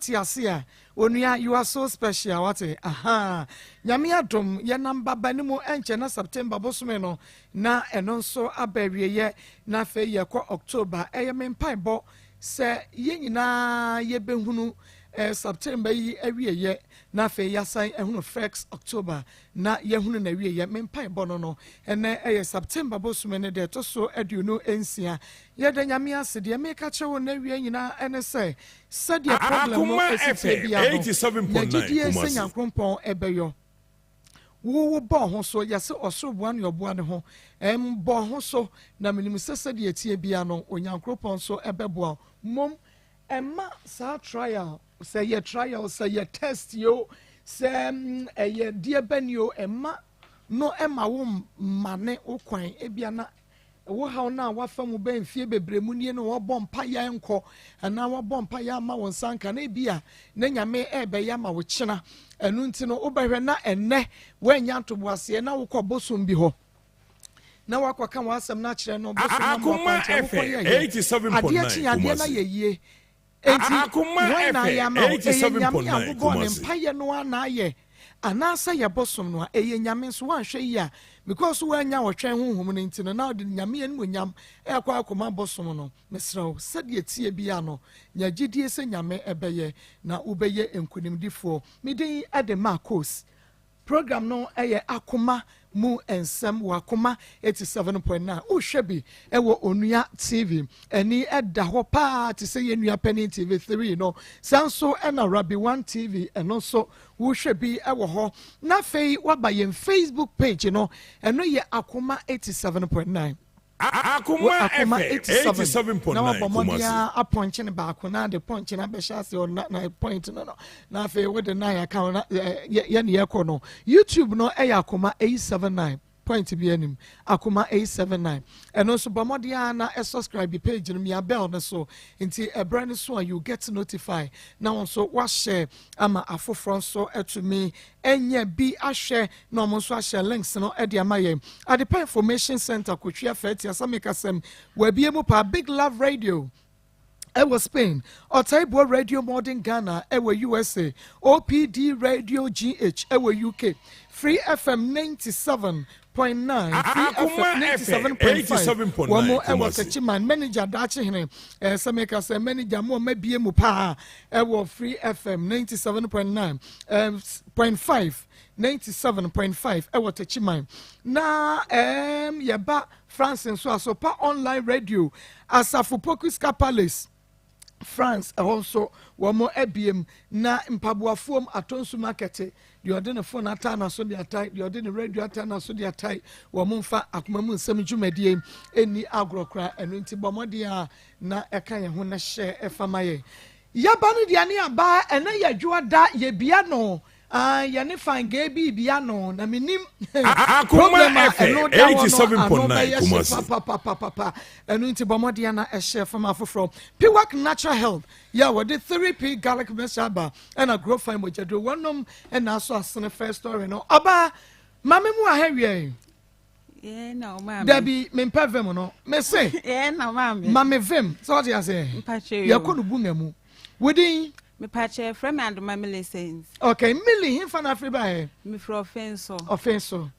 Tiasia, Onia, you are so special. What aha, Yamia Dom, Yanamba Banimo, and September Bosmeno, na and also a baby ye, na fe ye kwa October, Ayamen Piebo, say ye na ye benhunu. September every year na fe yasan ehunu first October na yehunu na wie ye mempa bono no ene September bosumene de to so aduno ensia ye de nyame ase de meka chewo na wie nyina ene se sadia problem no esite bia 87.9 kuma nyankrompon ebeyo wo bo ho so yase osoroboa no yoboa ne ho bo ho so na minim sese de etie bia no onyankropon so ebeboa mom emma sa trial say your trial, say your test yo, say a dear benyo, Emma, no Emma womb mane o quine, ebiana. Wo how now what from ben fiebe bremunian or bomb paya enco, and now a bomb payama on san canabia, then ya may ebe yama with china, and untino oberena and ne, when yanto was here now call bosum beho. Now I can was some natural no Akoma 87.9 ye. Akoma 87.9 kuma empire no anaye anasa ya bosom no nyame so wan hwe ya because we nya wo twen honhom no ntino na de nyame anu nyam ekwa akoma bosom no mesrawo sade tie bia no nya gidie se nyame ebeye na ubeye enkunimdifo midin ade Maa Akos program no Akoma mu ensem wakoma 87.9 uhwebi ewo onua TV eni eda ho pa ti se yenua penny TV 3 no sanso ena Rabi 1 TV eno so uhwebi ewo ho na fei wabaye Facebook page no eno ye Akoma 87.9 Akoma 87.9 na wabomodia aponche ne baako na de ponche na behase o na point no na fe we de na account ye ne yeko no YouTube no Akoma 879 point bi anim Akoma 879 and also bomodia na subscribe page no me bell no so nti a brand so you get notify now also wa share ama afofro so to me enye bi ahwe na omo so share links no e de amaye at the information center kotwa fete asamekasem wa biemu pa Big Love Radio Ewa Spain, Otaibo Radio Modern Ghana, Ewa USA, OPD Radio GH, Ewa UK, Free FM 97.9, Free FM 97.5, one more Ewa Kachiman, Manager Dachi, Sameka say manager more maybe Mupa, Ewa Free FM 97.9, 97.5 Ewa Tachiman. Na yaba France and so pa online radio Asafu Pokuska Palace France also one more EBM na mpaboafuom atonsu market the ordinary phone atana so the attack the ordinary radio atana so the attack wo mfa akoma mu nsam dwumadie eni agrokra enu nti bomodia na eka ye ho na hye efamaye yaba no dia ne aba ena yadwoa da ye bia no yani fange bibia no na minim Akoma 87.9 kumasi enu nti bomodia na ehye fama afofro Piwak Natural Health yeah we did 3P garlic meshaba and a grow fine mojado wonom and also asene first story no aba mame mu ahewie no mama Debbie mempa vem no me say no mama mame vem so what you say yakonu bunga mu wodin me pache friend and my license okay milli him fan afriba he me for offenso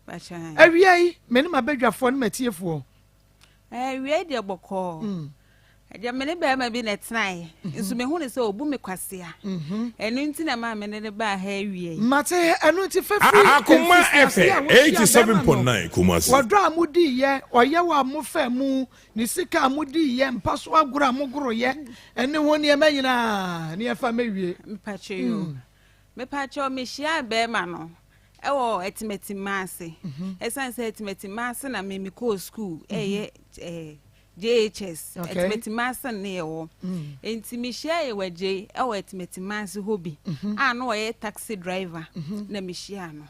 pache awie me ne mabadwafo ne matiefo awie de boko e me ne ba ma bi na tnai nso me hu ne se obu me kwasea enu nti na ma me ne ba ha awie mate enu nti fafiri Akoma 87.9 kumasi wadro amudi ye oye wa mofa mu ni sika amudi ye mpaso agura amugoro ye ene woni e mayina ne efa mewie mpache yo me pache me hia be ma no ewo etimeti maase esanse etimeti maase na me ko school JHS etimeti maase ne ewo enti me hia ye waje ewo etimeti maase hobby no ye taxi driver na me hia no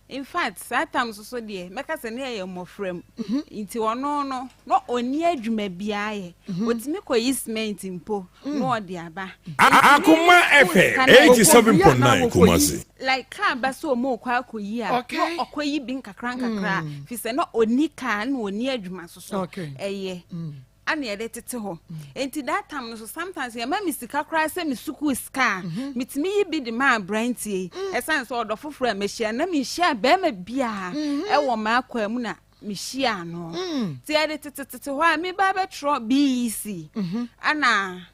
in fact sometimes so de meka se ne ye mofrem nti ono no oni adwuma bia ye otimi ko yisment impo no de aba Akoma 87.9 kumasi like ka ba so mo kwa akoyi a no okoyi bi nkakra fi se no oni ka na oni adwuma so eye ana ye de tete ho enti that time no so sometimes ye ma mi sika kra se mi suku ska mitimi yi bi de ma brantie esan so odo foforo me hia na mi hia be ma bia e wo ma akwa mu na mi hia no ti ye de tete ho a mi ba be tro BEC ana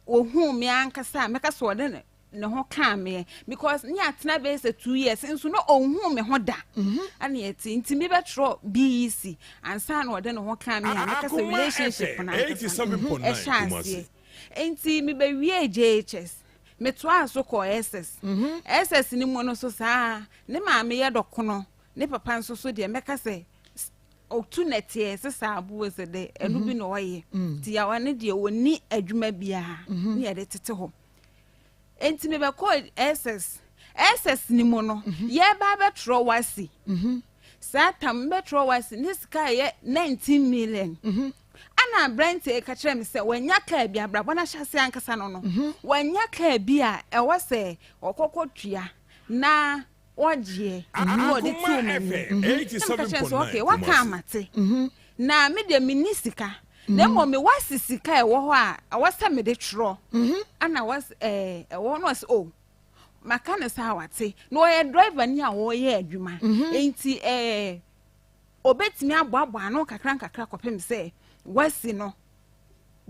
wo hu mi ankasa me ka so de ne ho ka me because ni atena be say 2 years nso no ohun me ho da ana yeti ntimi be tro BEC ansa na ode ne ho ka me na ka say relationship na 87.9 Kumasi enti mi be wie JHS me to aso ko SS ni mo no so saa ne ma me ye dokono ne papa nso so de me ka say otu netie sesa abu se de enu bi no ye ti ya wane de woni adwuma bia ne ye de tete ho enti me be call SS ni mo no ye ba be tro wasi satam be tro wasi ni sika ye 19 million ana brent e ka kire me se wanya ka bia bra bona hyase ankasa no wanya ka bia e wo se okokotua na oje no de tu me 87.9 okay wa ka amate na me de minisika na mo me wasisika e wo ho a awasa me de tro ana was e wo no was o maka ne sa wate no ye driver ni a wo ye adwuma enti obetimi aboabo ano kakra kopem se wasi no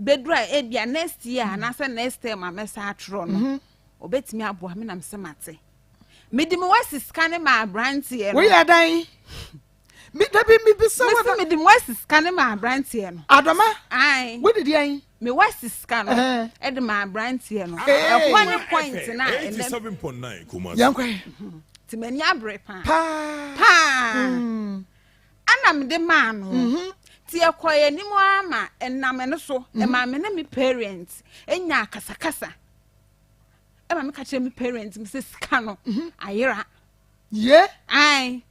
bedra e bia next year na se next time ma mesa tro no obetimi aboa me na mse mate me wasisika ne ma brantie no we adan mi dabi mi bi so me di wasisika ne ma brantie no adoma ai we did yan me wasisika no e de ma brantie no e kwa ne point na 87.9 Kumasi yankwe ti mani abre pa ana me de ma no ti ekoye ni mo ama enam ne so e ma me na me parents enya kasakasa e ma me ka che me parents me se sika no ayira ye ai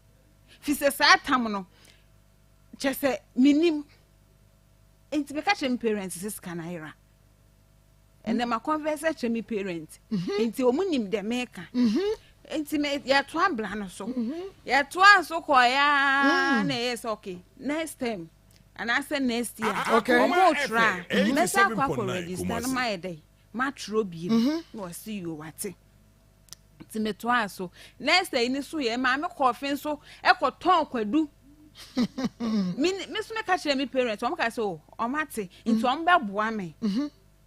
fi se sa tam no che se minim enti be ka che me parents se sika na ayira ene ma converse che me parents enti omunim de meka enti me ya to abla no so ya to aso ko ya na yes okay next time and I said next year okay mo try me sa kwa ko 87.9 register na Kumasi my day ma tro bi no see you wate ti me to aso next day ni so ye ma me coffin so e ko ton kwadu me so me ka chere me parents o mo ka so o mate into o mbe boa me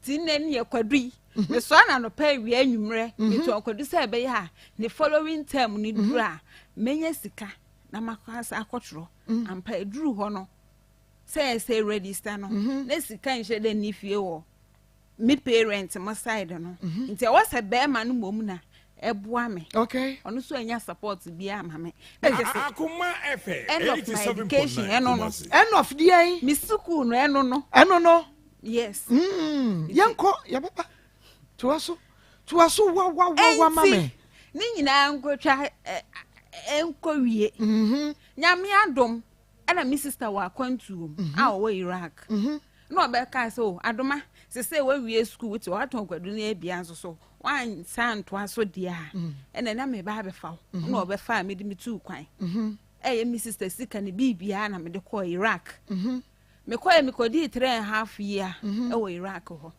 ti ne ni ye kwadu me so na no pa wi anwumre me to kwadu say be ya the following term ni dura menya sika na makasa akotro ampa eduru ho no say register no na sika nche de ni fie wo me parent mo side no nti e was be ma no mom na eboa me okay ono so anya support bia ma me Akoma FM 87.9 end of the year mi school no eno no yes yanko ya papa tuaso wa mame ni nyina nkotwa enko wie nyame adom ana mi sister wa kwantu a wo Iraq no be ka so adoma se say we wie school with what on kwadu na bia nso so wan santo aso dia ena na me ba be fa no be fa me di mi tu kwan mi sister sika ne bibia na me de ko Iraq me ko e me ko di 3.5 year e wo Iraq ho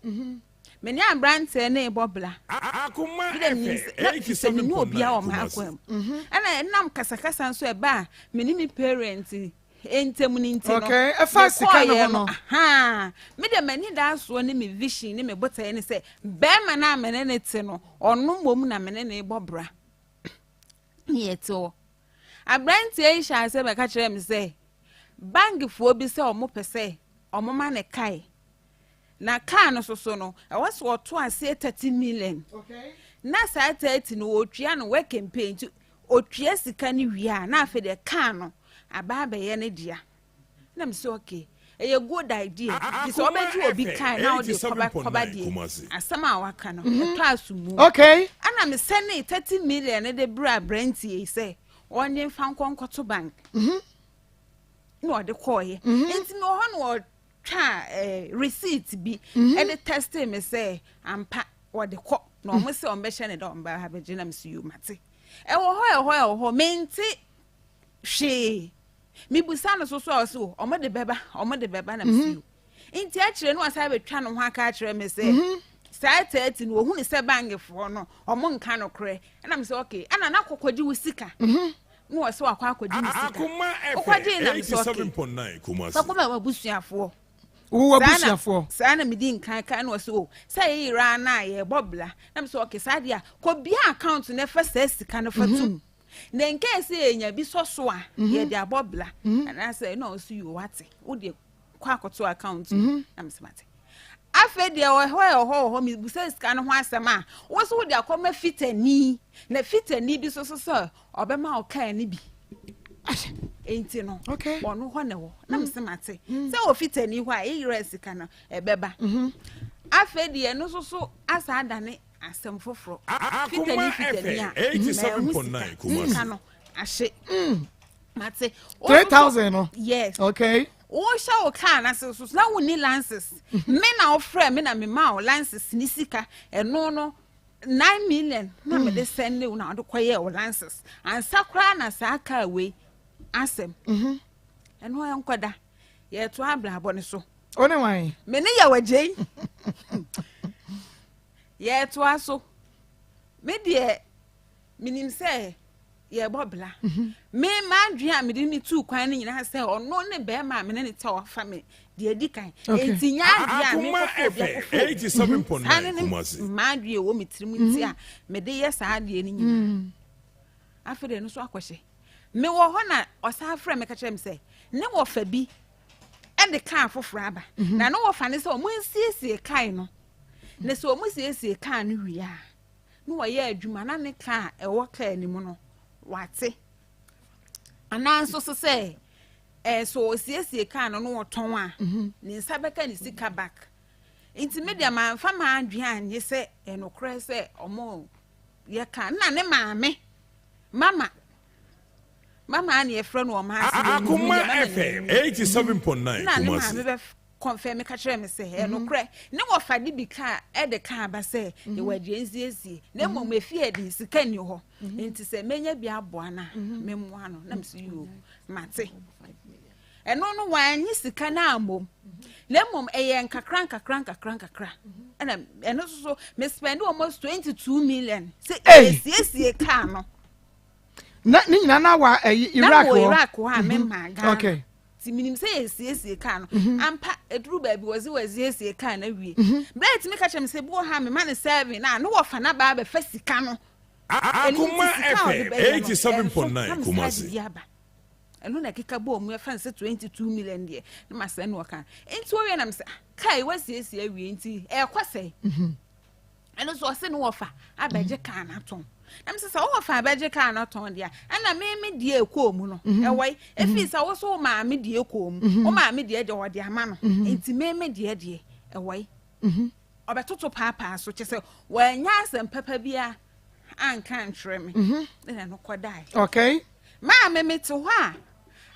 me ni ambrante na e bobla Akoma FM 87.9 ana nam kasakasa nso e ba me ni mi parents entem ni ntino okay e fa sika no ha me de mani da so ni me vision ni me bota ni se be ma na amene ne te no onu mom na mene ne bobra yeto abrante e sha se be ka kire me se bank fo bi se o mo pese o mo ma ne kai na car no so no e was wo to ase 30 million okay na sa 30 no otwia no we campaign to otwia sika ni wia na afi de car no ababa ye ne dia na me say okay a good idea this obeju obi kan na o de koba dia asama waka no to asumu okay ana me send 30 million ne de bra brantie say onye fa nkonkoto bank no de koye enti me ho no twa receipt bi e de test me say ampa o de ko no mo say on be hye ne do mba ha be gina me see you mate e wo ho menti hwe mi busa no so omo de beba na me see you inti akire no asa betwa no ho aka akire me say saa 30 no hu ne se bangefo no omo nka no kre na me say okay ana na kokodi wo sika no wo se wakwa akodi ni sika Akoma okodi na me say okay 87.9 Kumasi akoma babusuafo wo abusuafo saa na me di nkan kan no so say ira na ye bobla na me say okay saa dia ko bia account na fa saa sika no fatum na nke se enya bi so a ye dia bobla na say no so you what wo de kwa akoto account na me say mate afa de ho mi busa sika no ho asema wo so wo de akoma fitani na fitani bi so obema o kan ni bi enti no okay ono ho ne wo na me say mate say o fitani ho a e sika no ebeba afa de no so asa adane asem foforo Akoma FM 87.9 Kumasi no ahye mate 3,000 no yes okay o sha o car na so na wo ni lances me na o frɛ me na me ma o lances ni sika eno no 9 million na me de send you na do koye o lances and sakra na sa aka we asem eno ya nkoda ye to abla abo ne so one wan me ne ya wagye ye to aso me de minim say ye bobla me madua me de ni tu kwan ni nyina say ono ne be ma me ne ta wafa me de adikan enti nya adua me Akoma FM 87.9 Kumasi madua wo metrim nti a me de ye saa de ni nyina afede no so akwhye me wo ho na osa afra me ka kire me say ne wo fa bi e de kan foforo aba na no wo fa ne say o mo nsiesie kan no ne so o mo siesie kan no wi a no wo ye adwuma na ne kan e wo kan ni mu no wate ananso so say so siesie kan no wo ton a ne nsa beka ne sika back inti media man fa ma adua anye say no kre say omo ye kan na ne mama ani e frɛ no o ma ase Akoma FM 87.9 na ne Kumasi ma be confirm ka kire me say no kre ne wo fa di bi ka e de ka ba say e wadie nsiesie na mmom efie de sika ni ho enti say menya bi aboa na memmoa no na mso yo mate eno no wanyi sika na ambom na mmom eye nkakra na eno so me spend almost 22 million say siesie ka no na ni nyina na wa Iraq wa me maga okay ti minim say siesie ka no ampa eduru ba bi wazi siesie ka na wie bet me ka chem say bo ha me man 7 na no wo fa na ba fa sika no Akoma FM 87.9 Kumasi eno na kika bo mu fa say 22 million de na ma say no ka enti wo we na me say kai wasiesie wie enti e kwasai eno so se no wo fa abeje ka na ton na me say wo fa abeje ka na ton dia ana me die ekwo mu no e wai e fi sa wo so ma me die ekwo mu o ma me die de wo de ama no enti me die e wai obetoto papa so che say wanya asem papa bia anka ntre me na no kodai okay ma me te ho a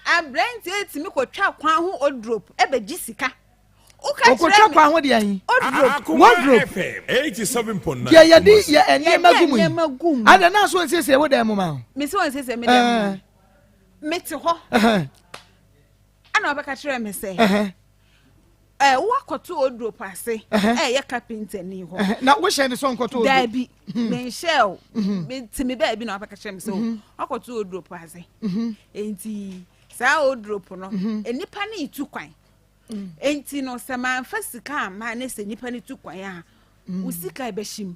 abrant etimi kotwa kwan ho odrop e be gisika okotwa kwa ho de ayin Akoma FM 87.9 ya ya di ya enye ada na so nsese wo dem ma me se won sese me dem me te ho ana obeka kire me se wo akoto odrop ase ye carpenter ni ho na wo hye ne so nkoto da bi me shell me ti me ba bi na obeka kire me se akoto odrop ase enti sa odrop no enipa na itu kwan enti no sama fasika ma na se nipa ni tu kwan a usika beshim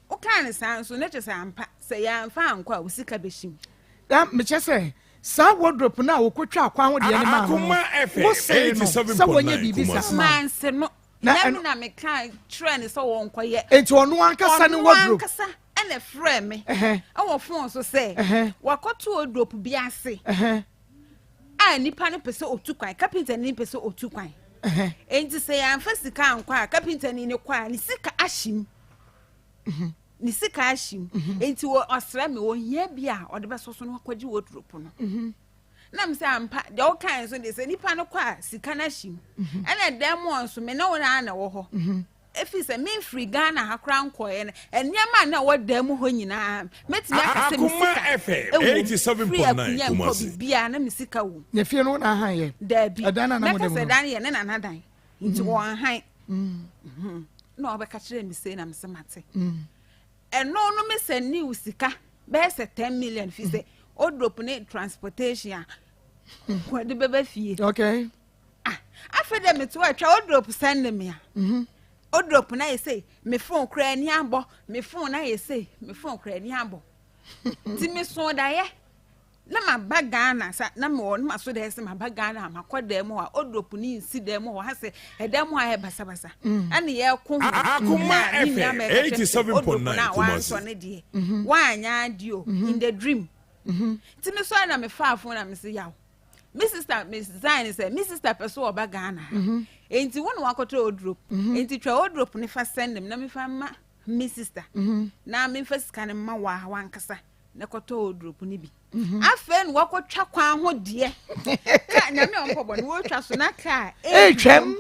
o kan san so na che sa ampa se ya amfa ankwa usika beshim da me che se sa wardrobe na wo kotwa akwa ho de ne ma Akoma FM 87.9 Kumasi man se no na me kan trend so won koye enti ono ankasa ne wardrobe ankasa ene frɛ me wo phone so se wakoto wardrobe bi ase nipa ne pese otu kwan carpenter ni pese otu kwan enti se ya amfa sika ankwa carpenter ni ne kwa ni sika ashim ni sika ashim enti wo osra me wo hia bia ode be so no akwaji wardrobe no na me se ampa de o kan so de se nipa ne kwa sika na ashim ene dem won so me na wo na wo ho efi se me free Ghana hakra nkoye ne enyama na wo dem ho nyina metimi aka se me sika Akoma FM 87.9 Kumasi bia na me sika wo ne fie no na han ye dabi adana na mo dem se dan ye ne na dan nti wo han no be ka kire me say na me semate eno no me send ni sika be se 10 million fi say o drop ne transportation ko de bebe fie okay afede me to atwa o drop send me a o drop na say me phone kra ni abo me phone na say me phone kra ni abo ti me so da ye na ma bagana sa na me won ma so da se ma bagana ma kwada mu a o drop ni nsi da mu ha se eda mu a basa basa ane ye ko Akoma FM 87.9 Kumasi wa anya dio in the dream ti me so na me fa phone na me se yaw my sister Miss Zain say my sister person oba Ghana enti won wakoto odrop enti twa odrop ne fa send them na me fa ma my sister na me fa sika ne ma wa wankasa ne koto odrop ne bi afen wakotwa kwan ho de ka nya me onpobo ne wo twa so na ka twem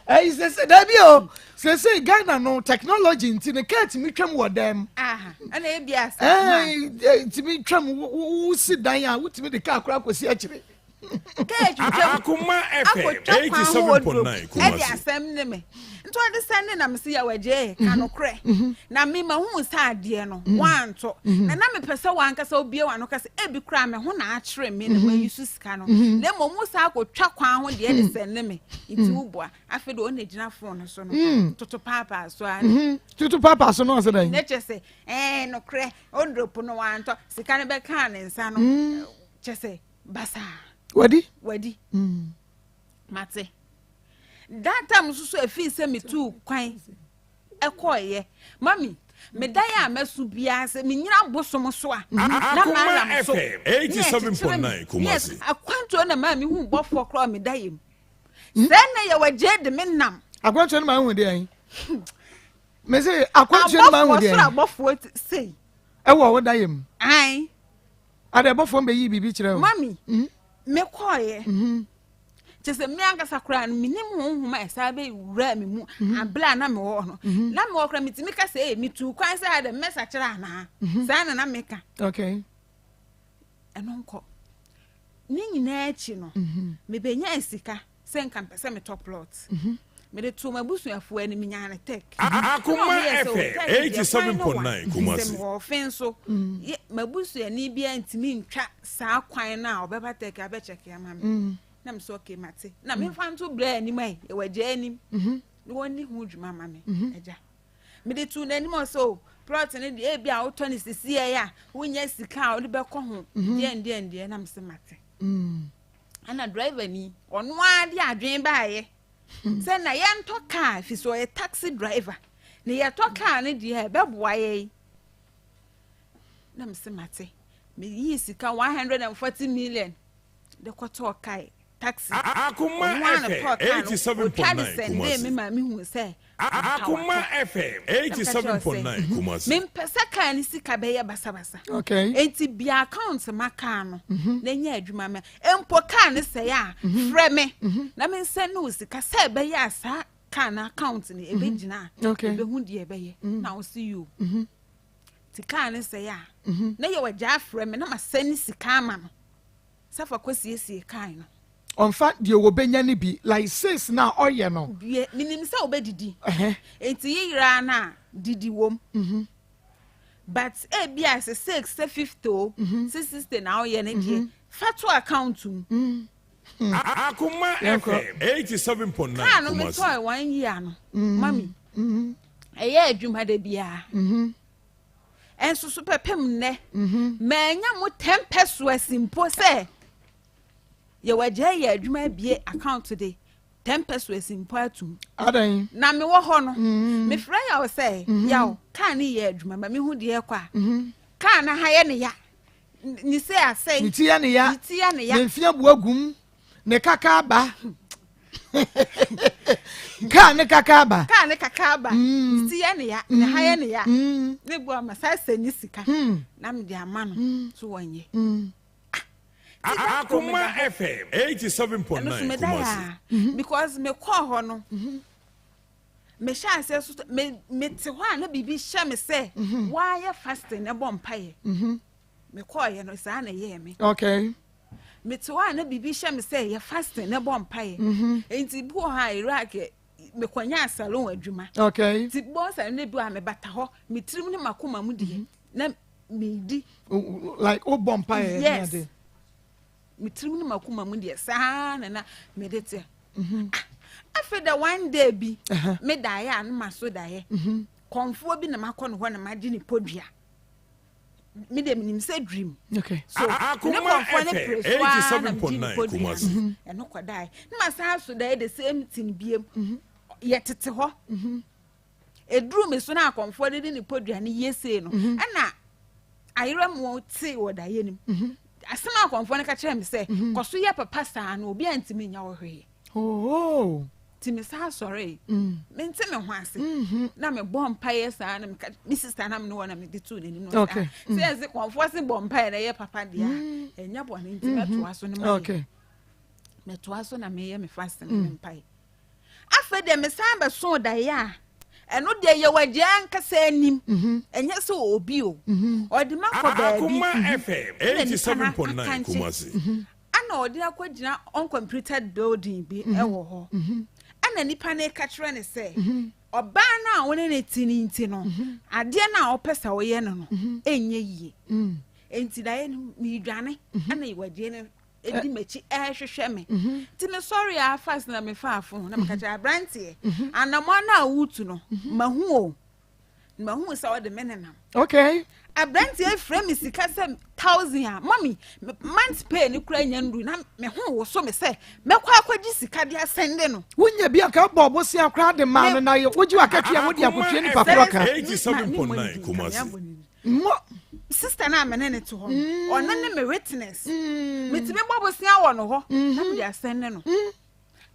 say da bi o say Ghana no technology nti ne ka ti mi twem wo dem ana e bia sa ti mi twem wo si dan ya wo ti mi de ka akura kosi akire Akoma FM 87.9 Kumasi. Asem ne me. Nto ade send na me se ya waje kanokre. Na me ma hu sa ade no. Wanto. Na me pese wankasa obie wano kase ebi kra me ho na akire me na mayusu sika no. Le mo mu sa akotwa kwan ho de de send me. Nti ubua afedo o na gina phone so no. Toto papa so an. Toto papa so no so dan. Ne chese no kre o drop no wanto sika ne be kan ne nsa no. Chese basa. Wadi mate that time so efi se me tu kwan ekoye mami me dan ya masu bia se me nyina bosom so a na ma FM 87.9 Kumasi akwanto na mami hu bofo kro me dayem se na ye waje de me nam akwanto na ma hu de an me se akwanto na ma hu de an bofo sei e wo dayem ai ade bofo mbe yi bibi kire mami me koye chese me anga sakra no minim honhoma esabe wura me mu abla na me wo no na me wo kra mitimi ka se mi tu kwan se ade mesa kira na sa na me ka okay enonko ni nyina echi no me benya esika se nka mpese me top plot me de tu mabusuafo ani me nya na tek Akoma FM 87.9 Kumasi me wo fenso mabusuani bia ntimi ntwa sa kwan na obeba tek abecheke ama me na me so okay mate na me fa nto bra ani mai e waje ani woni hu dwuma ma me eja me de tu na ani mo so plot ne de e bia auto ni sisi ya wonya sika o de be ko ho de na me se mate ana driver ni ono ade adwen baaye say na ye nto car fi so a taxi driver na ye to car ne de e be boa ye na me se mate me yi sika 140 million de kwato kai taxi Akoma FM 87.9 Kumasi me ma me hu say Akoma FM 87.9 Kumasi me pesa ka ni sika be ye basa basa okay enti bi account maka no na nya adwuma me empo ka ne say a frɛ me na me send no sika say be ye asa ka na account ni e be gina e be hu de e be ye na wo see you ti ka ne say a na ye wagya frɛ me na ma send sika ama no safa kwasiesie kan no on fact de wo benya ni bi like says na oye no bi minim se obedidi enti yira na didi wom but e bia se 650 o 660 na oye ne die fatu account Akoma FM 87.9 kan no me toy 1 year no mami eye adwuma da bia enso so pepem ne manya mo 10 pesos simple say ye waje ye adwuma bie account de 10 pesos simple atum adan na me wo ho no me fra ya wo say yaw kan ni ye adwuma ma me hu de kwa kan na ha ye ne ya ni say asay ni tia ne ya ne fia buagum ne kaka ba kan ne kaka ba tia ne ya ne ha ye ne ya ne bu ama sai sani sika na me de ama no so wanye Akoma FM 87.9 Kumasi because me call ho no me sha say so me te ho na bibi sha me say why fasting e bo mpaye me call ye no sa na ye me okay metewa na bibi hye me say ye fasting na bɔ mpae enti bu ha Iraq me kwanya salon adwuma okay ti boss na bi a me bata ho me tirim ne makoma mu die na me di like o bɔ mpae yes me tirim ne makoma mu die saa na me de te after the one day bi me dae an ma so dae konfo bi na makɔ no ho na ma di ni podua me dem nim say dream okay so Akoma FM 87.9 Kumasi eno kwadai na ma sa so dae the same thing biem yetete ho edru me so na konfo de ni podua ni yese no na ayira mo ti wo dae nim asema konfo ne ka kire me say koso ye papa saa no obi antimi nya wo hwe oh ti me sa sorry me nti me ho ase na me bɔ mpae saa na me sister na me no na me de tu n'anim no okay say se konfo se bɔ mpae na ye papa dia enya bɔ ne nti me to aso ne ma okay me to aso na me ye me fast na me mpae afa de me san ba so da ya eno de ye wagye anka sa anim enya se obi o odi makɔ baabi Akoma FM 87.9 Kumasi ana odi akɔgyina uncompleted building bi ɛwɔ hɔ ana nipa na ka kyerɛ ne sɛ ɔba na wone ne tini nti no ade na ɔpɛsa wɔyɛ no no enye yie enti da ye mi dwane ana iwadie ne edi mechi ehwehwɛ me ti me sorry a fast na me faafo na me ka kyerɛ abrantie anamɔ na awutu no mahu sɛ ɔde menenam okay abrantie frame me sika sɛ 1000 a mommy month pay ni kura nya ndu na me ho wo so me sɛ mekɔ akɔgye sika de asende no wonya bi aka bɔ bosi akra de ma no na ye wogi akatua wodi akotue ni papro ka 87.9 Kumasi mo sister na me ne to ho ona ne me witness metime bɔ bosi awɔ no ho na me de asende no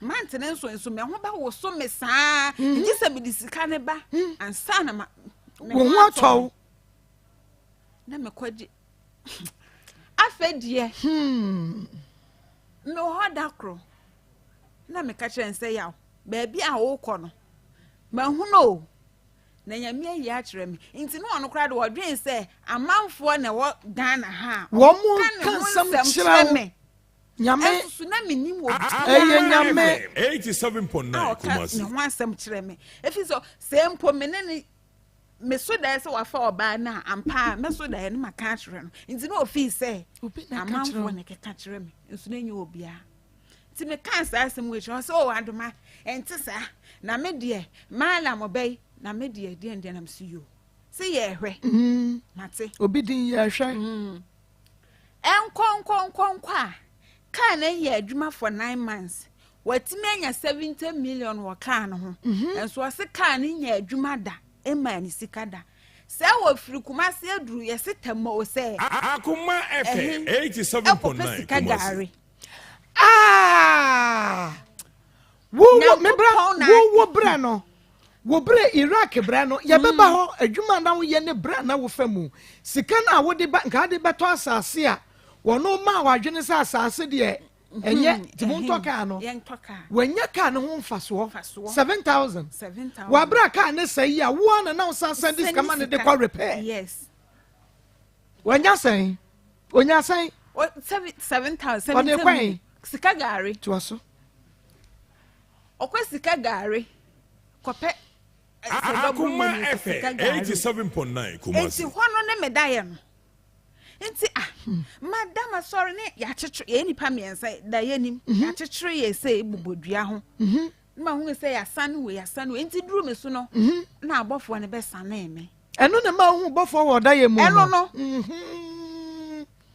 month ne nso me ho ba wo so me saa ngi sɛ me de sika ne ba ansa na wo ho atɔw na me kwaji afedie no hoda kro na me ka kyerɛ nse yaw baabi a wo kɔ no ma hu no na nyame ayi a kyerɛ me nti no ono kra de wodwen sɛ amanfo na wo Ghana ha wo mo kan sam kyerɛ me nyame so na me nim wo nyame 87.9 Kumasi ne ho asɛm kyerɛ me efi so sɛ mpo me ne me so da se wa fa oba na ampa me so da ne maka kyerɛ no nti no ofi sɛ amanfo ne keka kyerɛ me nso na nye obia nti me kan sa asɛm we kyerɛ so o adoma enti sa na me de mala mo bai na me de de na msi yo se ye hwɛ mate obi din ye hwɛ enkonkon a ka na ye adwuma for 9 months watimi anya 70 million wɔ ka no ho enso ase ka ne nya adwuma da ema ni sika da sɛ wɔ firi Kumasi aduru yɛ se tɛmɔ o sɛ Akoma FM 87.9 Kumasi wo mebra wo bra no wo bra Iraq bra no ye beba hɔ adwuma na wo ye ne bra na wo famu sika na wo de ba nka de beto asase a wono ma wadwene sɛ asase de enye tibonto ka no wanya ka ne ho mfaso 7000 wa bra ka ne sai a wo na wo san send this command de call repair yes wanya sai onya sai 7000 sika gari to aso okwa sika gari kope Akoma FM 87.9 Kumasi enti hono ne medaye no enti madam sorry ne ya kyekye ye nipa miensa da ye nim ya kyekye ye se bubodua ho ma hu se ya sane we enti duru me so no na abofo ne be sane me eno ne ma hu bofo wo da ye mu eno no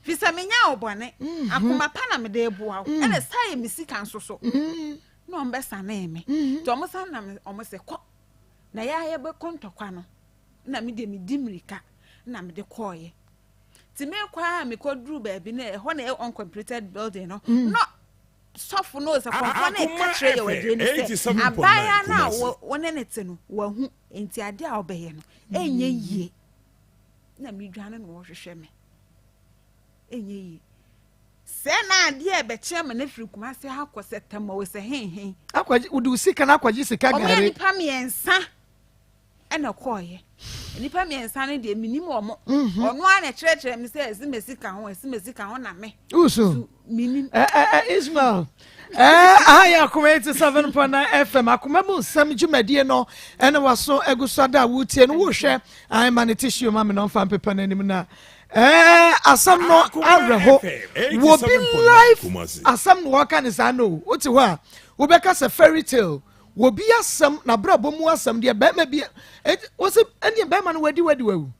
fisa menya obone akoma pa na me de boa ene sai me sika nso so no mbe sane me to omo san na omo se ko na ya be kontokwa no na me de me dimrika na me de koye ti me kwa me kodru baabi na ho na uncompleted building no no sofo no se kwa na ka kire ye wade ni se abaya na wone ne te no wa hu enti ade a obeye no enye yie na me dwane no wo hwehwe me enye yie se na ade e be kye me na firi Kumasi ha kɔ September wo se hen akwaji udu sika na akwaji sika gare o me nipa me ensa ena koye nipa me ensane de minim omo ono ana kyerɛkyerɛ me sɛ esimesi ka ho na me usu minim Ismail ahaya Akoma 87.9 FM Akoma mu nsɛm dwumadie no ɛne waso agusada a wotie no wohwɛ ahema ne tissue ma me no mfa mpepa n'anim na asam no awerɛho wo bi life asam no waka ne saa no wote hɔ a wobɛka sɛ fairy tale wo bi asam na brabo mu asam deɛ bɛma bi wo se ɛne bɛma no wadi wawu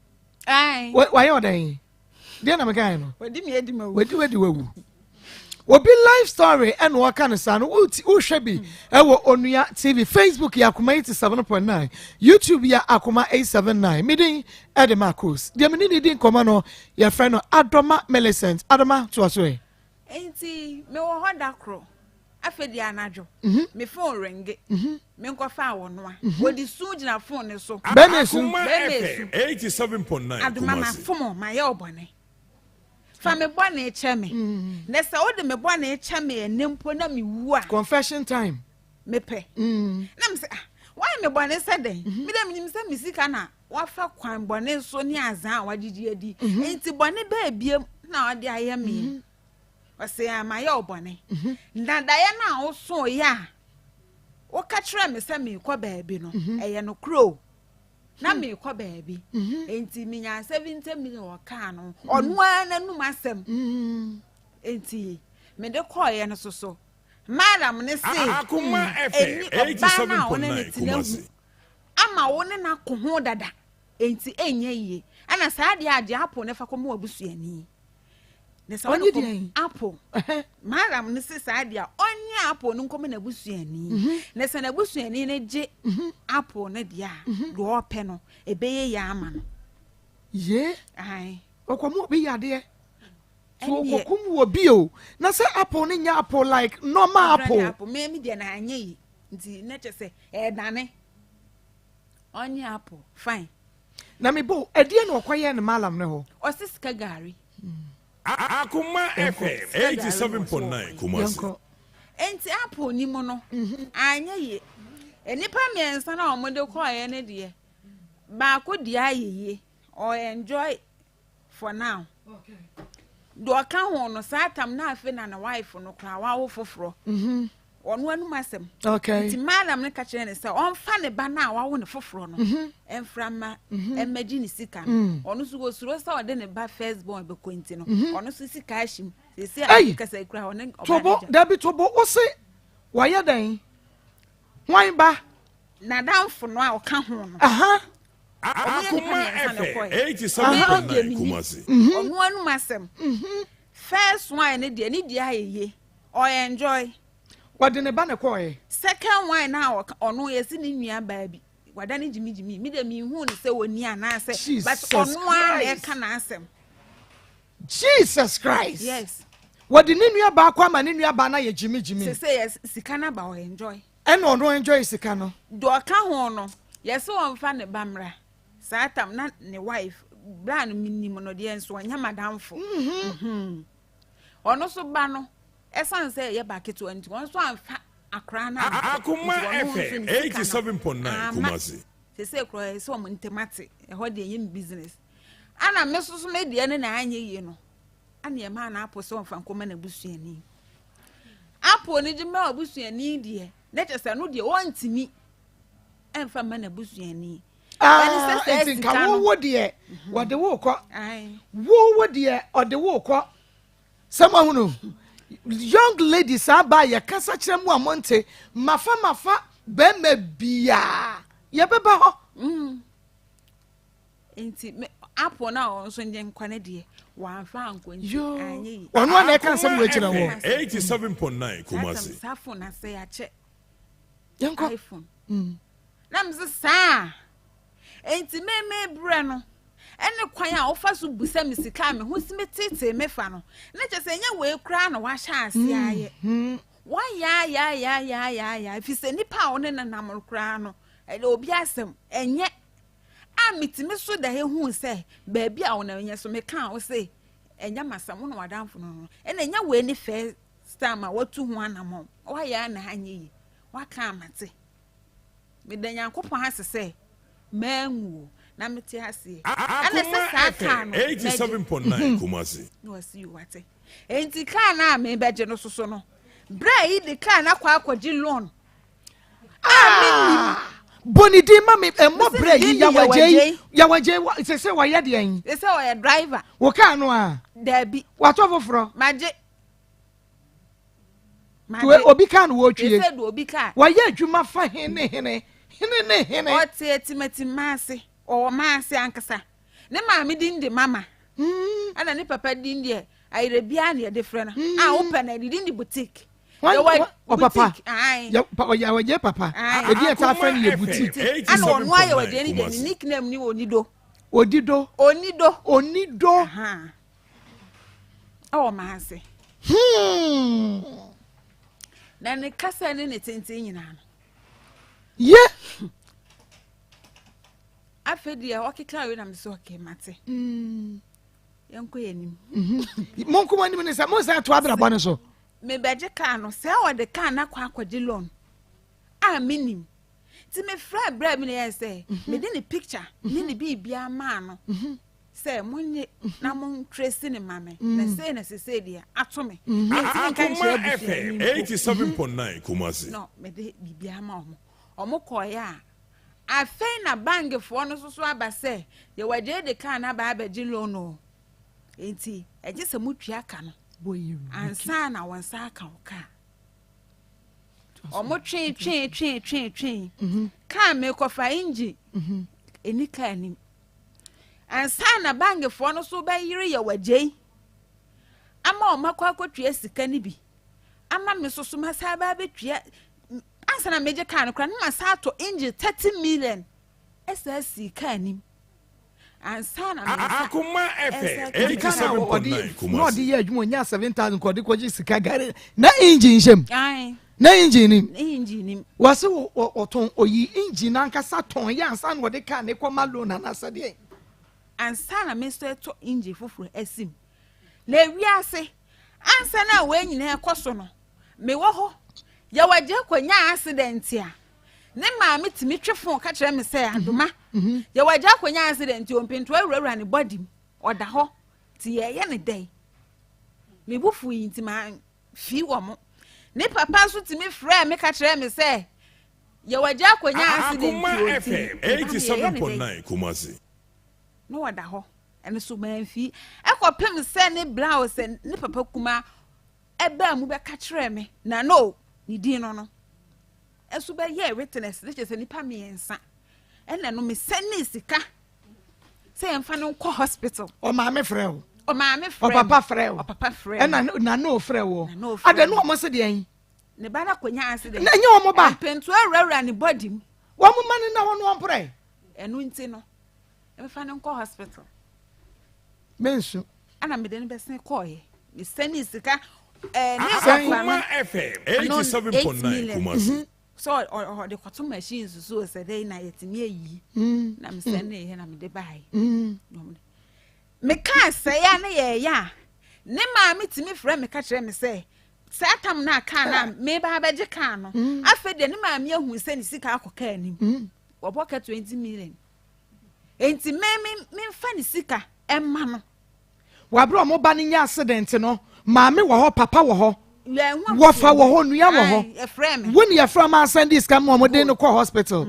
ai wayɛ ɔdan deɛ na meka no wadi mawu wadi wawu obi life story and waka ne sa no wohwɛ bi ɛwɔ onua tv facebook ya Akoma 87.9 youtube ya Akoma 879 midin ɛde Maa Akos deɛ mene ne di nkɔma no yɛfrɛ no Adoma Millicent Adoma to aso ɛ enti me wo hoda kro afedi anadwo me phone ringe me nkɔfa wo no a wodi su gyina phone ne so Akoma 87.9 Adoma ma fomo ma yɛ obone fa me bɔ na ekyɛ me na sɛ wo de me bɔ na ekyɛ me enempo na me wu a confession time me pɛ na me sɛ why me bɔ na sɛ den me dem nim sɛ me sika na wafa kwan bɔ ne so ne azan a wagigi adi enti bɔ ne ba ebiem na ɔde ayɛ me ɔsɛ ama yɛ obone na da yɛ na wo so ya wo ka kyerɛ me sɛ me kɔ baabi no ɛyɛ no kro na me kɔ baabi enti me nya 70 million wɔ kaa no ɔno ana num asɛm enti me de kɔɔ no so madam ne say Akoma FM 87.9 Kumasi ama wo ne na ko ho dada enti enye yie ana saa de ade apo ne fa kɔma wabusuani ne sa woni apo madam ne say saa de a onye apo no nkɔma na busuani ne sa na busuani ne gye apo ne dia do opɛ no ebeye ya ama no ye ai okomo obi yade so okokum wo bio na say apple ne nya apple like normal apple me me dia na anya yi nti na che say dane onye apple fine na me bo edie na okoye ne malam ne ho osisika gari Akoma FM 87.9 Kumasi enti apple ni mo no anya yi enipa miensa na omode koye ne de ba ko di ayeye or enjoy for now do aka ho no satam na afi na na wife no kra wa wo foforo onu anu masem okay ti madam ne ka kire ne se on fa ne ba na wa wo ne foforo no enframa emaji ni sika no onu su go suro sa ode ne ba first born be kwenti no onu su sika ashim se se aka sa kra onu tobo dabi tobo wo se waya dan wan ba na damfo no a o ka ho no Akoma FM 87.9 Kumasi onu anu masem first one ne de ayeye o enjoy wade ne ba ne koye second one na onu yesi ni nua ba bi wada ne jimi mi de mi hu ne se woni ana se but onu an e ka na asem Jesus Christ yes wade ne nua ba kwa ma ne nua ba na ye jimi se yes sika na ba o enjoy and ono enjoy sika no do ka ho no yes won fa ne bamra satam na ne wife bra no minim no de enso anya madamfo ono so ba no esan say ye ba keto anti won so amfa akra na Akoma FM 87.9 Kumasi se kro so mo ntemate e ho de yim business ana mesoso me de ne na anya yi no ana ye ma na apo so mfa nkoma na busuani apo ni je ma busuani de na chese no de wontimi emfa ma na busuani I think I would dear what the walk wo dear or the walk someone who know young ladies are by your casa chemo monte mafa beme bia ye beba ho enti apo na on so nje nkwane de wa fa ankonti anyi ono na ka nsem we kira wo 87.9 Kumasi safo na se ya che yanko iPhone na mze sa enti meme bre no ene kwan a ofa so busa misika me ho simetete mefa no na che se nya we kra na wa sha ase aye wa ya fi se nipa one na nam kra no ele obi asem enye amitimi so da he hu se ba bia a wona nya so me kan wo se enya masam no wadamfo no ene nya we ni first time a watu hu anam wa ya na hanye yi wa kan amate me da nya kopon ha se manwu na mete ase Akoma FM 87.9 Kumasi. no see you what enti car na me beje no soso no bra yi de car na akwaji loan Boni di mami mo bre yi yawaje se wa ye de yin se o ye driver wo car no a da bi wa to foforo maje to obi car no wo twie se do obi car wa ye adwuma fa hene o te timati maase o maase ankasa ne maami din de mama ana ne papa din de ayire bia na de frɛ na open na din de boutique o papa ya waje papa e di ta friend ye boutique ana onu aye waje ni de nickname ni onido aha o maase na ne kasa ne tenten nyina no ye afedia okeka we na mso okay mate yanko yenim monko mani ne sa mo sa to adrabɔ ne so me beje ka no se o de ka na kwa akwaji loan minim ti me fra bra mi ne say me de ne picture ni bibia ma no say munye na mon trace ne mame na say na se dia ato me Akoma FM 87.9 Kumasi. no me de bibia ma omo koya afei na bank fo no so aba say ye waje de ka na ba abaji loan no enti eje se mutwa aka no boyi ansa na wonsa aka oka omo twen ka me kofa inji eni ka ni ansa na bank fo no so ba yire ye waje ama o makwa akotwa sika ni bi ama me so so masa ba betwa ansa na meje ka no kra na masa to inji 30 million SSC ka ni ansana Akoma FM 87.9 Kumasi. No di ye adwuma nya 7,000 kodi koji sika gare na engine shem na engine nim wase oton oyi engine ankasa ton ya ansa no de ka ne koma loan na asade ansana me so to engine foforo asim na wiase ansa na we nyina ekoso no me wo ho ya waje kwanya accident a ne maame timi twefon ka kire me say adoma ye waja kwanya accident o mpinto awurawura ne body oda ho ti ye ne dai me bufu yinti ma fi wo mo ne papa so timi frɛ me ka kire me say ye waja kwanya accident o Akoma FM 87.9 Kumasi. no oda ho ene so man fi ekopem say ne blouse ne papa kuma eba mu be ka kire me na no ni din no esu be ye witness ne chese nipa me ensa ena no me sene sika say emfa no ko hospital o maame frɛ o o maame frɛ o papa frɛ o papa frɛ ena na no frɛ o ade no mo se de yin ne ba na kwanya accident na nya o mo ba pentu awurawura ne body wo mo mane na wo no mpre enu nti no emfa no ko hospital mensu ana me de ne besen ko ye me sene sika ne Akoma FM 87.9 Kumasi. so or the cotton machines so say they na yetimi ayi na me send e na me de bai me ka say ya na ye ya ne ma me timi frɛ me ka kyerɛ me say satam na ka na me ba beje ka no afa de ne ma me ahu sɛ ne sika akɔka anim wo boka 20 million enti me fa ne sika emma no wa bro mo ba ne nya accident no maame wo ho papa wo ho wo fa wo ho nua wo ho woni ya from send this come mo de no call hospital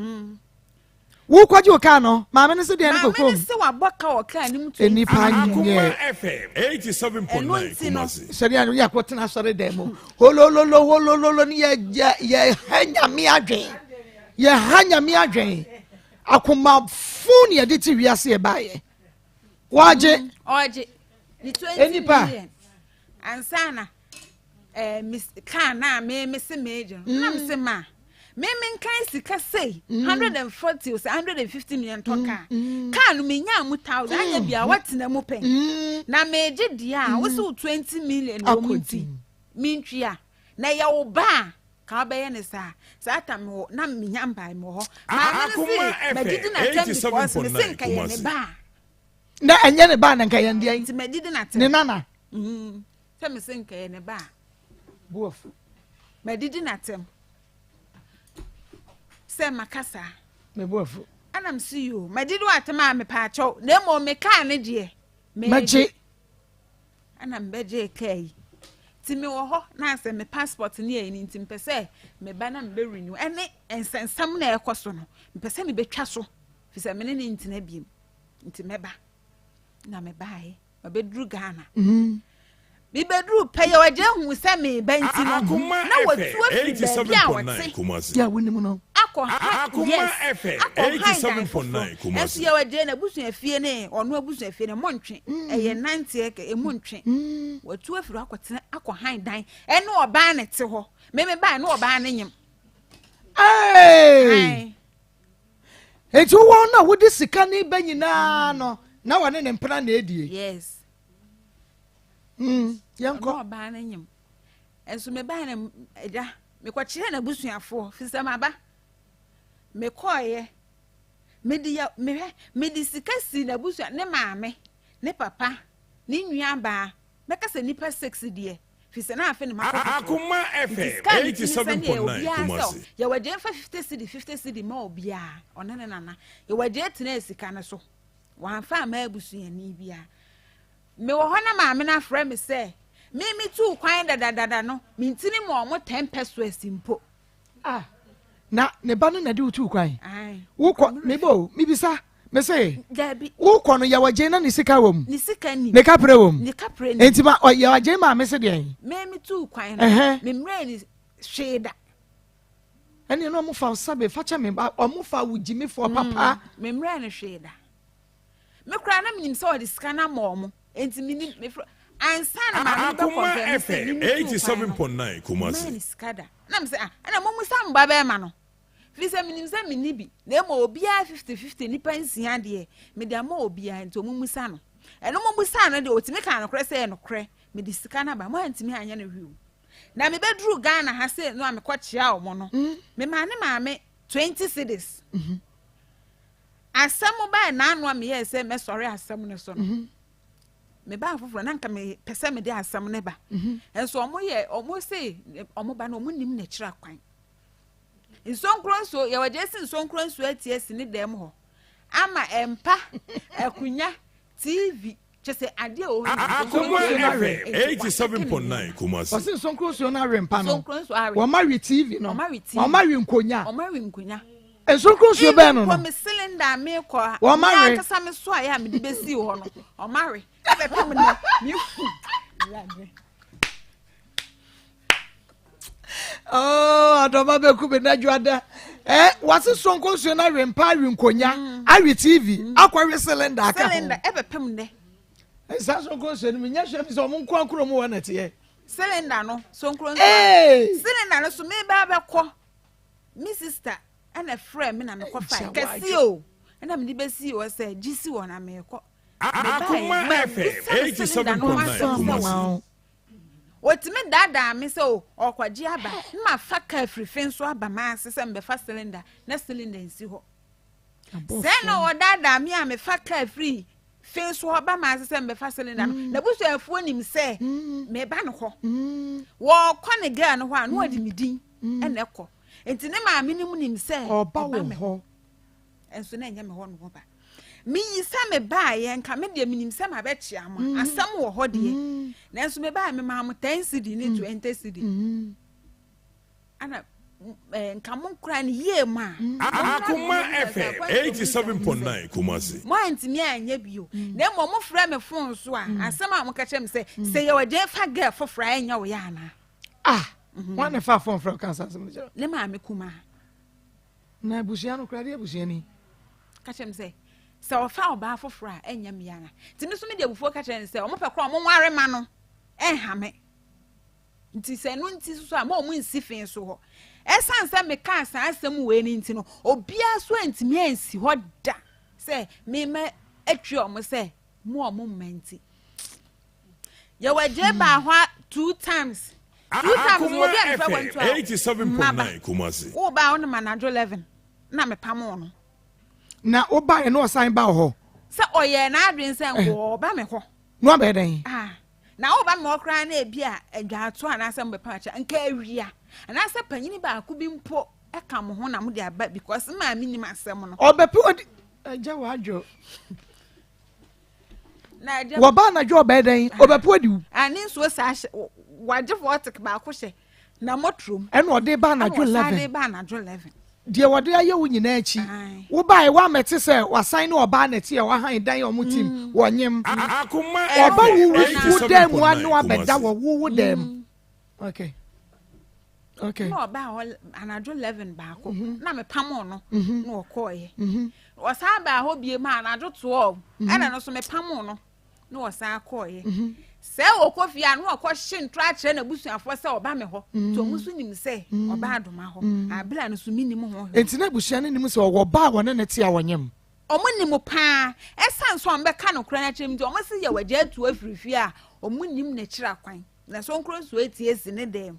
wo kwaji o ka no maame ne se de no kokom maame se wa boka o ka ni mutu eni pa Akoma FM 87.9 Kumasi. Sharia no ya kwotena sore dem holololo ni ye hanya mi adwen akoma fun ye de ti wiase e baaye waje oje ni 20 million ansana miss kana me se major na me se ma me nkan sika say 140 or 150 million toka kan me nya mu 1000 anya bia watena mu pen na me je dia wo so 20 million wo muti mintria na ya wo ba ka ba ye ne sa atam ho na me nya mbai mo ho ma me se magidi na tem because me se nkan ye ne ba na enye ne ba na nkan ye ndie nti magidi na tem ne nana se me se nkan ye ne ba bof magidi na tem se makasa me bof anam see you ma did what ma me pa cho na mo me ka ne de Maji anam beje kai ti me wo ho na ase me passport ne ani nti mpese me ba na me renew ene ensensam na ekoso no mpese me betwa so fi se me ne ntina biem nti me ba na me bae ma bedru Ghana me bedru peye waje hu se me ba nti no na watu afi 87.9 Kumasi. ya woni mu no Akoma FM 87.9 Kumasi. Esu ya waje na busu afie ne ono abusu afie ne montwe eye 90 ke emuntwe watu afiri akotene akohan dan ene oba ne te ho me ba ne oba ne nyim etu wo na wo di sika ni ba nyina no na wane ne mpena na edie yes yanko oba ne nyim enso me ba ne eja me kwakire na busuafo fisama ba me koye me di sika si na busua ne maame ne papa ne nua ba me ka se nipa 6 die fisana afi ne makwa Akoma FM 87.9 Kumasi. ya waje 50 cedi ma obia onene nana ya waje tena sika ne so wanfa ma abusua ni bia me wo hona maame na frɛ me se me tu kwan dadadada no me ntini mo 10 pesos impo na ne ba no na di utu kwan wo ko me bo mi bisa me say gabi wo ko no ya waje na ne sika wom ni sika ni ne kapre wom ni kapre ni enti ma ya waje ma me se de me tu kwan no me mre ni hweda eni no mo fa sabe fa cha me o mo fa wo jimi fo papa me mre ni hweda me kura na minim se o de sika na mo mo enti minim me ansa na ma be Akoma FM 87.9 Kumasi. me skada na me say ana mo musa mba be ma no fi se minim se minibi na mo obia 50-50 nipa nsia de me de ma obia enti mo musa no eno mo musa no de otimi kan no kre se no kre me de sika na ba mo antimi anya na hwiu na me bedru Ghana ha se no me kwachia o mo no me ma ne maame 20 cedis asam ba na anu me ye se me sori asam ne so no me ba foforo na nka me pese me de asam ne ba enso omo se omo ba na omo nim na kira kwan nsonkronso ya waje si nsonkronso atiesi ne dem ho ama empa akunya TV chese ade o Akoma FM 87.9 Kumasi. o si nsonkronso na rempa no nsonkronso are wo mari TV no o mari nkonya o mari nkonya nsonkronso be no no me cylinder me ko wo mari akasa me so aya me de besi ho no o mari e be pam na me adoma be ku be na juada wasi sonkonso na rempa nkonya awi TV akwa cylinder aka cylinder e be pam ne sa sonkonso ni nya hwem so mo nko akro mo wana te cylinder no sonkronso cylinder no so me ba be ko mi sister ana frame me na me ko fa kasi o ana me di besi o se gisi wo na me ko Akoma FM 87.9 Kumasi. Otime dada me se o okwaji aba ma faka afrifin so aba ma asese mbe fa cylinder na cylinder nsi ho se na o dada me a me faka afri fin so aba ma asese mbe fa cylinder na busu afuo nim se me ba no ho wo kwa ne ga no ho a no odi midin ene ko enti ne ma me nim se oba wo ho enso na enye me ho no ho ba mi yisa me ba ye nka me de minim se ma be chia mo asam wo ho de na enso me ba me ma mo 10 cedi ni 20 cedi ana nka mo kura ni ye ma Akoma FM 87.9 Kumasi. mo antimi anya bio na mo fra me phone so a asam a mo ka chem se ye waje fa ga fofra anya wo ya na one fa phone from Kansas ne ma me kuma na busia no kura de busia ni ka chem se ofa oba fofra enya me yana ti me so me de abufuo ka chere se o mo pe kro mo nware ma no ha me nti se no nti so a mo nsi fin so ho esansa me ka asem we ni nti no obia so antimi ansi ho da se me ma atwi o mo se mo mmanti ya waje ba ho 2 times Akoma FM 87.9 Kumasi. wo ba on manajo 11 na me pamo no na oba e no osan ba ho se oye na adwen se nko ba me ho no abedan na oba me okra na ebi a adwato ana se mbe pa cha nka awia ana se panyini ba ku bi mpo eka mo ho na mo de aba because ma minim asem no obepi odi aja wajo na aja wo ba na jo obedan obepi odi ani nso sa waje fortik ba ko hye na motrom eno ode ba na jo 11 ade ba na jo 11 de wode aye wo nyina achi wo ba wa mete se wasan ne oba na tie wa han dan omutim wonyem Akoma oba wo FM dem anu abeda wo dem okay no oba anajo 11 ba ko na me pamo no na okoye wasa ba ho bie ma anajo 12 ana no so me pamo no na wasa akoye se okofia no okohye ntra kire na busuafo se oba me ho to musu nim se oba adoma ho abla no so minim ho enti na busua ne nim se wo ba wona ne tia wonyem omunim pa esan so ambeka no kra na kire mi omo se ye waje atu afirifi a omunim na kira kwan na so nkro so etie si ne dem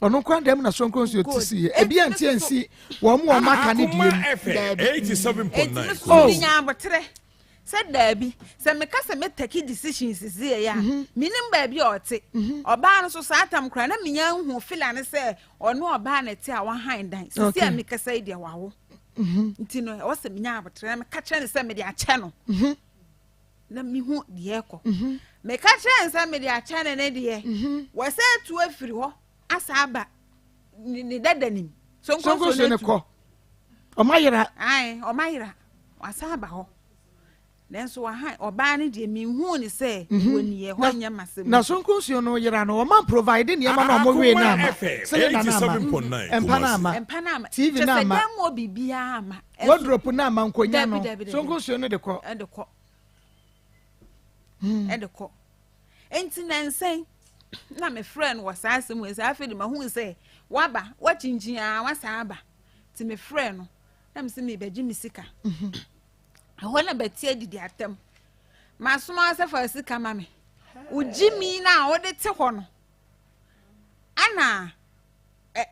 ono kwan dem na so nkro so etisi ebi anti ansi wo mo maka ne diem 87.9 oh nya abotre said dabi se me ka se me take decisions zie ya minim ba bi ote oba no so satam kra na menya hu fila ne se ono oba na te a wa han dan so se me ka sai dia wawo ntino o se menya abotre me ka kire ne se me dia che no na mi hu die ko me ka kire ne se me dia che ne die wo se tu afiri ho asaba ni dadanim so nko so ne ko o mayira ai o mayira asaba ho nenso wa han oba ne de mi hu ni se woni ye ho nya masem na so nko so no yira no o man provide ne ma no mo we na ma se na na ma empanama TV na ma se mo bibia ama wardrobe na ma nkonya no so nko so no de ko de ko enti nansen na me friend was asem we say afedi ma hu say waba wachinchin a wasa aba ti me friend no na me se me beji me sika ho na betie didi atem ma soma se fa sika ma me ujimi na wo de te ho no ana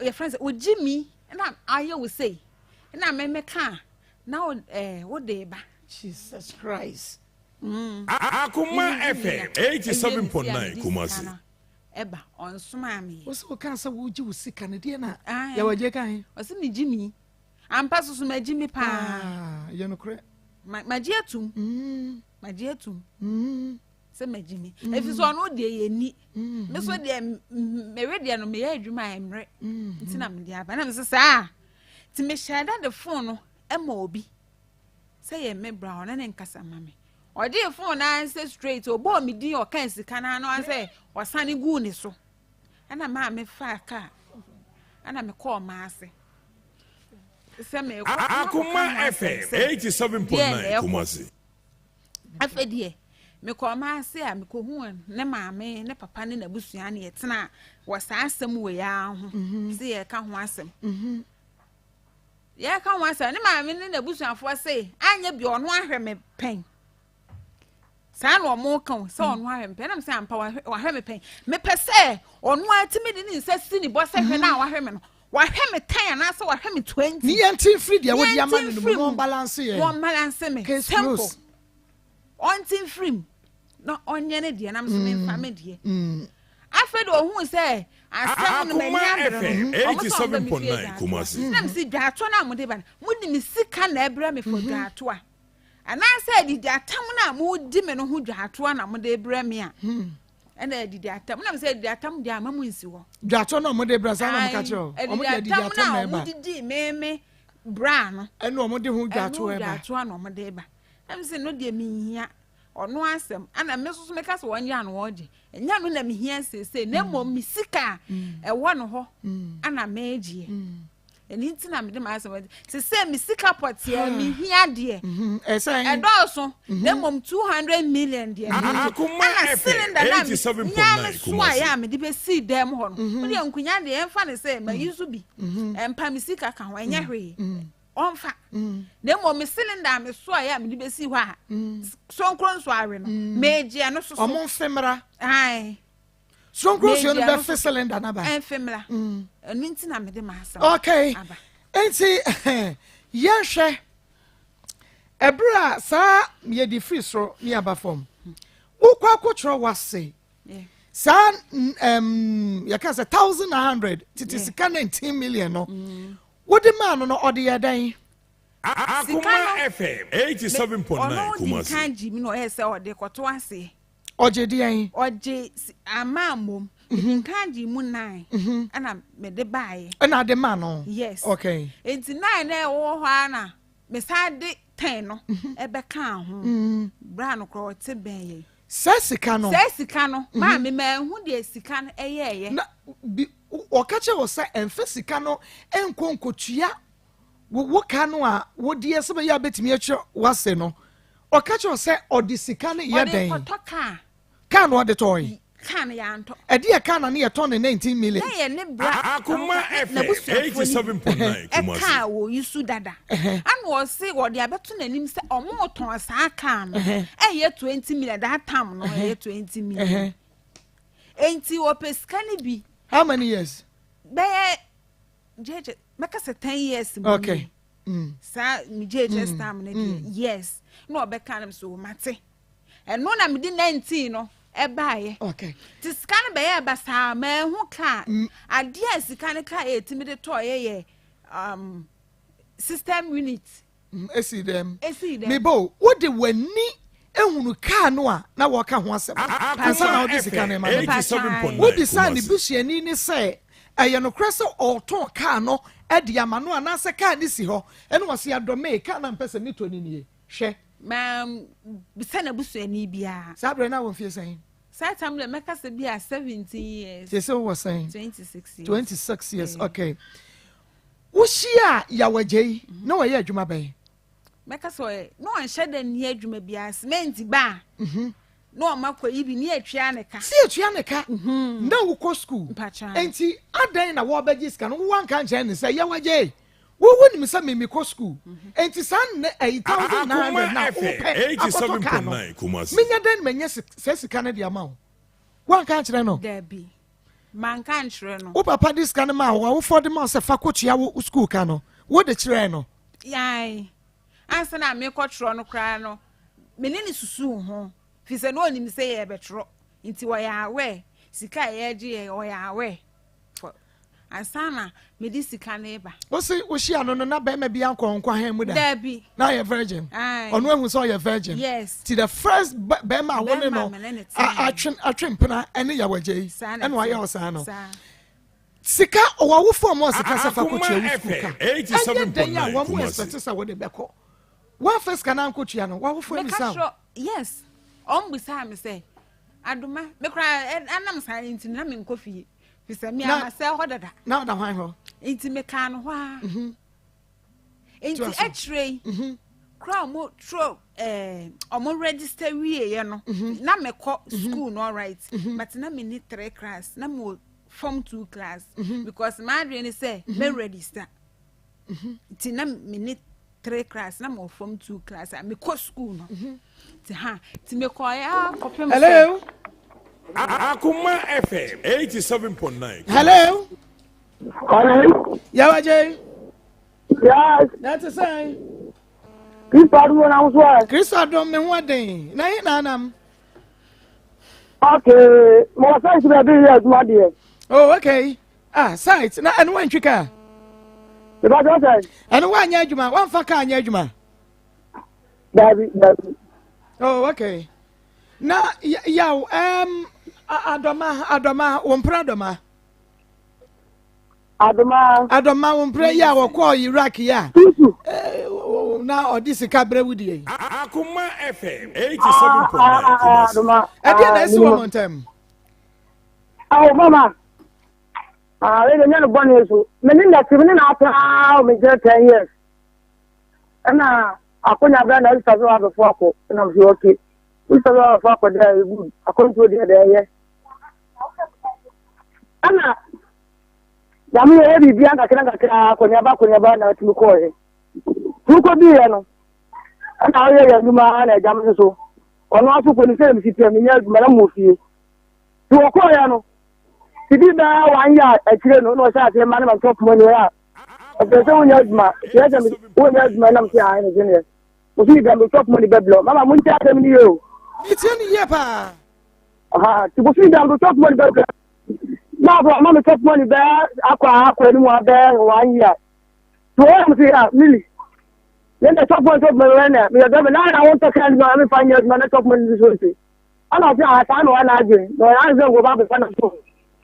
your friend say ujimi na aye we say na me ka na wo de ba Jesus Christ Akoma FM 87.9 Kumasi eba on soma me wo so kan sa wo ji wo sika ne de na ya waje kan o se me jimi ampa so ma jimi pa ye no kre maji atum se ma jimi efi so no de ye ni me so de me ready no me ya adwuma emre ntina me de aba na me se sa ti me shada the phone no e ma obi se ye me brown na nkasa ma me o de phone na say straight obo me din o kan sika na no an say wasane gu ni so ana ma me fa ka ana me call ma ase Akoma FM 87.9 Kumasi afedie me call ma ase a me ko hu ne maame ne papa ne nabusua ne yetena wasa asem we ya ho se ye ka ho asem ye ka ho asem ne maame ne nabusuafo se anya bi ono ahwe me pen sa no mo kan se ono ahwe me pen na me se ampa wa ahwe me pen me pese ono atimi de ni nsasi ni bo se hwe na wa hwe me no wa hwe me 10 na se wa hwe me 20 ni yantin free dia wo dia man no mo balance ye mo balance me tempo ontin free no onye ne dia na me so me fa me die afedo ohun se asem no me nya FM 87.9 Kumasi na me si dwato na mo de ba mo di me sika na ebra me for dwato a ana se di atam na mo di me no ho dwato na mo de ebra me a ena di atam na me se di atam di amamu nsi ho dwato na mo de ebra sa na mo ka cho o mo de di atam na mo di me bra no ena o mo de ho dwato eba dwato na mo de eba na me se no de me hia ono asem ana me so me ka so wanya no oje enya no na me hia sese na mo me sika e wo no ho ana me ejie eni ntina me de ma asem sese me sika potia me hia de e do so na mo 200 million de Akoma FM 87.9 Kumasi ya me de be si dem ho no de nkunya de emfa ne se ma yusu bi empa me sika ka ho enya hwe onfa na mo me cylinder me so ya me de be si ho a so nkron so awe no meje no so so omo femra ai so nkron so no be cylinder na ba femra enu ntina me de ma asa okay enti yehwe ebra sa ye di free so ni aba form ukwa kwotro wase San you can say 1,100 titi sika 19 million no. What the man no odi yadan? Akoma FM 87.9 Kumasi. Can't Jimmy no say or de koto ase. Oje di yan. Oje amamom. Can't Jimmy 9. And me de buy. Na the man no. Yes. Okay. It's 9 e wo hwa na. Me sade 10 no. Ebe kan ho. Bra no kro te ben. Sesika no. Ma me hu de sika no eye. Na okache wo say emfa sika no enkonkotua wo ka no a wo de ese be ya betimi achi wase no okache wo say odi sika no ye den ka no de toy kan ya nto ede ye ka na ne ye ton 19 million na ye ne bra Akoma FM 87.9 Kumasi. Ka wo yusu dada and wo say wo de abeto nanim say omo ton sa ka no eye 20 million that time no eye 20 million enti wo pesika ni bi. How many years? Be JJ make us 10 years. Okay. Sa mi JJ time na yes. No be kan so mate. And no na me di 19 no e baaye. Okay. Ti scan be ya ba sa ma hu ka. Ade a scan ka e ti me de to ye system unit. Esi dem. Me bo wo de wani ehunu ka no a na wo ka ho asem. Ansa na wo de sika na ma. 87.9 Wo bi sa ni busuani ni say eye no krese oton ka no e de ama no na se ka ni si ho ene wo se adome ka na mpese ni to ni nie hwe Ma bisa na busuani bia. Sabre na wo fie saying. Sa time le make us be 17 years. Yes, what was saying? 26 years. 26 years. Okay. Wo shia ya wajei na wo ye adwuma ben. Make us no an shede ni adwuma bia cement ba. No makwa ibi ni atwa ne ka. Si atwa ne ka. Na wo ko school. Enti adan na wo baji ska no wo kan che ne say ya wajei. Wo woni say me ko school. Enti san 8,900 na wo pe 87.9 Kumasi. Minya den menye sika ne dia ma wo. Wo kan che no. Debi. Man kan chere no. Wo papa dis kan ma wo for the ma se fa ko tua wo school ka no. Wo de chere no. Yai. Ansa na me ko chere no kra no. Me ne ni susu ho. Fi se no onim se ye betro. Nti wo ya awe. Sika ye agi ye wo ya awe. Ansa na me di sika na eba. Wo se wo hia no na ba ma bia nkwa han mu da. Debi. Na ye virgin. Ono ehu so ye virgin. Yes. Ti the first ba ma wo ne no. Atwen pena ene ya wagye. Ene wa ye wo sa no. Sika owawo form o sika sa fa ko tua wo school ka. 87.9 wo mo expect sa wo de beko. One first can uncle Chiano, what for me? Yes, on beside me say, Aduma, me cry, and I'm silent in Namin coffee. He said, me, I say, what that? Now the wine, into me can wha. Into X-ray, crown more true, or more register we, you know. Now me call school, all right, but now me need 3 class, no more form 2 class, because my really say, me register. Tina me need 3 class, no more form 2 class, I me call school, no. To me call ya. Hello. Akoma FM 87.9. Hello. Hello. Yeah, Jay. Yes. That's a sign. Chris, I don't mean what day. Nanam. Okay. More size to be here, my dear. Oh, okay. Sight. Now, and one chica. The other side. And one yajuma, one faka yajuma. Daddy. Oh, okay. Now, Adoma, Umpradoma. Adoma, Umpre, ya, or call Iraq, ya. Now, or this a cabre with you. Akoma FM 87.9. I did that's one time. Oh, Mama. I didn't know one year. Meaning 10 years. And I couldn't have done that before, and I was okay. We saw a fuck with that. I couldn't do the other. Anna, Yami, every Bianca can never know to call it. Who could be, and I hear you, man, and Jamin so. Or not to put the same city, Madame Mufi. To a coyano. He did that 1 year, actually, no, such a man of top money. Okay, so when you're Madame Sia, we see them top money, Babylon. Mamma, won't tell them you. It's only Yapa. To go feed them to talk money better. Now, Mamma talk money there, Aqua, anyone there 1 year. So I'm saying, really. Then the top one of my runner, we are going I want to kind of 5 years, man, top money this way. I'm not I can't know one again. No, I don't go back to one of two.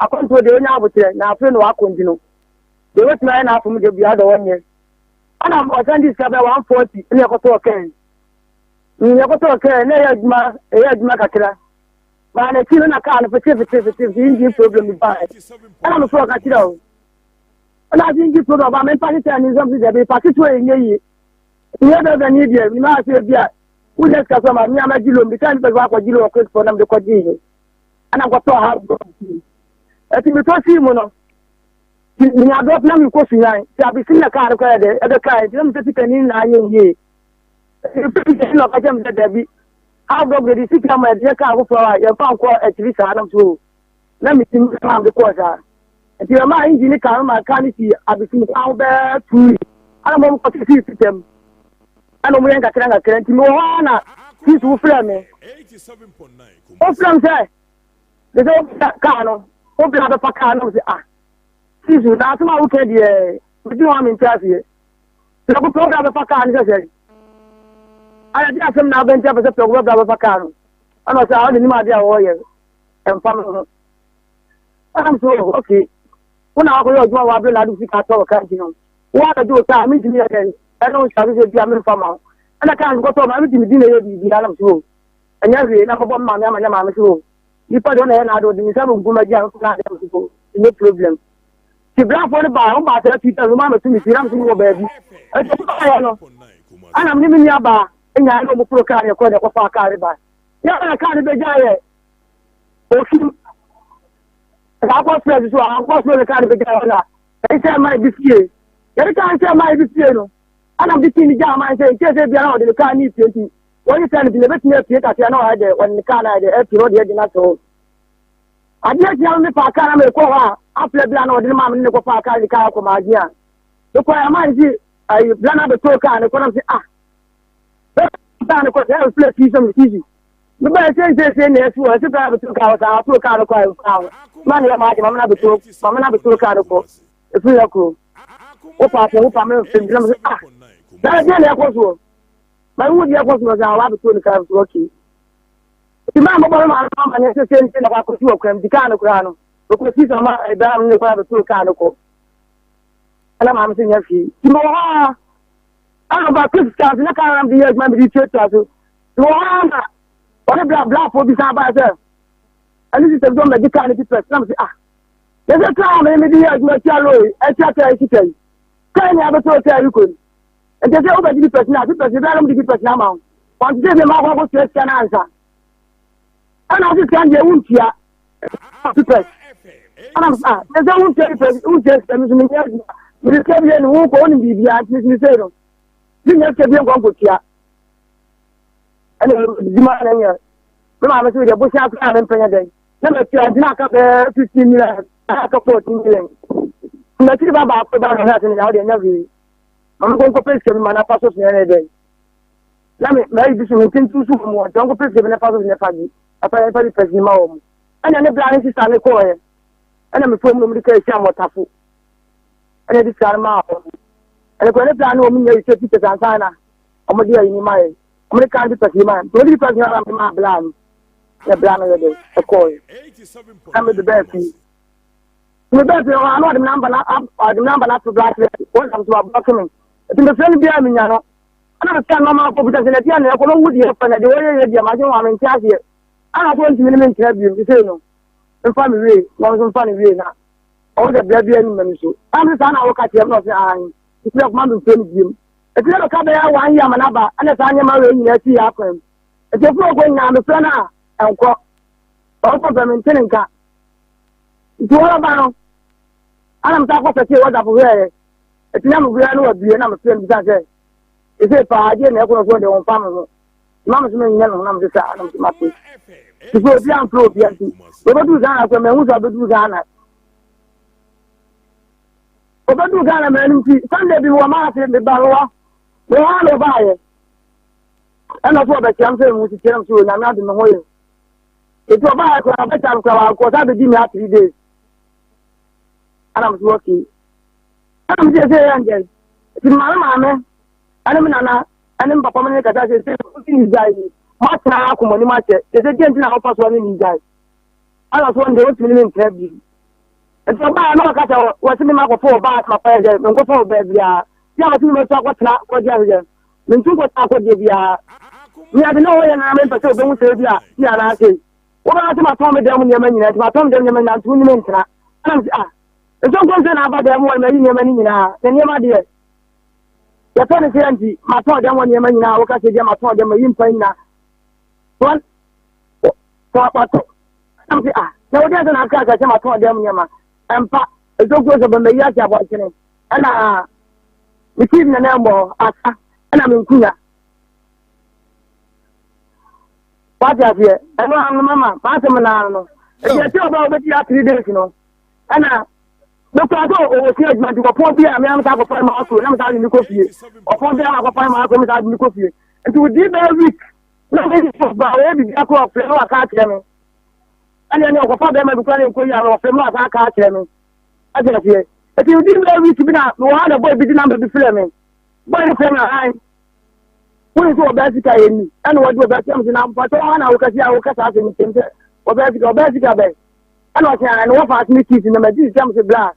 I come to the owner with it, now, friend, I continue. They were 9 from the other 1 year. And I'm attending this 140, and you go to a can. You go to a can, my Kakra. Man, I feel in a car for Indian problem with buy. And I'm a frog at you. And I think you put about my Pakistan is something that be particularly near you. The other than India, you know, I say, yeah, who just got some of me, I'm a Gilo, because the rock of Gilo quick for them to continue. And I've got to have. I think because Simono, you have got them crossing line, so I'll be seeing a car at the car, I'm taking in 9 years. You know, I can get there. How dog the sick am at the car for your phone call at least Adam too. Let me think around the quarter. If you're my engineer, my candy, I'll be seeing out there too. I don't want to see them. I don't want to get Moana. He's who frame me. 87.9. Oh, from there. There's no cano. Open up a cano. She's not my okay. But you want me to tell you. The program of a cano. I just have now been to the program of a cano. And I said, I didn't know warrior and family. I'm so okay. When I go to my brother, I do see a talk. What I do, I mean to me again. I don't have to be a man from out. And I can't go to my meeting dinner with the Alam Show. And every number one man, I'm sure. You put on an adult in some good young people. No problem. She brought for the bar, but I think Mama to me, I'm single baby. And I'm living nearby. And I know pro car, you're called a car car. Yeah, I can't be giant. Okay. I was ready to I was the car be giant. I said, my biscuit. Every time I say my biscuit. And I'm between the jam, I say, just be around the car needs 20. When you send the best near theatre, I know I did when the car I did, you know, the edge not so. I just tell me for car, I'm a car, after the plan or the mom in the car, the car from my dear. Look why I might see, I plan out the tour car and the corner say, of course, I will play piece of easy. The best thing they say, yes, I took out the 2 cars, I'll put a car of car. Money, I'm not a tour, I'm not a tour car of course. If we are cool. Oh, Papa, oh, Papa, that again, I was. My wood, I was allowed to the car working. The man of my mom and the same thing about the crime, the kind of crown, because he's a man, a damn new private tour car. And I'm saying, yes, you know, I'm about Christmas, and I can't be as my church. What a black for this about and this is a dome that you can't be person. There's a time, maybe as much alloy, a chat, I say. Can you have a total you could? And there's over the person now, because you don't be person now. Once they have what you can answer. And I just can't get wound here. And I'm there's a wound who just comes to me. You can be a walk on the BB. You just can be a one here. And the man here. Remember, the bush out and pay a day. Number 2, I knock up 15 million, I got 14 million. I'm think about that in the audience. I'm going to place him in my pastor's every day. Let me marry this one, think too more. Don't go place him in the pastor's in the family. I find everybody pressing my home. And then the blind is on the coil. And I'm a phone number to say, what tafu. And I just got him out. And I'm going to plan on me, you say, Peter Santana. I'm a dear in my. I'm going to can't be person, man. Don't be person, I'm my blind. The blind of the day, a coil. I'm the best. The best, I know the number not to black. What comes to a document. It's in the same behind me, you know. I understand Mama because in the end, I couldn't would you open the way you imagine I'm in charge here. I don't want to minimum have you, you say no. And funny way, one funny way now. All the baby and so. I'm the son I work at him, not the eye. It's not man to finish him. If you never come there 1 year, Manaba, and the son you're marrying, you see happen. If you're not going now, the friend and quote. Also, the maintaining car. It's all about. I'm talking about what I'm aware. It's never going to be another friend because it's a party and they're going to go to their own family. Mamma's men, I'm just out of my face. To go down through the empty. But do Ghana from the who's up to do Ghana. But do Ghana, man, Sunday be one month in the Barroa. We are no buyer. And that's what I can say, which is them to, and I'm not in the way. It's about a better because I begin me 3 days. And I'm working. I'm just saying, it's my mamma. I'm Nana, and then Papa Monica says, much now, Akoma, much. There's a gentleman who passed 1 in guys. I was one day with me in Trebby. And so I know that was in my 4 bars, my parents, and go for bed. Yeah, I think we'll talk what's not what you have. When two got out of the via, we have no way and I'm in Paso, don't say, yeah, I say. What about my Tommy Demon Yemen, my Tom Demon and 2 minutes? And don't go about them one million now, then you, my dear. Your son is empty, my Tom Demon Yemen now, because I my Tom Demon in Pena. One, what? No, there's an account I my Tom Demon Yama, and Pat, a dog goes about the Yaja watching. And we keep the number, and I'm in Kuna. What have you? I know I'm the mama, Passamanano. If you tell about the 3 days, you know. And no problem, or change my point here. I'm going to have a find my house, I'm having the coffee. Or one day I will find my house, I'm having the coffee. And to do every week, no, this is about every couple of friends, I can't tell me. And then you'll find them and planning for you, or friends, I can't tell me. I just hear. If you didn't every week, no other boy be the number before me. Boy, the friend, I. What is your basic in and what your best comes in? But I will catch out in the or basic bay. And what I know fast me in the Major comes a blast.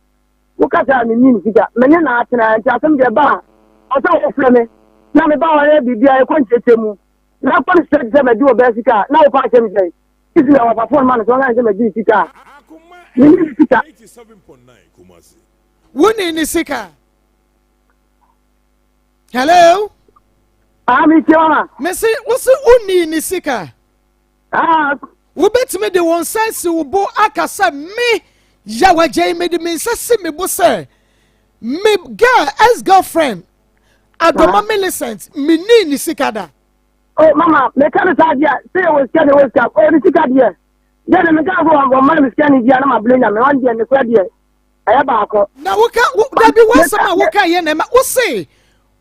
Look at that in Minica, many nights and I tell them their bar. Or so for me. Now the bar every day I quench him. Now, for the straight them, I do a basic car. Now, if I can say, this is our performance on I am a DC car. 87.9 Kumasi. One in the sicker. Hello? I'm in Tiana. Messi, what's the only in the sicker? We bet me the one sense who bo akasa me. Yawa Jay made me say me bosse. Me girl, ex-girlfriend. Akoma Millicent, me ni sikada. Oh, Mama, me can't idea. Say I was scared of cap. Oh, the sikada. Then me can't go on my scanning the animal blame and one day and the crowd here. I have a now, what can that be one summer? What can you name? What say?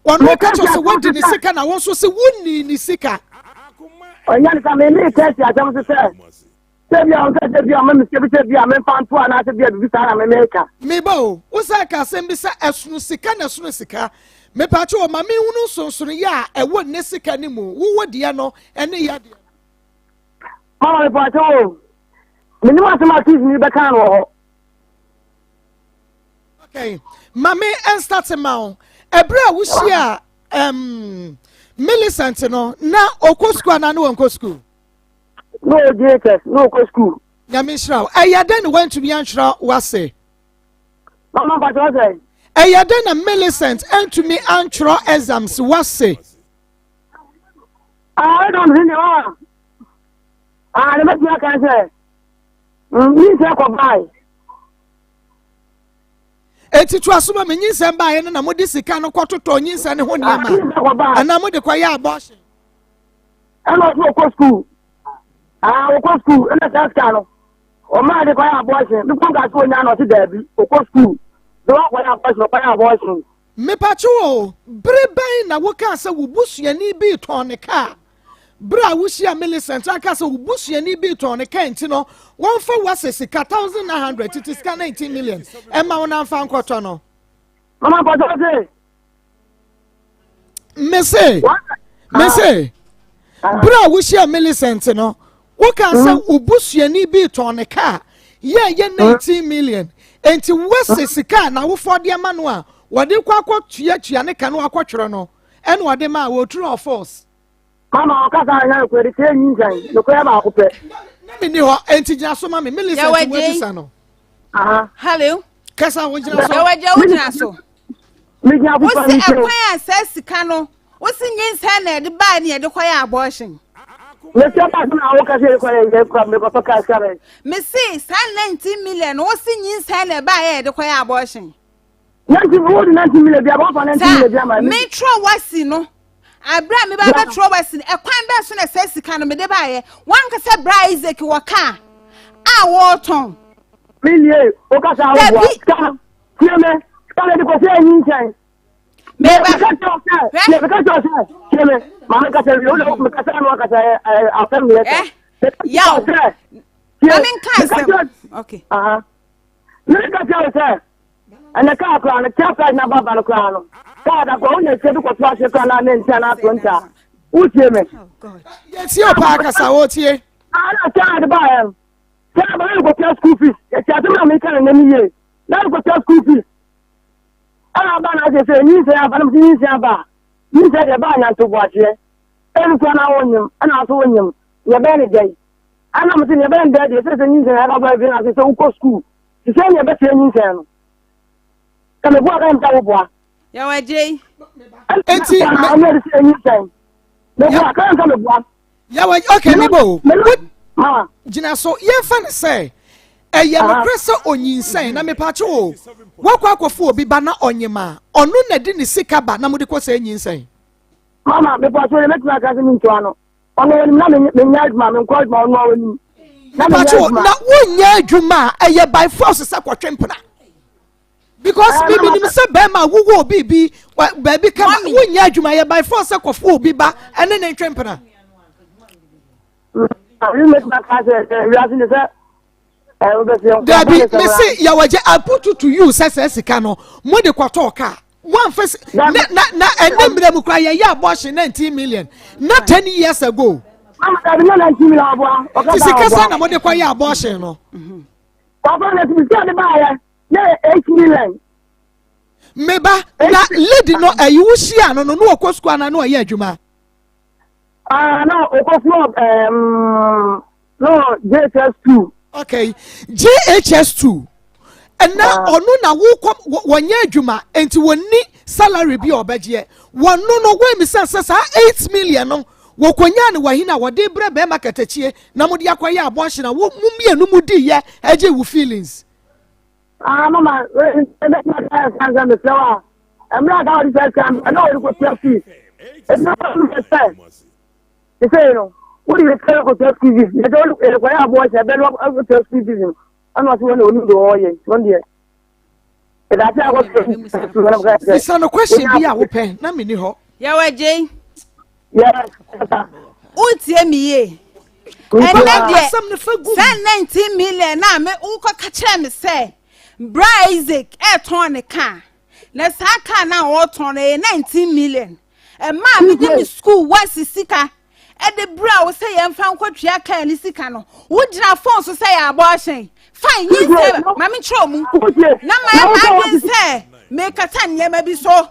One more catch us what in the second. I want to say, wouldn't in the sicker. Oh, yes, I may test you. I don't say. Say, I'm going to be a man, I'm a fan for an answer to be a visitor, I'm a maker. Mebo, what's that? I send this as soon as Sika. Me pacho, mammy, who knows so ya, a wouldn't Nessica anymore. Who would Diano and the Yadia? Oh, Pato. Me no want to my teeth in the back. Okay, mammy, and starts a mount. A bra was here, Millicent, no, now, Okosku and I know Uncle School. No, JHS, no school. Yamishra, I then went to Yanshra, was say. Mama, but what say? I then a Millicent and to me Antro exams, was say. I don't really know. I never can say. You say goodbye. Eti tu asuma me nyinsem ba ye na modi sika no kwototo nyinsa ne ho niama ana modi kwaya abortion and also go school go school and that's kind o ma de kwaya abortion bi ko ga so nya no ti da bi go school do kwaya abortion me pacho breben na wo kan se wo busuani bi ton ne ka bra wo hia Millicent aka se wo busuani bi ton ne ka enti no won fa wase sika 1900 it is 19 million e ma won amfa nkoto no mama pacho say me say bra wo hia Millicent no wo kan se wo busuani bi ton ne ka ye 19 million enti wase sika na wo fode ma no a wode kwa tua ne ka no akotwere no ene wode ma wo true of force. Mama, kasa anya ko de te nyin no ko ya ba ko pe. Me ni ho enti gina so ma me Millicent wo bisa no. Hello. Kasa wo gina so. Ya waje wo gina so. Me gina bu pa ni. Wo se ekwan asasika no. Wo se nyinsa na de ba ne de kwaya abortion. Me se pa na wo kasa ko ya ko me ko ka kare. Me se 19 million wo se nyinsa na ba ya de kwaya abortion. 19 million bia ba 19 million bia ma. Me tro wasi no. Abra me ba tro wasi ekwan ba so na asasika no me de ba ye. Wan ka se bra Isaac wo ka. A wo ton. Million o kasa wo ka. Tieme, kale de ko se nyinsa. Me ba ka to se. Me ba ka to se. Tieme, ma ka se yo me ka se no ka se afem le. Yaw. Mami nka okay. Nka tell say. And the car crown, the car price na baba no crown. Car da ko onye se ko twa se crown na ntia na to ntia. Utie me. Oh God. Yes, your parka sa wotie. Ana car the buy am. Car ba go pay school fees. E tia to me kan na mi ye. Na go pay school fees. Ana ba na se ni se aba na ni se aba. Ni se de ba nya to bo ache. En ko na wonyim, ana so wonyim. Ye be ni dey. Ana mo se ye be ni dey, se ni se aba ba bi na se uko school. Se ye be se ni se no. Kame bua kan ta bua. Ya waje. Enti me se ni se. Me bua kan ta bua. Ya wa okay me bo. Mama. Gina so ye fa ne say eye no krese onyinsan na me pa che o. Wakwa akofo obi ba na onyema. Onu na di ni sika ba na mo de ko say nyinsan. Mama me pa so le metima ka se mi nto ano. Ono ni na me nya aduma me nko aduma ono awani. Na pa che na wonya aduma eye by force se kwotwempena. Because maybe ni say be ma wo bibi baby come wonya aduma eye by force se kwofo obi ba ene na twempena. You make my class we are in the Debbie, me say ya waje I put it to you say sika no mo de kwato ka one face na enemre mu kra ya abortion 19 million not 10 years ago. Mama da no 19 million aboa o ka sika sa na mo de kwa ya abortion no papa na ti say de ba ya na 8 million meba na lady no ayi wo hia no no okosukwa na no ya adwuma. No, no, JHS2. Okay, JHS2. And now, na wonye adwuma enti wonni salary bi obeje. Wonno no we mi sense 8 million no. Wokonya ne wahina wode bre be makatachie na mudi akwaya abortion na wo mumienu mudi ye eje wo feelings. Mama, that's not the flower. I'm not out of that time. I know it was selfie. It's not the same. They say, what do you tell us about TV? You don't require boys, I better not tell TV. I'm not one who do all year, 1 year. It's not a question, be our pen, na mini ho. Yawa Jay. Yes. Utie mi ye. And then send 19 million na me uko kache me say. Bra Isaac ton a car. Let's ha car now or ton 19 million. And ma me dey school was sika. E de bra wo say em fa nkotwia kan ni sika no wo gina phone so say abortion fine you say mami tro mu na ma bin say me kata nyema bi so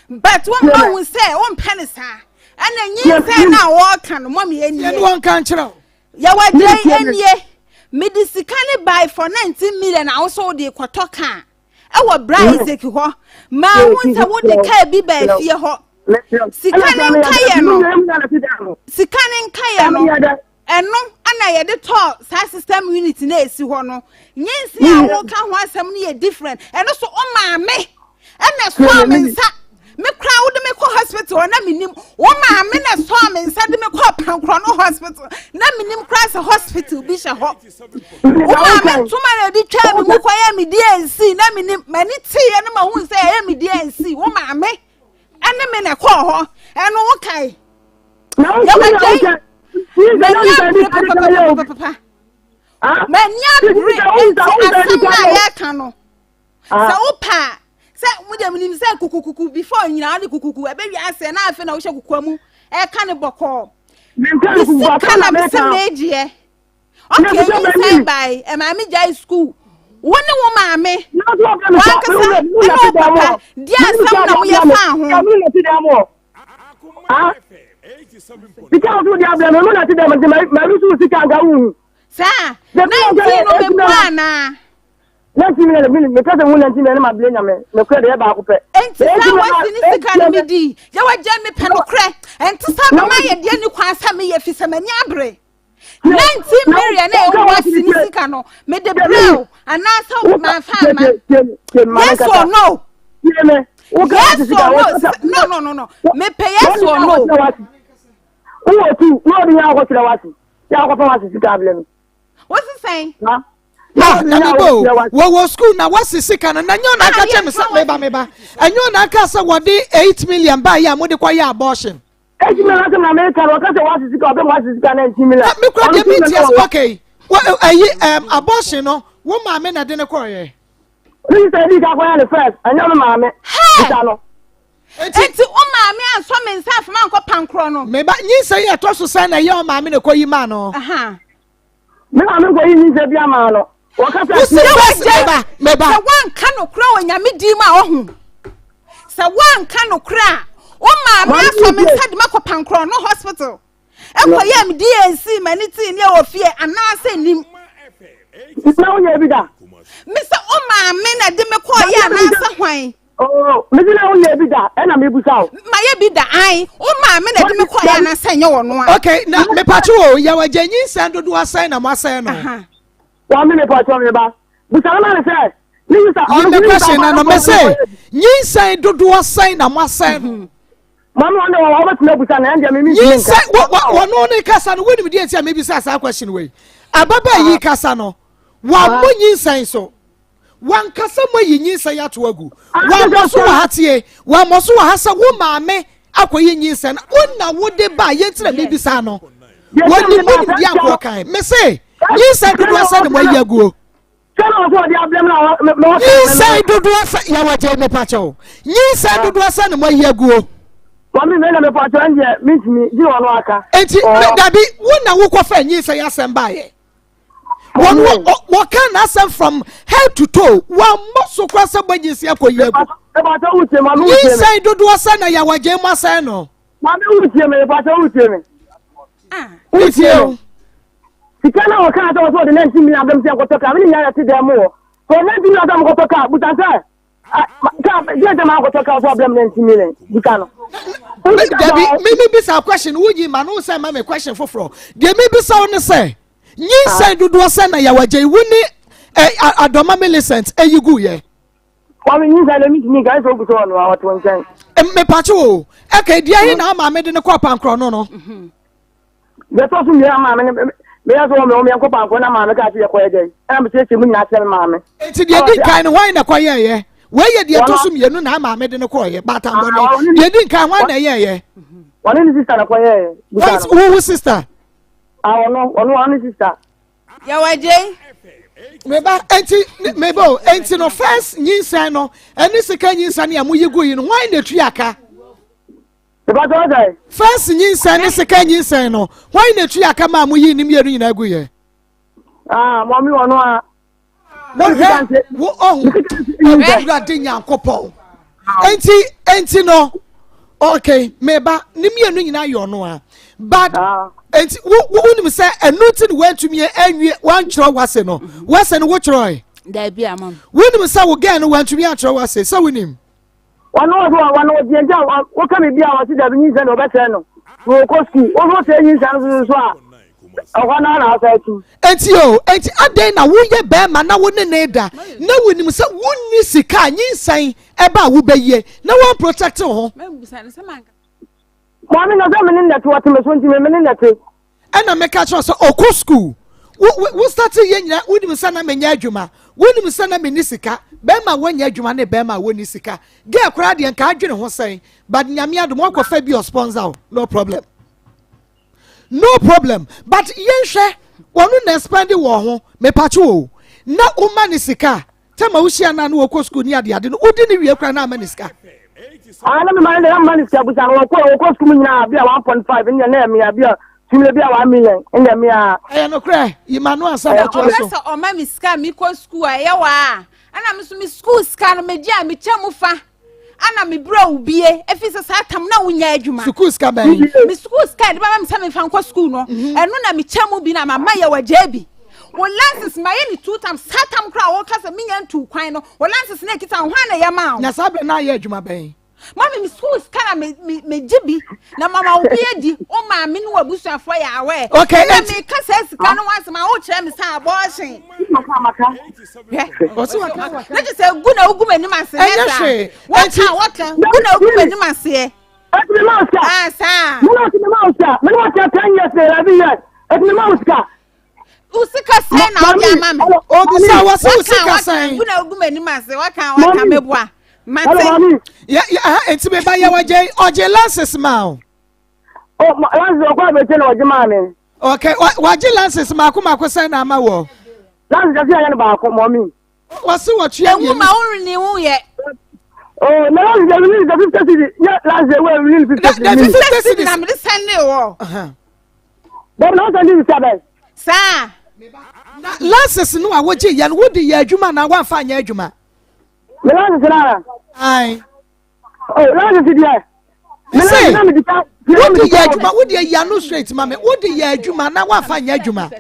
but wo ma wo say wo mpene sa ana nyi say na wo kan mo me enie e won kan kire ya wa dey enie me di sika ne buy for 19 million na wo so de kwato kan e wo bra Isaac ho ma wo say wo de ka bi ba fie ho Sikanin kaya no eno ana ye de to sa system unit na esi ho no nyinsi a wo ka ho asem no ye different eno so o ma me ena so me nsa me kra wo de me ko hospital na minim wo ma me na so me nsa de me ko pankro no hospital na minim kra se hospital bi she ho wo ma me tuma na di twa me mu ko ya me DNC na minim mani tie na ma hu se ya me DNC wo ma me ene me na ko ho eno wo kai ya wa papa mania bre asama ya kanu sa opa sa mudem nim sa kukukuku before nyina ade kukuku ebe wi ase na afi na wo hye kukuamu e ka ne boko kana me se meje okay you say bye e ma me jai school woni wo ma me wa kasa no papa dia sam na wo ye fa ho because you dey blame me na ti dem my rusu si kan ga wu sa na ti no me pana na ti me because we na ti me ma blame me me kre dey ba ko pe enti sa wa si ni sika na me di ya wa ja me pe no kre enti sa ma ye de ni kwa sa me ye fi se mani abre 19 million na wa si ni sika no me de brow ana sa ma fa ma yes or no yes or no me pay yes or no Who tu? No, we are going to the ya ko fa sisi ka blem. What's he saying? Na wo school na wasisi na nyo na aka che me meba. Enyo na aka say wo de 8 million ba ya mo de kwa ya abortion. 8 million na America wa ka se wa sisi ka be wa sisi ka 19 million me kura de me tia okay abortion no wo maame na de ne koye ni say di ka kwa le first anya no maame bisa no enti o maame anso me nsa afema nko pankro no me ba nyi say e to so san na ye o maame ne koyi ma no me maame ko yi ni say bia ma no wa ka se me ba se wan ka no kura o nyame di ma ohu se wan ka no kura o maame aso me nsa de mako pankro no hospital ekoye me DNC maniti ne ofie anase nim na unya bi da Mr. O maame na de me koye anase hwan oh me di na unya bi da e na me busa o maye bi da ai o maame na de me koye anase nye wo no a okay na me pacho o ya wajanyi san dodo asan na mo asan no wa me pacho me ba busa na me say ni busa on the question na no me say nyi san dodo asan na mo asan no mama wonder wa ba tuna busa na ndia me mi nyi san wo no ne kasa no woni me dey tia me bi sa question we ababa yi kasa no wa mo nyi san so wan kasa mo yi nyi san ya to agu wa mo so wa hatie wa mo so wa hasa wo maame akoyi nyi san wonna wo de ba ye tira me bi sa no woni mo di akọ kan me say nyi san dodo asan na mo yi agu nyi san dodo asan ya waje me pacho nyi san dodo asan na mo yi agu Mami me na me pacho anje mitimi ji wono aka enti dabi wonna wo ko fa nyi san ya san ba ye what can answer from head to toe one muscle cross a budget see akoye you say do asan na ya waje ma san no mami utie me pacho utie me utie sikana o kan to so de 19 million abem se akotoka me nya ya ti dem o so 19 million abem akotoka butanse ka je dem akotoka so abem 19 million butano Debbie me be sa question wuji ma no say ma me question foforo de me be sa on say nyi say dodo asan na ya waje wuni adoma Millicent eyigu ye mami nyi say le mi ga so buso no wa to nchen me pacho o e dia hi na ma me de ne kwa pankro no no de to su mi ama me ya so me ko pankro na ma me ka ti ye ko ye je e me se mu nya se ma me enti de di kan why na kwa ye we ye de to su mienu na ma me de ne kwa ye batambo no de di kan why na ye one ni sister na kwa ye who sister ono sister ya waje meba enti no first nyinsan no eni sika nyinsan ya muyigu yi no why na tuaka first nyinsan ni sika nyinsan no why na tuaka ma muyi ni mieru nyina agu ye mami ono a wo ura de nyankopon enti no okay meba ni mienu nyina yo no a but enti wo nim say enuti ni wantumi anwie wanchro wase no wase no wo chroy da bia mam wo nim say wo gan no wantumi achro wase so wo nim wano di enja wo ka me bia wo ti da bi nyi se no bete no wo ko ski wo so te nyi se so a wana na asa tu enti adai na wo ye be ma na wo ne ne da na wo nim say wo ni sika nyinsan e ba wo beye na wo protect ho Mami na so me net what me so nti me net ana me ka cho so oko school wo start ye nyina wo nim say na menya adwuma wo nim say na me ni sika be ma wonya adwuma na be ma wo ni sika ge akura de nka adwene ho sai but nyame adom akofa bi o sponsor no problem but yenhwe wonu na spend wo ho me pacho o na o ma ni sika tema wo hia na no oko school ni ade no odi ni wie kura na ma ni sika ana me man de man is abusa ko school nyina bia 1.5 nya na me bia simile bia 1 million nya me a no kra imanu asaba to so o ma mi ska mi ko school a ye wa ana me so mi school ska no me dia me chemu fa ana me bro ubie efise sa tam na wonya adwuma school ska ba mi school ska de ba me sa me fa nko school no eno na me chemu bi na mama ye wa jabi wo lances ma ye ni 2 times sa tam kra wo kasa me nya 2 kwan no wo lances na kita ho na ye ma na sabe na ye adwuma ba mama mi school kana me jibi na mama ubie di o ma me no abusuafo ya awe okay na me kasa sika no wanse ma wo kire me sa abortion maka na je say gu na ugu mani mase waka gu na ugu mani mase etme mauska sa me no 10 years 11 years etme mauska usika se na o ya mama obi sa wase usika sai gu na ugu mani mase waka meboa mate enti me ba ye waje oje lances ma o Oh, last year kwa bete na ojima. Okay, waji lances mako say na ama wo. Last year ya ba ko mommy. Wasi what you ewu ma won ni wu ye. Oh, no, last year we the 50 city. Yeah, last year we release 50 city. The 50 city na me send wo. But no send you sabe. Sa. Lances no a woji yan wodi ya adwuma na wa fa nya adwuma. Me last year. Ai. Oh, last year. Me Say, wodi ya adwuma wodi ya no straight mama wodi ya adwuma na wa fa nya adwuma.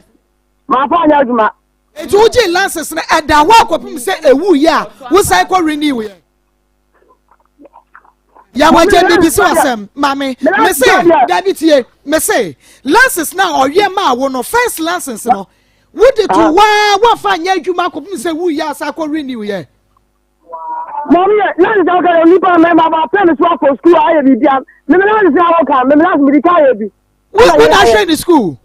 Ma fa nya adwuma. Etu woji lances na eda wa akopim say ewu ya wo sai ko renew ya. Ya waje ni bi so asem mame me say David tie me say lances na oye ma wo no first lances no wodi to wa fa nya adwuma akopim say wu ya sai ko renew ya. Mommy, now is okay. You people remember about parents work for school. I be there. Me now is how come. Me now be retire be. When I train in school.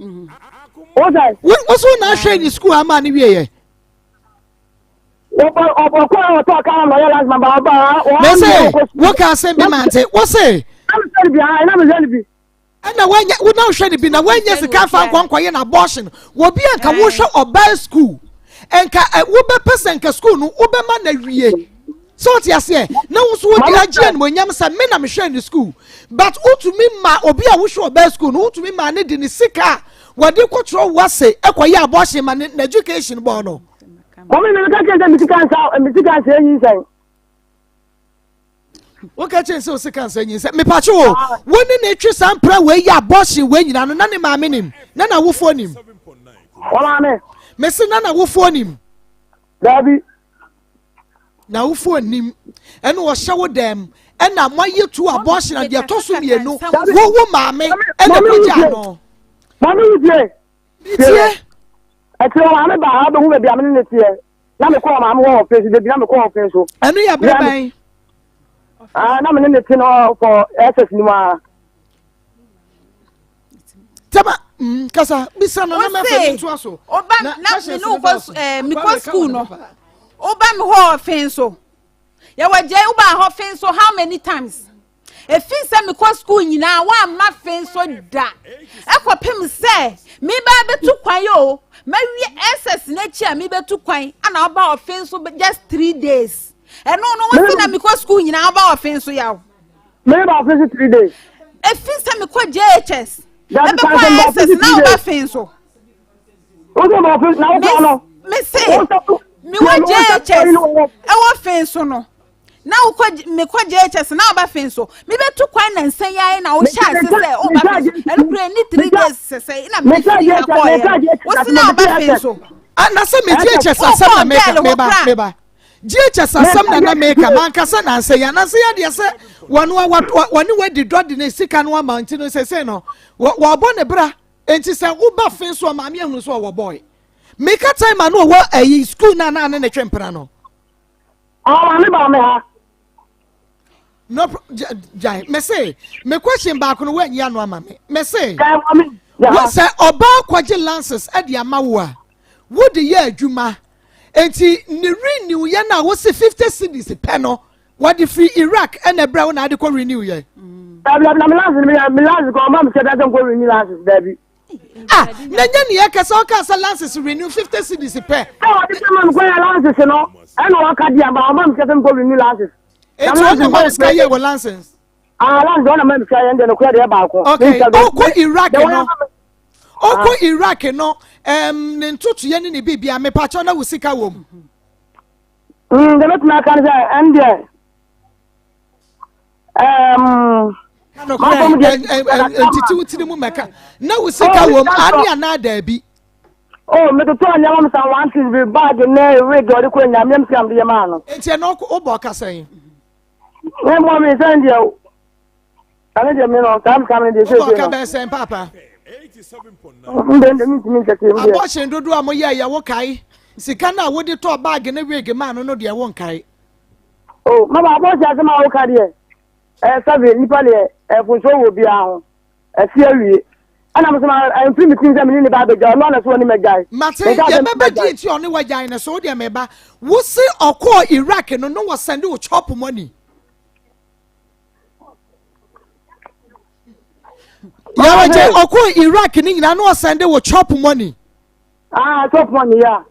What that? What's when I train in school? I'm on the way. Me say, what can I say? Me man say, what say? I'm sorry behind. I'm sorry be. And now when you now train be now when you can't find one quiet abortion. Will be a kawusha or by school. And ka ube person ka school no ube man na wiye. So what you say? Now so what you agent when you say me na me share in the school. But who to me ma obi a wo show by school who to me ma need ni sika. What dey control what say e kwa ya abortion man na education board no. Mommy me ka say me sika say yin say. What ka say so sika say yin say me pa cho woni na etwi sampra we ya abortion we nyina no na ne ma me nim na na wo fo nim. Wala me. Me say na wo fo nim. Dabi. Na wo fo nim ene wo hye dem ena moye to abortion and de to so mienu wo maame ena pagya no. Mommy tie. Tie. Ati o maame ba ha be hu be bia me ne tie. Na me call maame wo office de bia me call office so. Enu ya breban. Na me ne tie no for SS ni ma. Tama kasa bisa no na me fa to aso. Oba na me no go me go school no. Oba me ho offense so. Ya waje oba ho offense so how many times? E fin se me ko school nyina wa ma fen so da. E ko pem se me ba betu kwan yo. Ma wi SS na chi a me betu kwan ana oba offense so just 3 days. E no wo se na me ko school nyina oba offense so ya. Me ba offense 3 days. E fin se me ko JHS. E be ko SS na oba offense so. O do ba offense na o no. Me say me wa JHS. E wo offense so no. Now me kwa JHS na oba fin so me betu kwan na nsan yae na wo sha se se oba fin and pray ni 3 days se na me wo se na oba fin so ana se me JHS asem na me ba JHS asem na me ka man kasa na nsan ya na se ya de se wonu wadi drod na sika no amount no se no wo bo ne bra enti se oba fin so ma me ehunu so wo boy me ka time na wo ayi school na ne twempra no Oh, me ba me ha. No, Jai. Me say, me question back on when you know, mammy. Me say, what say about quadri lances at the Amawa? Would the year Juma? And see, renew yana was 50 cities a panel. What the free Iraq and a brown article renew ye? I'm last go, Mom said I don't go renew lances, baby. Ah, then Yakasoka lances renew 50 cities a pair. Oh, this man go lances, you know. I know I can't, but Mom said I'm going renew lances. It's one of the sky with lances. Last one of them say and then a credit about. Okay, Iraq, no. Oko Iraq, no. Ntu to yen ni bibia me patcho na wusika wom. The let me can say and there. Entitu tini mu meka. Na wusika wom ani ana da bi. Oh, me to turn yam some want to be bag na rig or ko nyam nyam sam de man no. Enti na obo kasan. We mo me send you. Ana de me no kam de say. Obo ka be sen papa. 87.9. Abortion dodo a mo ya wo kai. Sika na wo de to bag na rig man no de wo kai. Oh, mama abortion asema wo ka de. Sabe nipa le funso wo bia ho. Afia wie. Ana mo sama I primitive things am ni ba be ja no na so ni me guy. Mate ye beba di ti oni wa jan na so de me ba. Wo se okọ Iraq no wo send wo chop money. Yawaje oko Iraq ni nyina no send wo chop money. Chop money ya.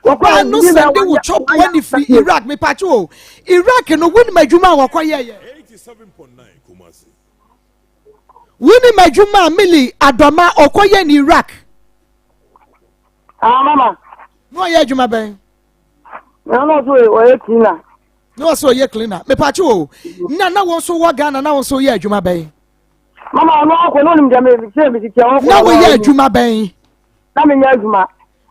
Oko no send wo chop money free Iraq me pacho. Iraq no win madwuma wakoye. 87.9 Kumasi. Win madwuma mili adoma okoye ni Iraq. Mama. No ye adwuma ben. No so o cleaner. No so ye cleaner. Me pacho. Na won so wo Ghana na won so ye adwuma ben. Mama no akọ no nim me say me titia wo. Na wo ye adwuma ben. Na me nya adwuma.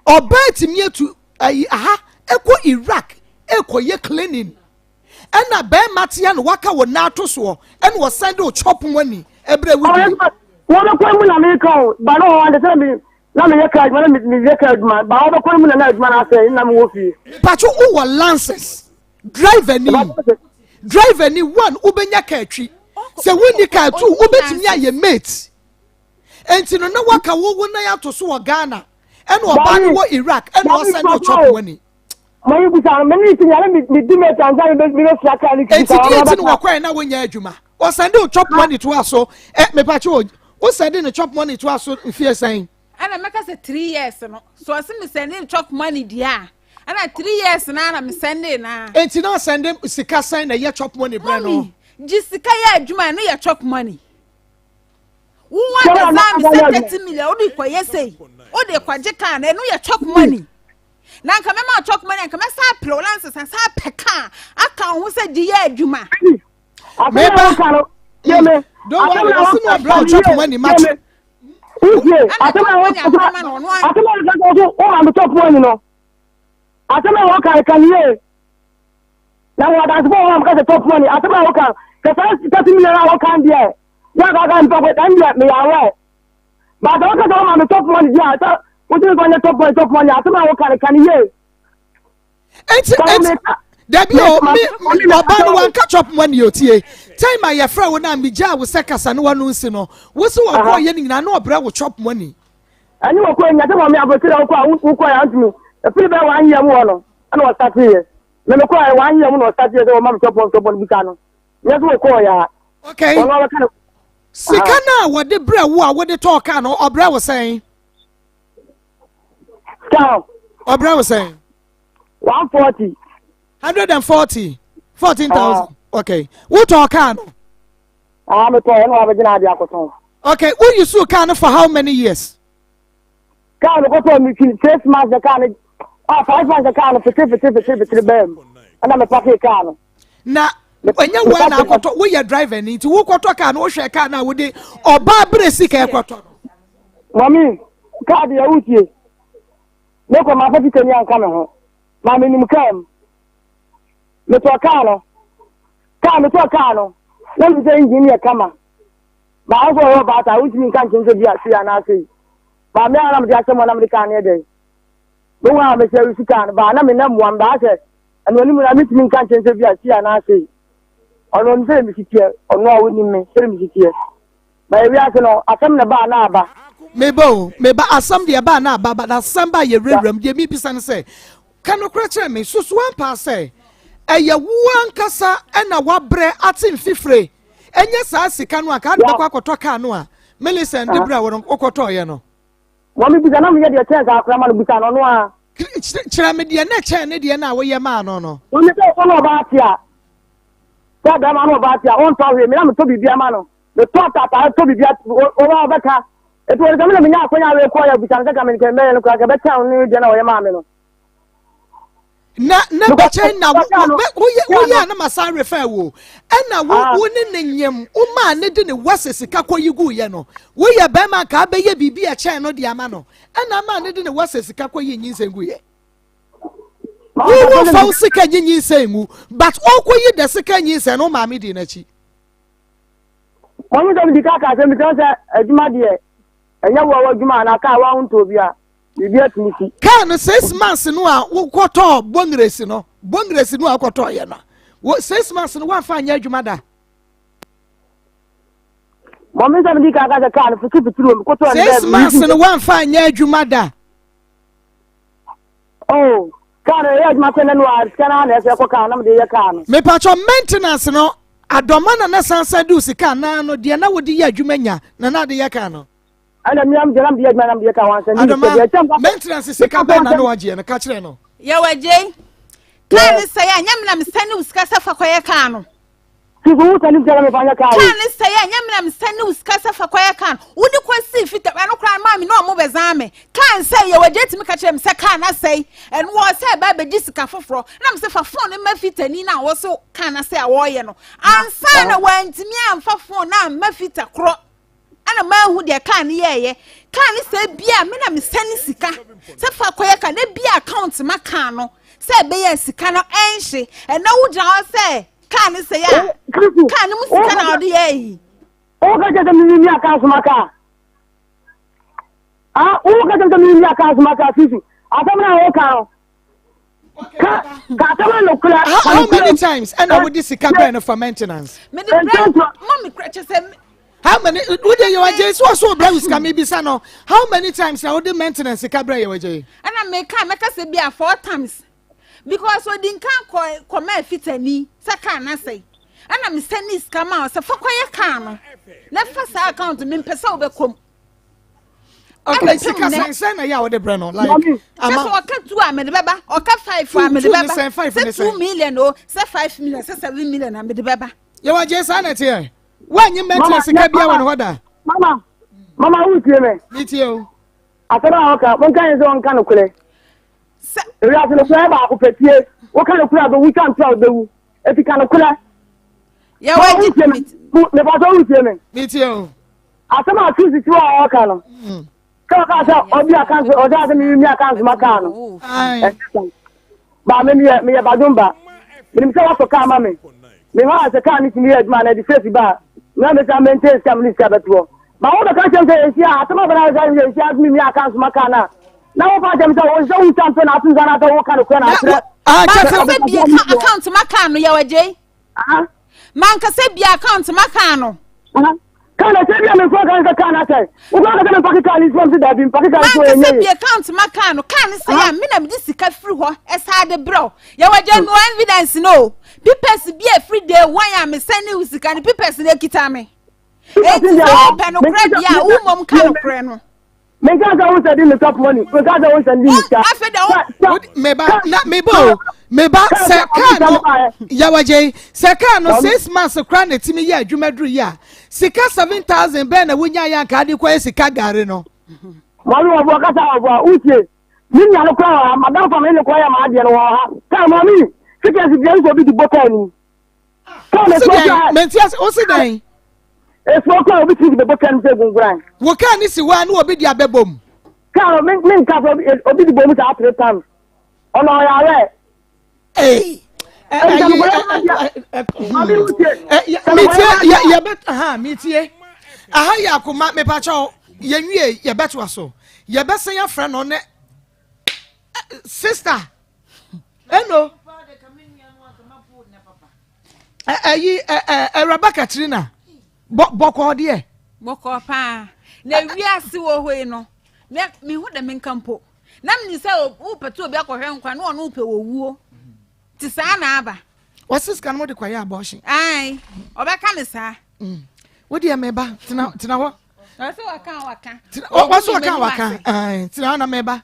Obet me to eko Iraq ekoye cleaning. Ena be matia no waka wo na to so ena wo send o chop money ebre wi. Wo no kwa mu na me ka ba no wan de say me na me ye ka adwuma na me ye ka adwuma ba wo kwa mu na adwuma na say na me wo fi. Pacho wo lances. Driver ni one ubenya ka atwi. Se woni ka two ubetimi aye mate. Enti no na waka wo na ya to so wo Ghana. Ena oba no wo Iraq ena wo send o chop money. Mayi busa me ni tin yale me di me Tanzania me no fiaka ni enti di tin wo kwa na wo nya adwuma. O send o chop money to aso me pacho o send the chop money to aso mfie san. Ana meka say 3 years no. So I me send chop money dia. Ana 3 years na me send na. Enti na send sika san na ye chop money bra no. Jisika ya adwuma no ye chop money. Wo want na me 30 million o di koye say. O de kwaje kan na no ye chop money. Na nka me ma chop money nka me sa plolance sa peka aka ho say di ye adwuma. Meba yeme don't worry listen to bra chop money match. Uje atema wo ma chop money no. Atema wo kan ye. Na wa da so wo ma ka chop money atema wo kan ka sa 30 million wo kan dia. Ya ga ga nto ko dan dia me ya we. Ba da ka do ma chop money dia ta wo ti ko na chop money atema wo kan ye. Debi o me oba no wan catch up money otie. Time my friend wo na me ja wo sekasa no wanu nsi no. Wo se wo ko ye ni na na obra wo chop money. Ani wo ko nya te mo me abotire wo ko ya ntumi. E fi be 1 year mo no. Ana wo start here. Me ko 1 year mo no start here so ma chop money bi ka no. Yes wo ko ya. Okay. Sika na wo de bra wo a wo de talk no obra wo sen. Ciao. Obra wo sen. 140. 140. 14,000. Okay. Who talk no? Me to no abegina dia koton. Okay, who you so can for how many years? Can go to me 6 months the can 5 months the can for bem. And me pack can. Na when you want na koto we your driver ni ti wo koto can wo hwe can na wo de oba bresi ka koto. Mami, ka dia utie. Ne ko ma fa fitani an kan ho. Ma me nim kam. Me to kano na me say engineer kama ba aso ho ba ta wuti min kan kinje bia sia na sei ba me ara me dia chemo na me kan ne dey bo wa me say wuti kan ba na me na muam ba se anu ni mu na me min kan kinje bia sia na sei ono ni se mi sitie ono a woni me se mi sitie ba e wi ase no asem na ba na aba meba asem de ba na aba ba asem ba ye rewrem de mi bisa ne say kan no kra me so one pass say eye wuan kasa ena wabre atin fifre enye sa sika no aka de kwakoto ka no a Millicent de bra won okoto ye no wo mi bisa na me ye de chance akra ma no bisa no no a kira me de na che ne de na wo ye ma no no wo mi say no ba tia ta da ma no ba tia on ta we me na me to bibia ma no me to ta to bibia o ba beka e to de me nya akonya we ko ya bisa na ka me ke me no ka be ta no de na wo ye ma me no na beche na wo ya na masan refer wo na wo ne nyem wo ma ne de ne wase sika koyigu ye no wo ya ba ma ka be ye bibi a che no de ama no na ma ne de ne wase sika koyi nyinsengu ye wo fa sika nyinsengu but o koyi de sika nyinsen no ma me di na chi wonu de bi ka se mi so se aduma de enya wo aduma na ka wa hunto bia Can 6 months no a wo koto bongresi no a koto ye no 6 months no wa fa nya adwuma da Mama say me ka ka kan fitiro koto 6 months no wa fa nya adwuma da oh kan ya adwuma ko na no a kana na se ko kan na me de ye kan me pacho maintenance no Adomana na sansa du sika na no de na wodi ya adwuma nya na de ya ka no. Ana miam de nam de adwuma nam de ka wan Adoma maintenance sika ba na no waje na ka kire no. Ya waje. Kan say anyam na msani usika safa koye ka no. Tibu tani de me fanya ka. Kan say anyam na msani usika safa koye ka no. Woni kwasi fita no kra ma me no mo bezame. Kan say ya waje timi ka kire me say kan na say en wo say ba be disika foforo. Na me say fa phone ma fita ni na wo so kan na say awoye no. Ansa na wantimi amfa phone na ma fita kro. Ana ma hu de kan ye kan say bia me na me sani sika. Se fa koye ka na bia account ma kan no. Say be yes cannot enshi and no job say can say ya can mu sika na odi yi o ga je mi ni aka sumaka o ga je mi ni aka sumaka sisi atamna o ka atamna no kula how many times and I would this sika burn for maintenance me the mommy crutch say how many would you waje so bra sika me bisa no how many times I would the maintenance sika bra you waje and I make say be 4 times because we didn't come fitani saka na say and I'm sending scam out so for quiet can let first account me pesa obekom okay sika sen na ya wo de bre no like ama o ka 2 am de baba o ka 5 am de baba 2 million o say 5 million say 7 million am de baba you wa je sa na tie wanyi maintenance sika bia won hoda mama who tie me tie o atara o ka mon kan zo on kan kule we are going to say about Petie. What kind of crowd we can't tell the if you can kula. Yeah, why did you meet? Never told you. Me too. After my choose to our column. Come on, or the account or the me account Macano. But me a badumba. Himself to come, mammy. Me was a can to me as man at the first bar. None of them maintains coming to but all the country says, yeah, some of us have me account Macana. Now, if them was so something happens, and I don't kind of account to Macano, Yawaje. Man can say be account to Macano. Can I tell you, I'm going to Canada? We're not going to Pakistan from the Devin, Pakistan. Be account to Macano. Can I say, I'm in this cat through her as hard the bro. Yawaje, no evidence, no. People be a free day, why I'm sending you the kind of people in the Kitame. It's penocrat, yeah, woman can of Because I was in the top money. Because I was in the Meba Sakano Yawaje Sakano 6 months of credit to me ya Jumadru ya Sika 7,000 Ben Winya Yankadi Sika Garino. One of Wakata Uche. Nina Loka, Madame from any choir, Madian. Come on me. Because the girls will be the bottom. Mentias Osidai. It's what I will be the bottom table grind. What can you see one who will be the abebum? Carol, make me will be the bomb after the time. On our hey. Metie. Aha ya Akoma me pacho yenwie ye betwa so. Ye bese ya friend on sister. Hello. Rebecca Trina. Boko de. Boko pa. Na wiase wo hoi no. Me hu de menkampo. Na me say o petu obi akohwe nkwa na ono pe wo wuo. Ti sa na aba. Wasis kan mo de kwaye abortion. Ai, obeka me sa. Wo de meba tina ho. Wase waka. Wase waka. Ai, tina na meba.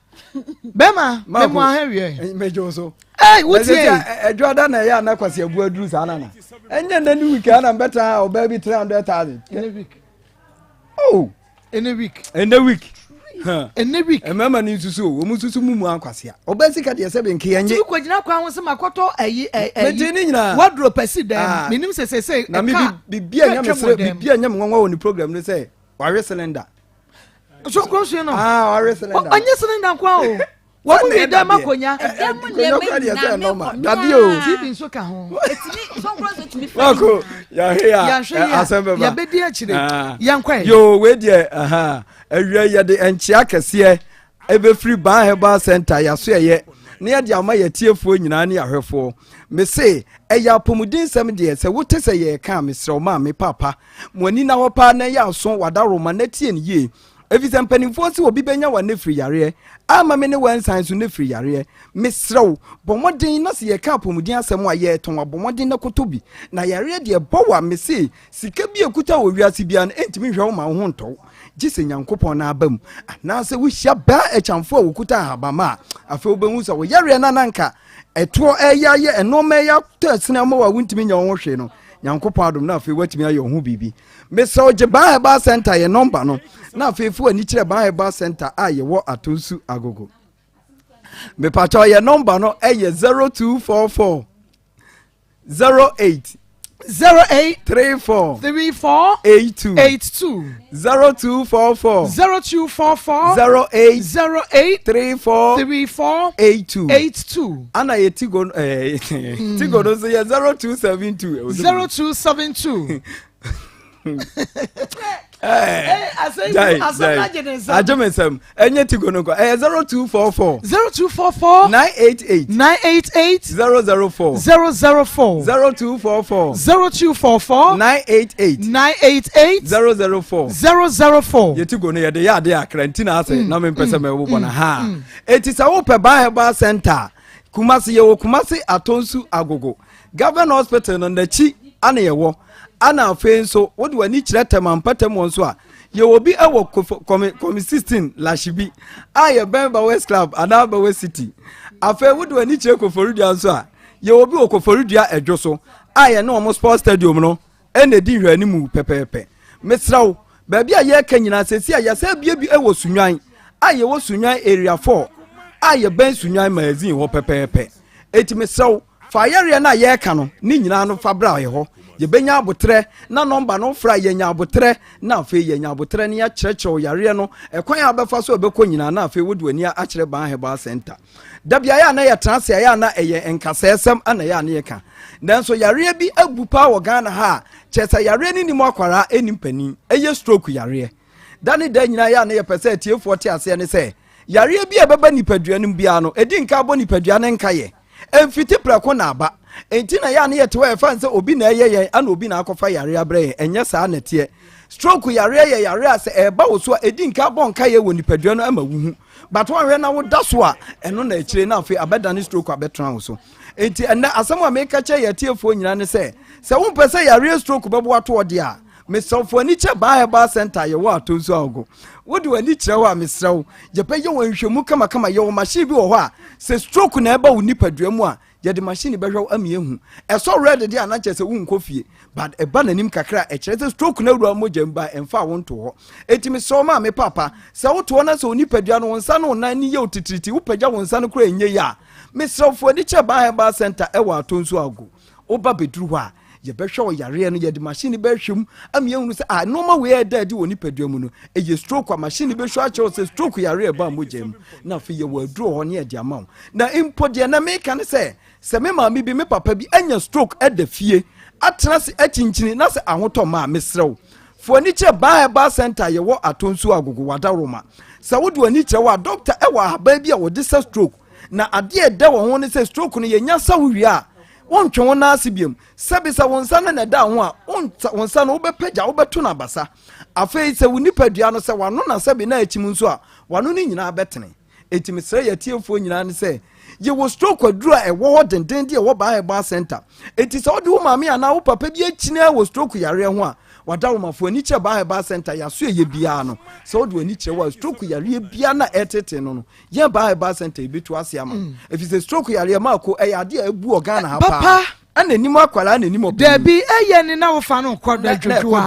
Bema, me mo ahwe. Mejo so. Hey, what's here? Jordan na na kwasi abu adru sa na. Enye na ni week na better o baby 300,000 in a week. Oh, in a week. In a week. In a week. E mama ni susu, o mu susu mu ankwase a. O ba sika de se be nke enye. Ti ko gina kwa won se makoto Meje ni nyina. Wardrobe pesi dem. Minim se. Na me bibia nya mesre, bibia nya nwanwa woni program no say. Ware cylinder. So ko so no. Ware cylinder. Onye cylinder kwa o. Wo mi dem makonya. Dadio. TV nso ka ho. Etini so cross to me. Wako. Ya here. Asembeba. Ya bedi a chire. Yankwa. Yo we there awia ye de enchia kese ebe free ban herbal center ya so ye na ye de ama ye tiefo nyina na ahwefo me say eya pomudin sem de se wote se ye ka me sro ma me papa mo ani na ho pa na ya so wada roma na tie ne ye efisɛ mpanimfoɔ sɛ obi bɛnya wa ne firi yareɛ ama me ne wansan so ne firi yareɛ mesrɛw bɔ mmɔden na sɛ yɛka apɔmuden asɛm a yɛtɔn abɔ mmɔden na kɔtɔ bi na yareɛ deɛ bɔ wa me se sika bi ekuta wɔ wiase bia no ɛntumi hwɛ wo ma wo ho ntɔw gye sɛ nyankopɔn na aba mu anaasɛ wohyia baa akyamfo a wɔkuta ahabama a afei wobɛhu sɛ wo yareɛ no nanka ɛtoɔ ɛyɛ ɛnɔɔma ɛyɛ tɔ asena ma wa wontumi nya wo ho hwee no nyankopɔn adom na afei watumi ayɛ wo ho biribi mesɛ wogye baa herbal center yɛ nɔmba no na afei fo ani kyerɛ baa herbal center a yɛwɔ atonsu agogo mepatɔ yɛ nɔmba no ɛyɛ 0244 08 34 82 0244 08 34 82 ana yɛ tigo tigo no so yɛ 0272 ajomesem enye tigo no ko 0244 988 004 0244 988 004 ye tigo no ye de ya de akrantina ase na me pese me wo bona ha etisa wo pe ba heba center kumasi ye wo kumasi atonsu agogo governor hospital no na chi ana ye wo ana afei nso wode wani kyerɛ temampatam wɔn so a yɛwɔ bi ɛwɔ komi 16 lashibi a yɛ bɛmba west club anaba west city afei wode wani kyerɛ koforudua nso a yɛwɔ bi wɔ koforudua ɛdwo so a yɛ ne wɔn sports stadium no ɛna di hwani mu pɛpɛɛpɛ mesraw baabi a yɛka nyinaa sɛsi a yɛsɛ bie bi ɛwɔ sunwan a yɛwɔ sunwan area 4 a yɛ bɛn sunwan magazine wɔ pɛpɛɛpɛ eti mesraw fa yɛreɛ na yɛka no ne nyinaa no fa bra yɛ hɔ yɛbɛnya abotrɛ na nɔmba no fra yɛnya abotrɛ na afei yɛnya abotrɛ ne yɛkyerɛkyerɛw yareɛ no ɛkwan a bɛfa so ɛbɛkɔ nyinaa na afei wode w'ani akyerɛ ban heba center dabia yɛ a na yɛtena se yɛ a na ɛyɛ nkasɛɛsɛm ana yɛ a na yɛka nanso yareɛ bi abu paa wɔ Ghana ha a kyerɛ sɛ yareɛ ne nim akwara ɛnim panin ɛyɛ stroke yareɛ da ne da nyinaa yɛ a na yɛpɛ sɛ atiefoɔ te aseɛ ne sɛ yareɛ bi a ɛbɛba nipadua no biara no ɛdi nka abɔ nipadua no nkayɛ ɛmfiti prɛko na aba enti na ya na yɛ tewa ɛfa nse obi na ɛyɛ yɛn ana obi na akɔfa yare abrɛ ɛnyɛ saa na teɛ stroke yare yɛ yare a sɛ ɛba wo so a ɛdi nka bɔ nka yɛ wɔ nipadua no ama wuhu but wɔn hwɛ na wo da so a ɛno na akyire na afei abɛda ne stroke abɛtena wo so enti ɛnɛ asɛm a meka kyɛ yɛ tiefoɔ nyina ne sɛ wo mpɛ sɛ yare stroke bɛbo ato ɔde a mesrɛwfo ani kyɛ baa heba center yɛwɔ atonso ago wode w'ani kyerɛ hɔ a mesrɛw yɛpɛ yɛ wɔ nhwɛmu kamakama yɛwɔ machine bi wɔ hɔ a sɛ stroke na ɛba wo nipadua mu a yɛde machine bɛhwɛ ami ehu ɛsɔ red de anakyɛ sɛ wo nkɔ fie but ɛba nanim kakra ɛkyerɛ sɛ stroke na wura mogya mba ɛmfa wo nto hɔ etimi sɛ ma me papa sɛ woto hɔ na sɛ onipadua no wonsa no nan ni yɛ otitiriti wopagya wonsa no kora enye ya mesrɛwfo ani kyɛ baa heba center ɛwɔ atonso ago oba beduru hɔ a yɛbɛhwɛ wɔ yareɛ no yɛde machine bɛhwɛm ami ehu sɛ normal way ɛda di wɔ nipadua mu no ɛyɛ stroke a machine bɛhwɛ akyerɛ sɛ stroke yareɛ ba mogya mu na afei yɛ wɔ aduro hɔ ne yɛde ama wo na impo deɛ na meka ne sɛ me maame bi me papa bi anya stroke ɛda fie atena se akyinkyini na sɛ ahotɔ ma mesrɛw fo ani kyerɛ baa heba center yɛwɔ atonso agogo wadaroma sɛ wode w'ani kyerɛ wɔ a doctor ɛwɔ ahaba bi a wɔde sɛ stroke na adeɛ ɛda wɔ ho ne sɛ stroke no yɛnya sa wo wie a wontwe wo naase biam sɛbi sɛ wo nsa no na ɛda ho a wo nsa no wobɛpagya wobɛto no abasa afei sɛ wo nipadua no sɛ wano na sɛbi na akyim nso a wano no nyinaa bɛtene ɛtimi srɛ yɛtiefoɔ nyinaa ne sɛ yɛwɔ stroke aduru a ɛwɔ hɔ denden deɛ ɛwɔ baa heba center ɛti sɛ wode wo maame anaa wo papa bi akyina wɔ stroke yareɛ ho a wada womafoɔ ani kyerɛ baa heba center yɛaso ɛyɛ biara no sɛ wode w'ani kyerɛ wɔ a stroke yareɛ biara na ɛtete no no yɛn baa heba center yɛbɛtu ase ama ɛfiri sɛ stroke yareɛ maako ɛyɛ adeɛ a ɛbu wɔ Ghana ha paa ana nim akwala na nim obi Debi ɛyɛ ne na wo fa no kɔ da dwodwo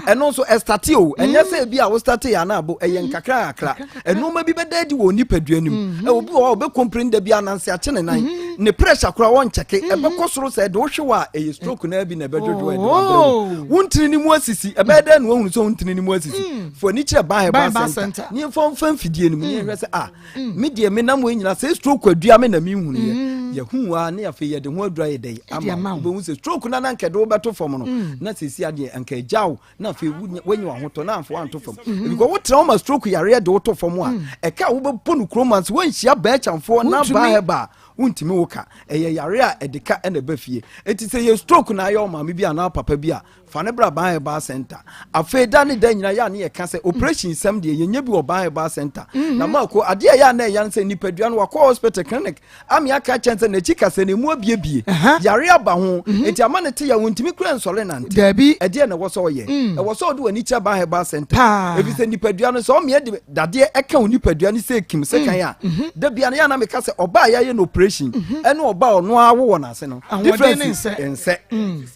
ɛno nso ɛstate o ɛnyɛ sɛ bi a wo starte ya na abo ɛyɛ nkakra akra ɛno ma bi bɛda di wɔ nipadua nim obi wɔ be complain da bi ananse akye ne nan ne pressure kora wɔn kyɛke ɛbɛkɔ soro sɛ de wo hwe wa ɛyɛ stroke na bi na bɛdwodwo ɛde wontini ni mu asisi ɛbɛda no ohunu so wontini ni mu asisi fo ni kyerɛ baa heba center ni fɔn fidie ni mu ni hwɛ sɛ me de me nam wo nyina sɛ stroke adua me na me hunu ye hu a ne afei ye de ho adura ye dɛ ama wo sɛ stroke na na nkɛde wo bɛto fam no na sɛsi ade anka agyaw na afei wenyi wa hoto na amfo anto fam because wo tra ma stroke yare de wo to fam a ɛka wo bɛpo no kromanse wo nhyia ba chamfo na ba heba wontimi woka ɛyɛ yare a ɛdeka ɛna ba fie enti sɛ yɛ stroke na ayɛ ɔmaame bi ana papa bi a fa ne bra ban herbal center afei da ne da nyina ya ne yɛ ka sɛ operation sɛm deɛ yɛnya bi wɔ ban herbal center na Maako adeɛ yɛ na ɛyɛ sɛ nipadua no wakɔ hospital clinic ami aka kyɛn sɛ n'akyi kasa ne mu abiebie yare aba ho enti ama ne te ya wontimi kura nsɔre nante ɛdeɛ na wɔsɔ ɔyɛ ɛwɔ sɛ ɔde w'ani kyɛ ban herbal center ebi sɛ nipadua no sɛ ɔmeɛ de dadeɛ ɛka wo nipadua no sɛ kim sɛ kan a da bia no yɛ na meka sɛ ɔbaa yɛayɛ no operation ɛne ɔbaa ɔno awo wɔ n'ase no difference nsɛ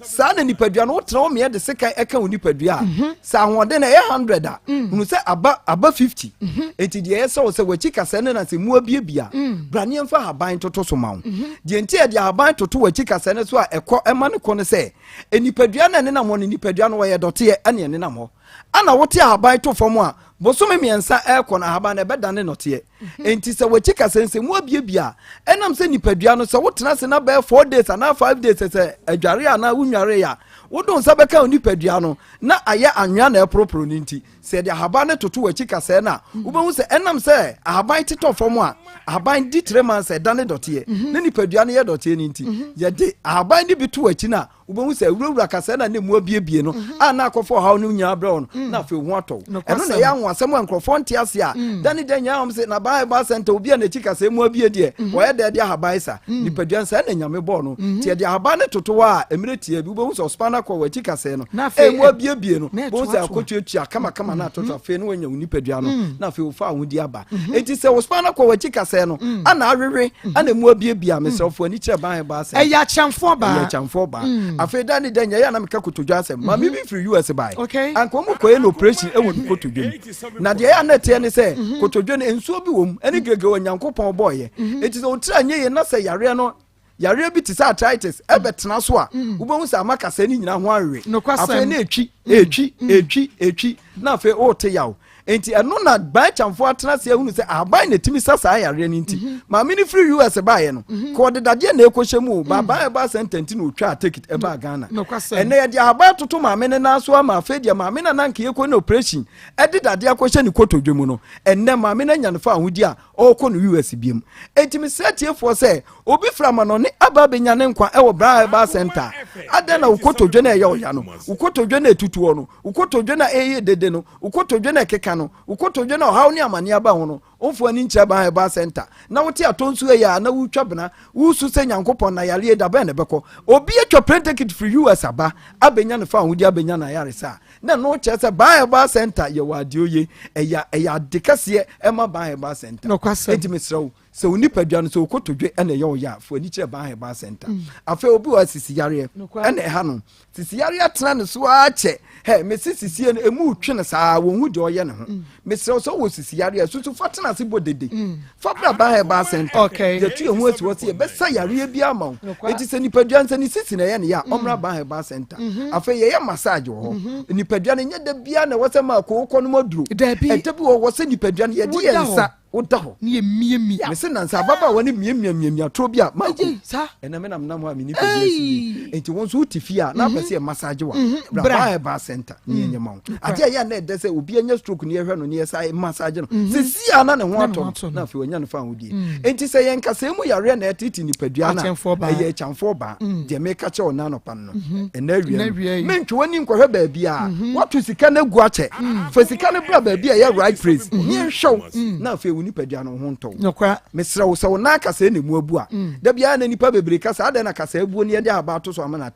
saa na nipadua no wotena ɔmeɛ de sekan ɛka wo nipadua a sɛ ahoɔden na ɛyɛ 100 a hunu sɛ aba 50 enti deɛ ɛyɛ sɛ wo sɛ w'akyi kasa no na sɛ mu abiebia braneɛ mfa haban toto so ma wo deɛ nti ɛde haban toto w'akyi kasa no so a ɛkɔ ɛma no kɔ no sɛ nipadua no ɛnenam hɔ no nipadua no wɔyɛ dɔteɛ ɛne ɛnenam hɔ ana wote haban to fam a bosome miɛnsa ɛkɔ na haban na ɛbɛdane nɔteɛ enti sɛ w'akyi kasa nsɛ mu abiebia ɛnam sɛ nipadua no sɛ wotena se na bɛyɛ 4 days anaa 5 days sɛ adware anaa wonware a wodon sɛ bɛka wo nipadua no na ayɛ anwea na ɛporoporo no nti sɛ de ahaban no toto w'akyi kasɛɛ no a wobɛhu sɛ ɛnam sɛ ahaban tetɔ fam a ahaban di 3 months ɛdane dɔteɛ na nipadua no yɛ dɔteɛ no nti yɛde ahaban no bi to w'akyi no a wobɛhu sɛ awurawura kasɛɛ na ne mu abiebie no a na akɔfɔ ɔhaw no nyinaa brɛ wo no na afei ho atɔw ɛno na ɛyɛ ahoasɛm a nkurɔfoɔ nte ase a dane da nyinaa wɔm sɛ na Bible center obi a n'akyi kasɛɛ mu abie deɛ wɔyɛ dɛ de ahaban sa nipadua no sɛ na nyame bɔɔ no nti yɛde ahaban no toto hɔ a mmerɛ tie bi wobɛhu sɛ ɔspa no akɔ w'akyi kasɛɛ no ɛmu abiebie no bohu sɛ akɔtuatua kamakama na atoto afei no wanya wo nipadua no na afei wofa ahodi aba enti sɛ wo spa no kɔ w'akyi kasɛɛ no ana awewe ana mu abiebia mesrɛfoɔ ani kyerɛ ban ba sɛ ɛyɛ akyɛmfoɔ baa afei da ne da nyɛ yɛ na meka kotodwa asɛm ma me bi firi US bae anka mu kɔyɛ no operation ɛwɔ no kotodwa mu na deɛ yɛ na teɛ ne sɛ kotodwa no nsuo bi wɔ mu ɛne gege wɔ Nyankopɔn bɔɔyɛ enti sɛ wotira nyɛ yɛ na sɛ yareɛ bi te sɛ arthritis ɛbɛtena so a wobɛhu sɛ ama kasa no nyina ho awewe afei na ɛtwi na afei wote yaw enti ɛno na ban kyamfo atena se ahunu sɛ aban na timi sa saa yareɛ no nti maame ne firi US baeɛ no kɔ de dadeɛ na ɛkɔhyɛ mu ba ba sententi na otwa ticket ɛba Ghana ɛnɛ yɛde aban toto maame ne nan so ama afei deɛ maame na nanka yɛkɔ no operation ɛde dadeɛ akɔhyɛ ne kotodwe mu no ɛnɛ maame na nya no fa ahodi a ɔkɔ no US biem enti me sɛ tiefoɔ sɛ obi fra ma no ne aba benya ne nkwa ɛwɔ Bra Center ada na ukotodwe na ɛyɛ ɔya no ukotodwe na etutuo no ukotodwe na ɛyɛ dede no ukotodwe na ɛkeka no ukotodwe na ɔhaw ne amane aba ho no ɔmfo ani nkyerɛ Bra Center na wote atonso ɛyɛ na wutwa bena wusu sɛ Nyankopɔn na yare da bɛn ne bɛkɔ obi atwa plane ticket free US aba abenya ne fa ahodi abenya na yare sa na no kyerɛ sɛ Bra Center yɛ wadioye ɛyɛ adekaseɛ ɛma Bra Center enti mesrɛw sɛ wo nipadua no sɛ wokɔtodwe ɛna ɛyɛ ɔyɛ a fo ani kyerɛ ban herbal center afei obi wɔ sisi yareɛ ɛna ɛha no sisi yareɛ tena ne so akyɛ mesi sisie no ɛmu twe no saa wɔnhu deɛ ɔyɛ ne ho mesrɛ sɛ wɔ sisi yareɛ susu fa tena se bɔ dede fa bra ban herbal center yɛtu yɛ ho asi wɔ sɛ yɛbɛsa yareɛ bi ama wo ɛnti sɛ nipadua no sɛ ne sisi na ɛyɛ ne yɛ a ɔmmra ban herbal center afei yɛyɛ massage wɔ hɔ nipadua no nyɛ da bia na ɛwɔ sɛ ma akɔwokɔ no mu aduro ɛnta bi wɔ sɛ nipadua no yɛde yɛ nsa woda hɔ ne yɛ mese nansa ababa wɔ ne miamia toro bi a Maako ɛna me nam hɔ a me nipa bi asi enti wɔn so wote fie a na apɛ sɛ massage wa Bra Herbal Center ne yɛ nyɛma wo ade a yɛ na ɛdɛ sɛ obi anya stroke ne yɛhwɛ no ne yɛsa massage no sɛ sia na ne ho atɔ na afei wɔnya no fa hodie enti sɛ yɛn kasa mu yareɛ na ɛtete nipadua na ɛyɛ kyamfo ba deɛ meka kyɛ wo na no pan no ɛna awia mentwe wani nkɔhwɛ baabi a wato sika na gu akyɛ fa sika no bra baabi a ɛyɛ right place ne nhwɛw na afei nipadua no ho ntɔ mesrɛ wo sɛ wo na kasa ne mu abu a da bia na nipa bebree kasa ada na kasa abuo ne yɛde aba ato so ama na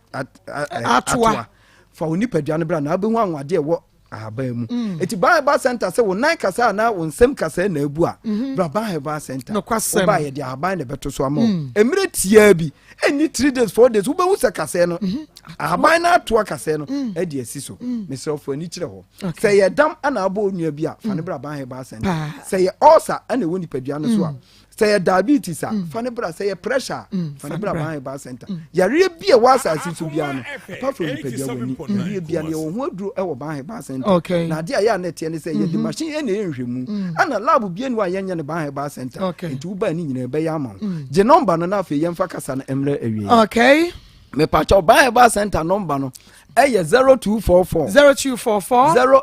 atoa fa wo nipadua no bra na abɛhu anwade ɛwɔ ahaban mu eti Ban Herbal Center sɛ wo nan kasa na wo nsɛm kasa na abu a bra Ban Herbal Center wo ba yɛde ahaban na bɛto so ama emire tia bi ɛni 3 days 4 days wobɛhu sɛ kasa no ahaban na atoa kasa no ɛde asi so mesrɛfo ani kyerɛ hɔ sɛ yɛ dam ana abɔ onua bi a fa ne bra Ban Herbal Center sɛ yɛ ulcer ana ɛwɔ nipadua no so a sɛ yɛ diabetes a fa ne bra sɛ yɛ pressure fa ne bra Ban Herbal Center yareɛ bi a wɔ asase so bia no apart from nipadua wɔ ni yareɛ bia ne yɛwɔ ho aduro ɛwɔ Ban Herbal Center na ade a yɛ aneteɛ ne sɛ yɛde machine ɛna ɛnhwɛ mu ana lab bia no a yɛnyɛ ne Ban Herbal Center nti woba ne nyina ɛbɛyɛ ama wo gye number no na afei yɛmfa kasa no ɛmmerɛ awie mepakyɛw Ban Herbal Center number no ɛyɛ 0244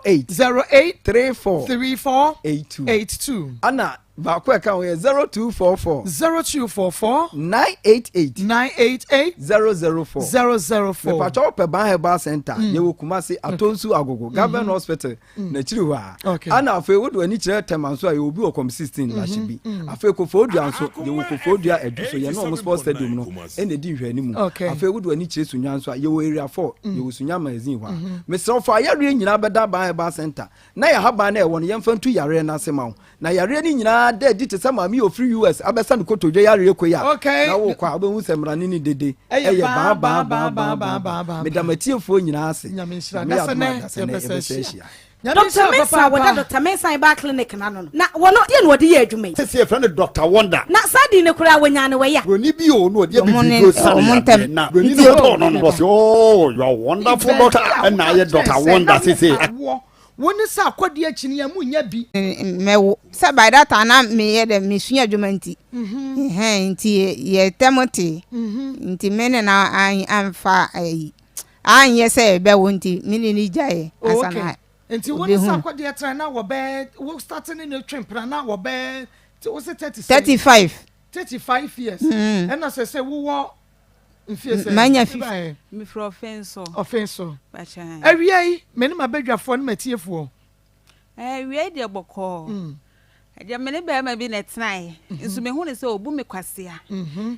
08 34 82 ana ba ko ka we 0244 0244 988 988 004 004 me pacho pe ban herbal center ye wo Kumasi Atonsu Agogo government hospital na chiri ho a ana afa wo do ani kire temanso a ye obi okom 16 la shibi afa ko fodua nso ye wo ko fodua eduso ye no sport stadium no ene di hwani mu afa wo do ani kire sunwa nso a ye wo area 4 ye wo sunya magazine ho me so fa yare nyina beda ban herbal center na ya haba na e won ye mfantu yare na sema na yare ni nyina da di te sama mi o free US abesa no kotodwe yare ko ya na wo kwa obehu semrani ni dede eye ba medamatifo nyina ase nyamishira dasane Dr. Mesa wada Dr. Mesa ba clinic na no na wono die no de adwuma Say friend Dr. Wonder. na sadi ne kura wonya ne we ya Roni bi o no de bi go san na Roni no boss oh you are wonderful doctor and na Dr. Wonder say woni sa akodi akini ya munya bi mewo se by that time me ye de me sua adwuma nti nti ye temote nti mene na anfa anye se be wo nti mini ni jaye asana nti woni sa akodi etra na wo be wo starting in the twempra na wo be wo se 35 years and na se wo manya me for offense bacha awie me ne mabadwafo ne matiefo awie de boko aja me ne ba ma bi na tnai nso me hu ne se obu me kwase a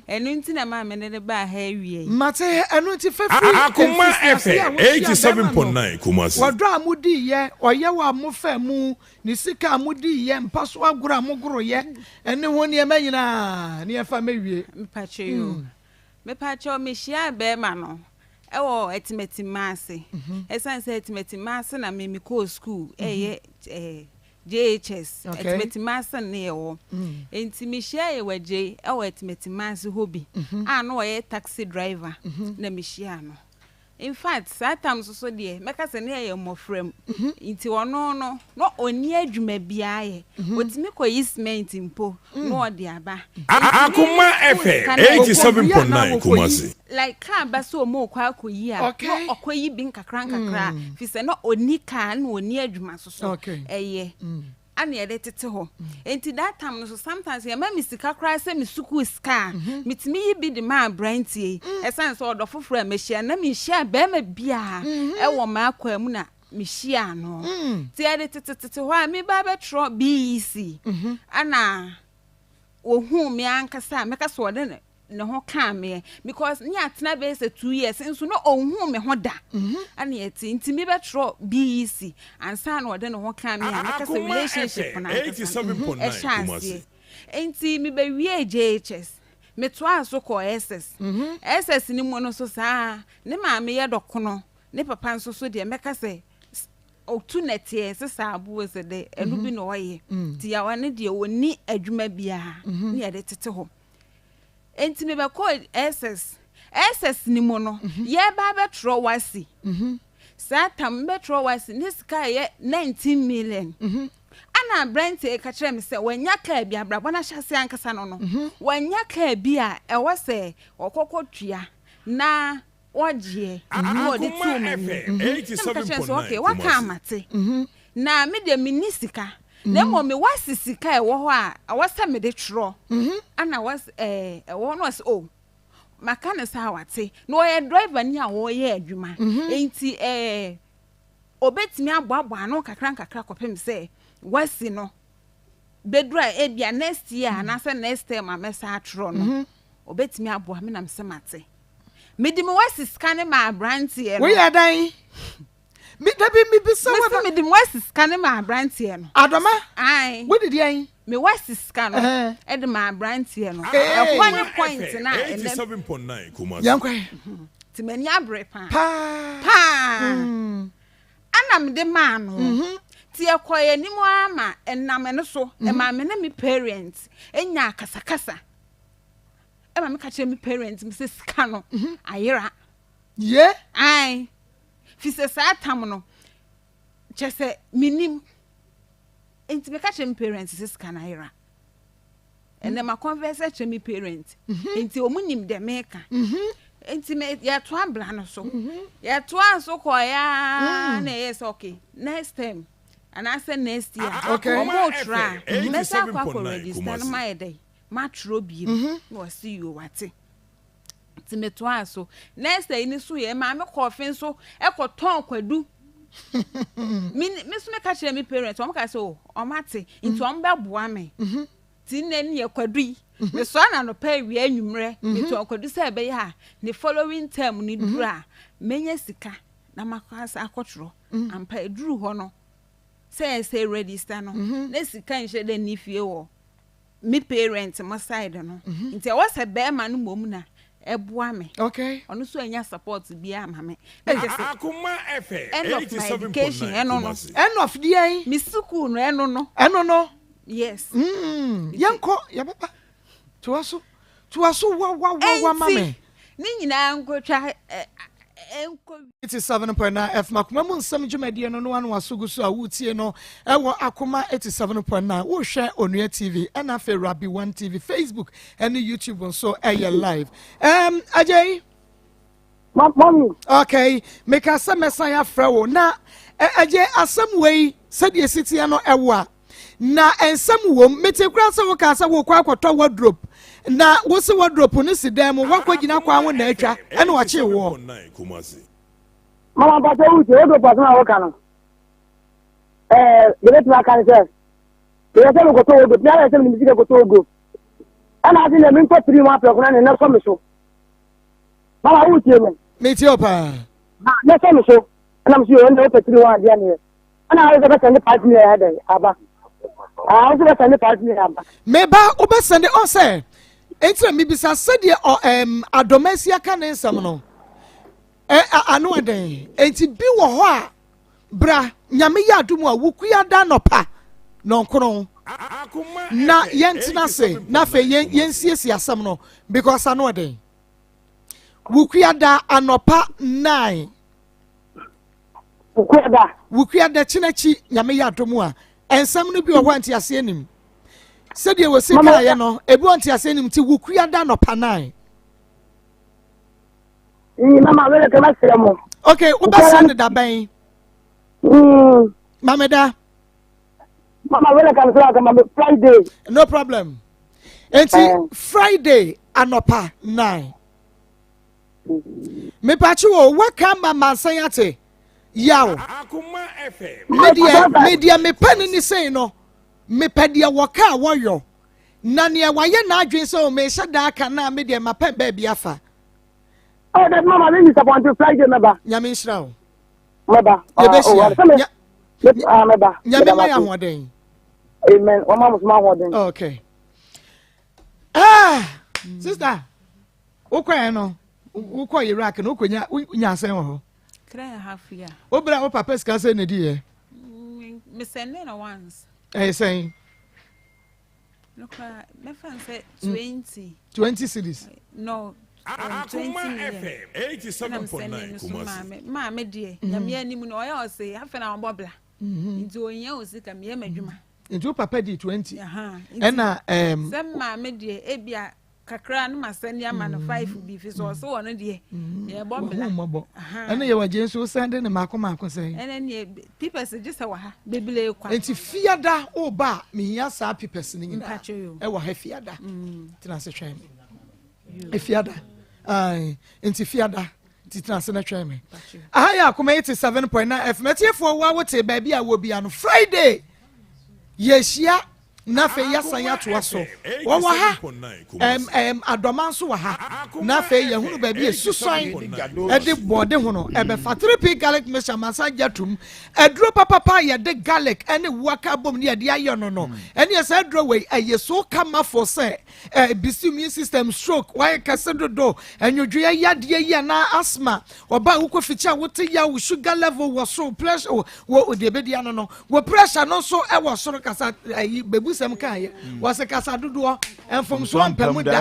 enu nti na ma me ne ba ha awie mate enu nti fefri Akoma FM 87.9 Kumasi wadro amudi ye oye wa mofa mu ni sika amudi ye mpaso agoro amogoro ye ene honi e manyina ne efa mewie mpache yo me pacho me shia be ma no ewo etimeti maase esan se etimeti maase na me ko school JHS etimeti maase na ewo enti me shia ye waje ewo etimeti maase hobi no oye taxi driver na me shia no in fact sometimes so de meka se na ye mofrem enti ono no oni adwuma bia ye otimi ko yisment impo no ode aba Akoma FM 87.9 Kumasi like ka ba so mo kwa akoyi a no okoyi bi nkakra fi se no oni ka na oni adwuma so eye ana ye tete ho enti that time no so sometimes ye ma misika kra se misuku ska mitimi yi bi de ma brantie esan so odo foforo ma hia na mi hia ba ma bia e wo ma akwa mu na mi hia no ti ye tete ho a mi ba be tro BEC ana ohun mi ankasa meka so ode ne ho ka me because ni atena be say 2 years nso no ohun me ho da ana yeti ntimi betro BEC ansa na ode ne ho ka me meka say relationship na 87.9 Kumasi enti mi be wie JHS me to aso ko SS ni mo no so saa ne ma me ye dokono ne papa nso so de meka say otu netie se saabu se de enu bi no oye ti ya wane de woni adwuma bia ne ye de tete ho enti me be call SS ni mo no ye ba betro wasi satam betro wasi ne sika ye 19 million ana brent e ka kire me se wanya ka bia brabo na hyase ankasa no wanya ka bia e wo se okokotua na oje no de tu me 87.9 okay waka amate na me de minisika na mo me wasisika e wo ho a awasa me de tro ana was wo no was maka ne sa wate no ye driver ni a wo ye adwuma enti obetimi aboabo ano kakra kopem se wasi no bedra e bia next year na se next time amesa atro no obetimi aboa me na mse mate medi me wasisika ne ma brantie no we adan mi dabi mi bisa wa medi me wasisika ne ma brantie no adoma ai we did yan me wasisika no e de ma brantie no e kwani point na 87.9 Kumasi yankwa ti mani abre pa ana me de ma no ti ekoye ni mo ama enam ne so e ma me na me parents enya kasakasa e ma me ka che me parents me se sika no ayira ye ai fi se sa tam no che se minim enti me ka che me parents se sika na ayira ene ma converse che me parents enti omunim de meka enti me ya to abla no so ya to aso ko ya na yes okay next time and I said next year. Okay. Omo try. Let's go register my day. Matro bi. No see you what. Ti metwa so. Next day ni so ye ma me coffin so e ko ton kwadu. Me so me ka kire me parents, o ka so o mate, into o mbe boa me. Ti na ni ye kwadu yi. Me so na no pa wi anwumre, me to kwadu se be ya. The following term ni dura. Menye sika na makasa akotro. Ampa eduru ho no. Say register no. Na sika nche de ni fie wo. Me parents my side no. Nti e was a bear man mom na eboa me. Okay. Ono so anya support bi ama me. Akoma FM. End of my education eno no. End of the year. Me school no eno no. Eno no. Yes. Yanko ya papa. To aso wa mame. Ni nyina nkotwa 87.9 F makoma mu nsam dwumadi no no anu asogu so a wutie no ewo Akoma 87.9 wo hwe Onua TV and afa Rabi 1 TV Facebook and YouTube nso live Ajay Mommy. okay make us mesan ya fra wo na Ajay asam wei said city no ewo na ensam wo mete kura se wo ka se wo kwa akotọ wardrobe na wo se wardrobe ni si dem wo kwa gina kwa ho na atwa e na wache wo Mama pata uche wo do pata na wo kana gele twa kan se gele se ko to wo do pia se ni misike ko to go ana ati le min ko tri ma pe ko na ne so me so mama uche me ti opa na so me so ana msi yo ne o pe tri wa dia ne ana ayo se be party ne ya de aba I was going to party number. Meba obesende on say enti me bisa said o adomesia kan ensam no anu eden enti bi wo ho a bra nyame ya adum a wukua da nopa no nkron na yentina se na fe yensiesi asam no because anu eden wukua da anopa 9 wukua da chinachi nyame ya adum a ensam no bi wo anti ase anim se de we sika ye no ebi anti ase anim ti wukua da no panai mama wele kama semo okay wo ba send da ban mama da mama wele kama Friday no problem enti Friday anopa 9 me pa chi wo waka mama san ate yawo Akoma FM media me pen ni say no me pedia waka woyo na ne waye na adwen so me hyeda aka na media ma pen ba bia fa oh that mama me disappoint Friday meba nyame nhira wo meba meba nyame ma ya hoden amen o mama ma hoden okay sister ukwa no ukwa Iraq no ukonya nya asen ho Try half year. Obra o papa ska say ne die. Me send no once. Saying. Look, my friend said 20 cities. No. Akoma FM 87.9 Mama dear. Na me anim no o say afa na bobla. Nti onye o sika me madwuma. Nti papa di 20. And na Sem mama dear ebia kakra no masani ama no 5 bi fi so so wono de ye bombla ana ye waje so sande ne makoma say ene ne pipes just wa ha bebile kwa enti fiada o ba me hia sa pipes ni nyina e wa ha fiada tina se twem e fiada ai enti fiada tina se na twem aha ya Akoma 87.9 F metiefo wa wote ba bia wo bia no Friday yeshia na fe yasan ya to aso wo ha adomanso wa ha na fe ye hunu ba bi esusan e de bode hono e be fa 3p garlic mixture massage atum edro papa ye de garlic ene waka bom ne de aye no no ene ye say dro we ye so kama for say immune system stroke why kase dodo enwodwe ya de ye na asthma oba wo ficha wote ya wo sugar level wo so pressure wo de be dia no no wo pressure no so e wo so kasa bebu busem kan ye was kasa dodo enfom so ampam da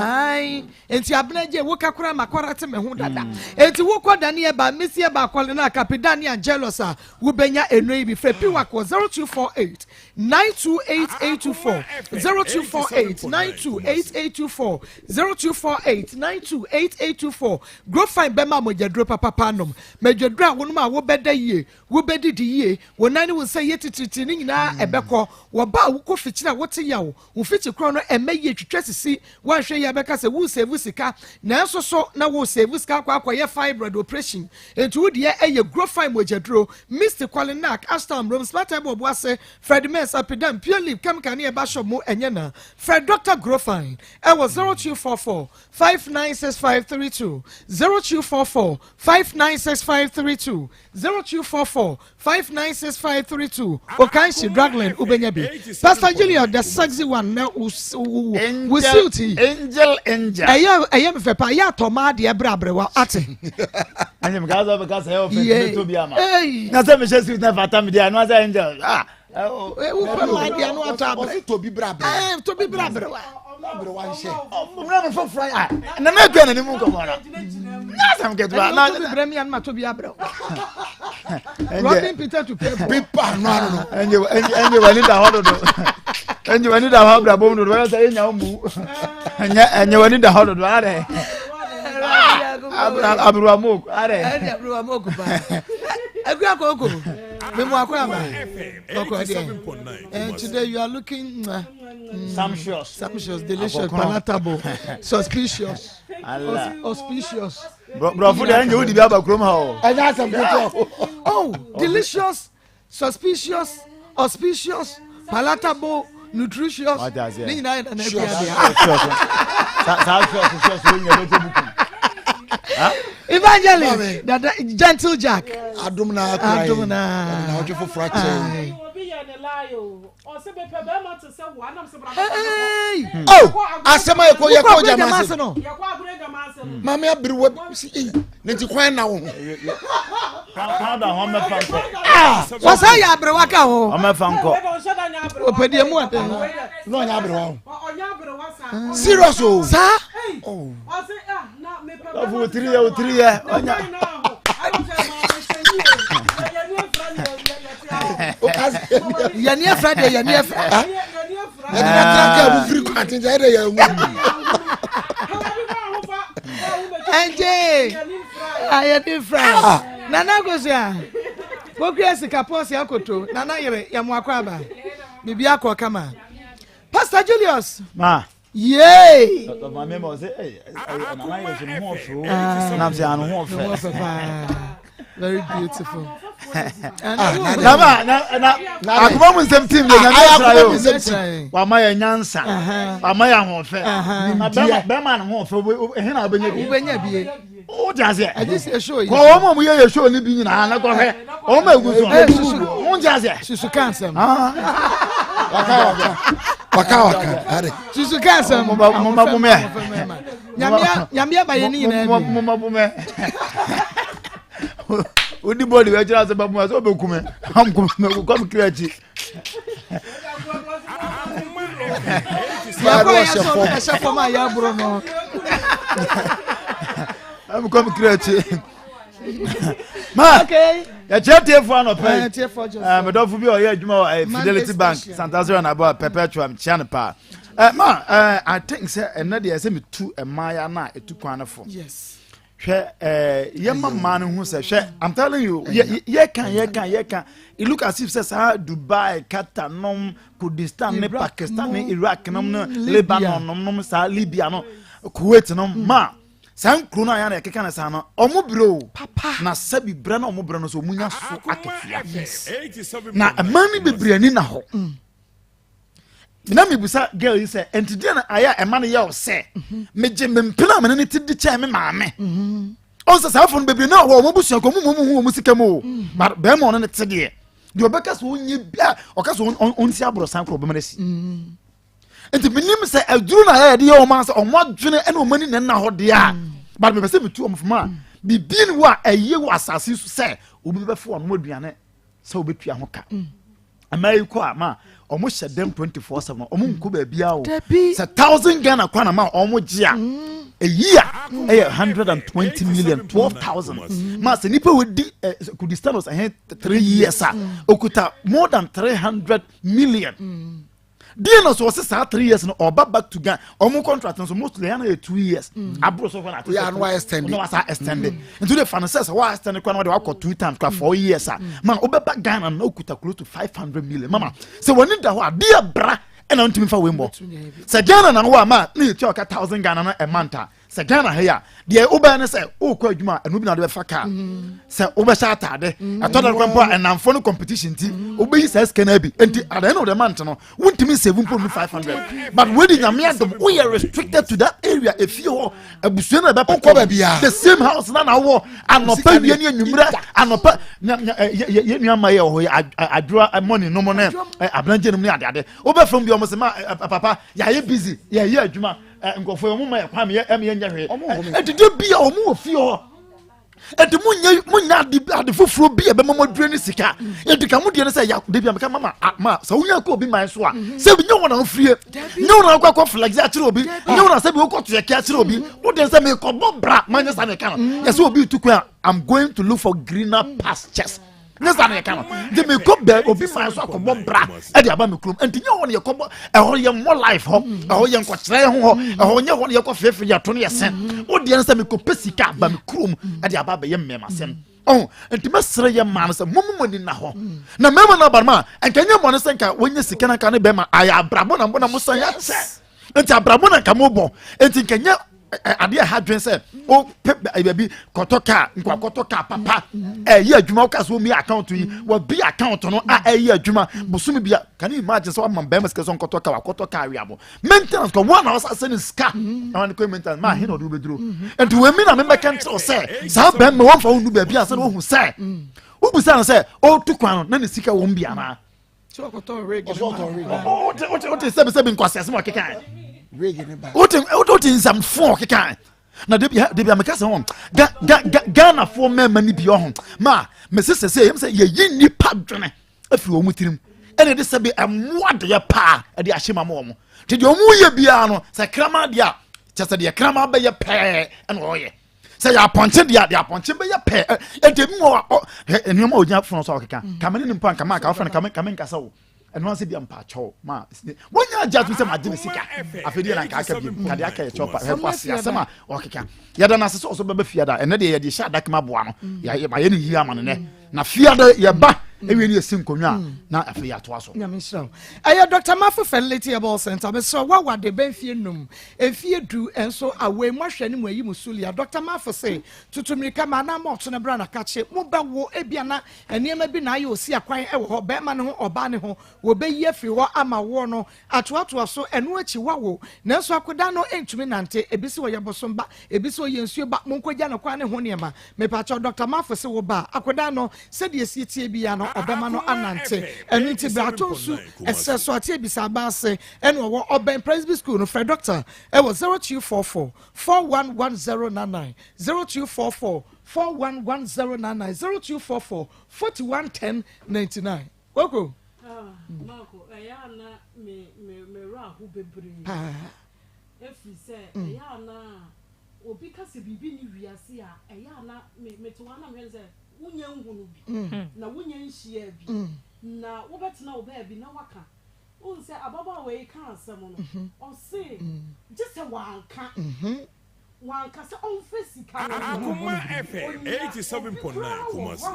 ai enti abenaje wo kakura makora te me ho dada enti wo koda ne ba mesie ba kwale na kapidani angelos a wo benya enoi bi fra piwa ko 0248 928824 0248 928824 0248 928824 grow fine bema mojadro papa nom mejadro a wonu ma wo beda yie wo bedidi yie wonani wo say yetititi ni nyina ebekọ wo ba wo ko fichira wo te yawo wo fichi kro no emeye twetwa sisi wo hwe ya beka se wo save sika na enso so na wo save sika kwa ye fibroid operation enti wo de eye grow fine mojadro Mr. Kwalinak Astam Rome Smart Ebo Boase Fred Mens Apidam Pure Leaf Chemical near Bashop Mo Enyana Fred Dr. Grofine was 0244 596532 0244 596532 0244 596532 Okanshi Dragland Ubenyabi Pastor Julia the sexy one now we suit Angel I am fepa ya toma de brabre wa ate I'm because I have to be a man. Now, let me just use never time. There was an angel. To be brave. To be brave. I'm from Fry. And I'm not going to move on. I'm getting one. To be a bro. Robin Peter to pay people. And you need a holiday. And you need a holiday. And you need a holiday. Abruamok, and today you are looking sumptuous, delicious, palatable, suspicious, auspicious. Bro, food and you would be able to and that's a good talk. Oh, delicious, suspicious, auspicious, palatable, nutritious. Evangelist, that gentle Jack. Adumna. How for fracture? Oh, asema eko ye ko jamase no. Mama abiriwe nti kwan na wo. How da home fanko. Wasa ya abiriwa ka ho. Home fanko. Opedie mu ate. No nya abiriwa. Serious oh. Sa? Oh. Ofu 3 year. Onya. Yania Friday, Yania Friday. I did Friday. Nana goes ya. Bokriasi kaposi akoto. Nana yere yamwakwaba. Bibiako kama. Pastor Julius. Ma. Yay! My memo say, very beautiful. Akoma mu nsem team dey na wa ma ya nyansa wa ma ya hofe na be ma na hofe he na obenya bie o jaze agisi show yi ko o mo ye show ni bi nyina na ko he o ma egu so o jaze susu kansem waka are susu kansem mo bu me nyamia ba ye ni nyina mo bu me Odi body we jira se babu so be kume am kume ko am kreachi ya ko ya so se foma ya bro no am ko am kreachi ma okay ya chete fo no pe me do fu bi o ye adwuma Fidelity Bank Santa Zero na about perpetual chian pa ma I think say na dey say me tu emaya na etu kwan fo yes yema man who say I'm telling you ye can it look as if says Dubai, Qatar, Kurdistan, Pakistan, Iraq, Lebanon, Libya, Kuwait, ma san krona ya na keka na sana omo bro papa na sabi bra na omo bra no so munya so akefia na amani bebre ni na ho na me busa girl you say entidi na aya emane ya o say meje mempena me ne tidi che me maame on sa safo no bebre na wo mo busu ko mu sika mo be mo no ne tede de obeka so onye bia oka so on si abro san kro be me si enti minim say aduru na ya de o man say o mo dwene ene o mani ne na ho de a but me say me tu o mo fama bibin wa eye wa asase so say obi be fo no aduane say obetua ho ka America ama omo hyɛ dem 24/7 omo nko ba bia o say 1,000 Ghana kwana ma omo gia a year 120 million 12,000 ma se nipa we di Kurdistan was 3 years okuta more than 300 million Dean so was 3 years no or back to Ghana omo contract so mostly 2 years abro so na we are no extended no was extended into the finances why extended kwana we akọ 2 times 4 years man obeba Ghana no okuta close to 500 million mama say when that ho dia bra and on to fa we mbo say Ghana na ho ma na yeti oka 1,000 Ghana na a month say Ghana here the oba na say o kwa adwuma enu bi na de fa ka say oba sha atade atoda kwampo enamfo no competition ti oba yi say scan bi enti at the end of the month no wontimi 7.500 but when the nyame we are restricted to that area if you abusu na be the same house na wo anopa wie ne anwumra anopa ye nuama ye ho adura money no mo na abranje no ne ade oba from bi o mo say papa ya ye busy ya ye adwuma nkofo yo mo ma kwa me ye nya hwe edide bia o mo ofie ho edi munya ade foforo bia be mama dure ne sika edika mu de ne say ya de bia me ka mama so wunya ko obi man so a se bi nyo wona ofie nyo wona kwa flex a kire obi nyo wona se bi wo ko to yake a kire obi wo de se me ko bobra man sa me ka no yes obi tukwa I'm going to look for greener pastures nesa na yekano de me ko be obi man so akobo bra e de aba me krom enti nye won ye kobo e ho ye mo life ho e ho ye nkokere ho e ho nye won ye ko fefe ya to ne yesen wo de nsa me ko pesika aba me krom e de aba be ye mmema sem oh enti mesere ye man se momumoni na ho na mema na barma enka nye mo ne senka wonye sika na ka ne be ma aya abrabo na mo na mo san ya che enti abrabo na ka mo bo enti kenye ade ha dwen se o baby kotoka nkwa kotoka papa ye adwuma o kaso mi account yi wo bi account no ye adwuma bosumi bia can you imagine so am be maske so kotoka wa kotoka awiabo maintenance ko one house asene ska na ko maintenance ma he no do bedro and we me na me make control say sa be me won fa unu ba bia asene wo hu say wo bu say say o tu kwan no na ne sika wo mbia na so koto reg o te se nkwase asem o kekan what in some four can na de bia me kase ho Ghana for men mani bi ho ma me sese say him say ye yini padwene afiri o mutirim ene de se bi amwade ya pa e de ahye mama omo te de omu ye bia no se krama de a chese de krama be ye pe ene oye se ya ponche de a de ponche be ye pe e de mu enu ma onya fon so okeka kamene ni mpa kama ka ofan kamen kasa wo eno se bia mpa cho ma wonya jatu se ma jini sika afedi na ka aka bi kade aka ye chopa he kwase asema okeka yada na se so beba fiada ene de ye de sha dakma boa no ya ma ye ni yi amane ne na fiada ye ba ewe ni esim konwa na afi ya to aso nyamisho ayo Dr. Mafo Fertility Able Center be so wa de benfie num enfie du enso awe mohwe ni mu ayi musulia Dr. Mafo say tutumrika ma na mo to ne bra na kache mu ba wo ebia na enema bi na ayo osi akwan e wo ho be ma ne ho oba ne ho wo be yi afiri ho ama wo no atoato so enu achi wa wo nanso akoda no entumi nante ebisi wo yeboso ba ebisi wo yensuo ba monkogya no kwan ne ho ne ma me pa cho Dr. Mafo say wo ba akoda no se de esi tie bia no obema no anante enu ti brato su eseso atie bisa ba se enu wo oben presby school no for doctor e was 0244 411099 0244 411099 0244 411099 woko Marco ayana me ra hu bebre efi se ayana obi ka se bibi ni wiase a ayana me to wana me se wunya ngunu bi na wunya nhia bi na wo betena wo ba bi na waka un se ababa we kan asem no o se just wanka wanka se on fesika na Akoma FM 87.9 Kumasi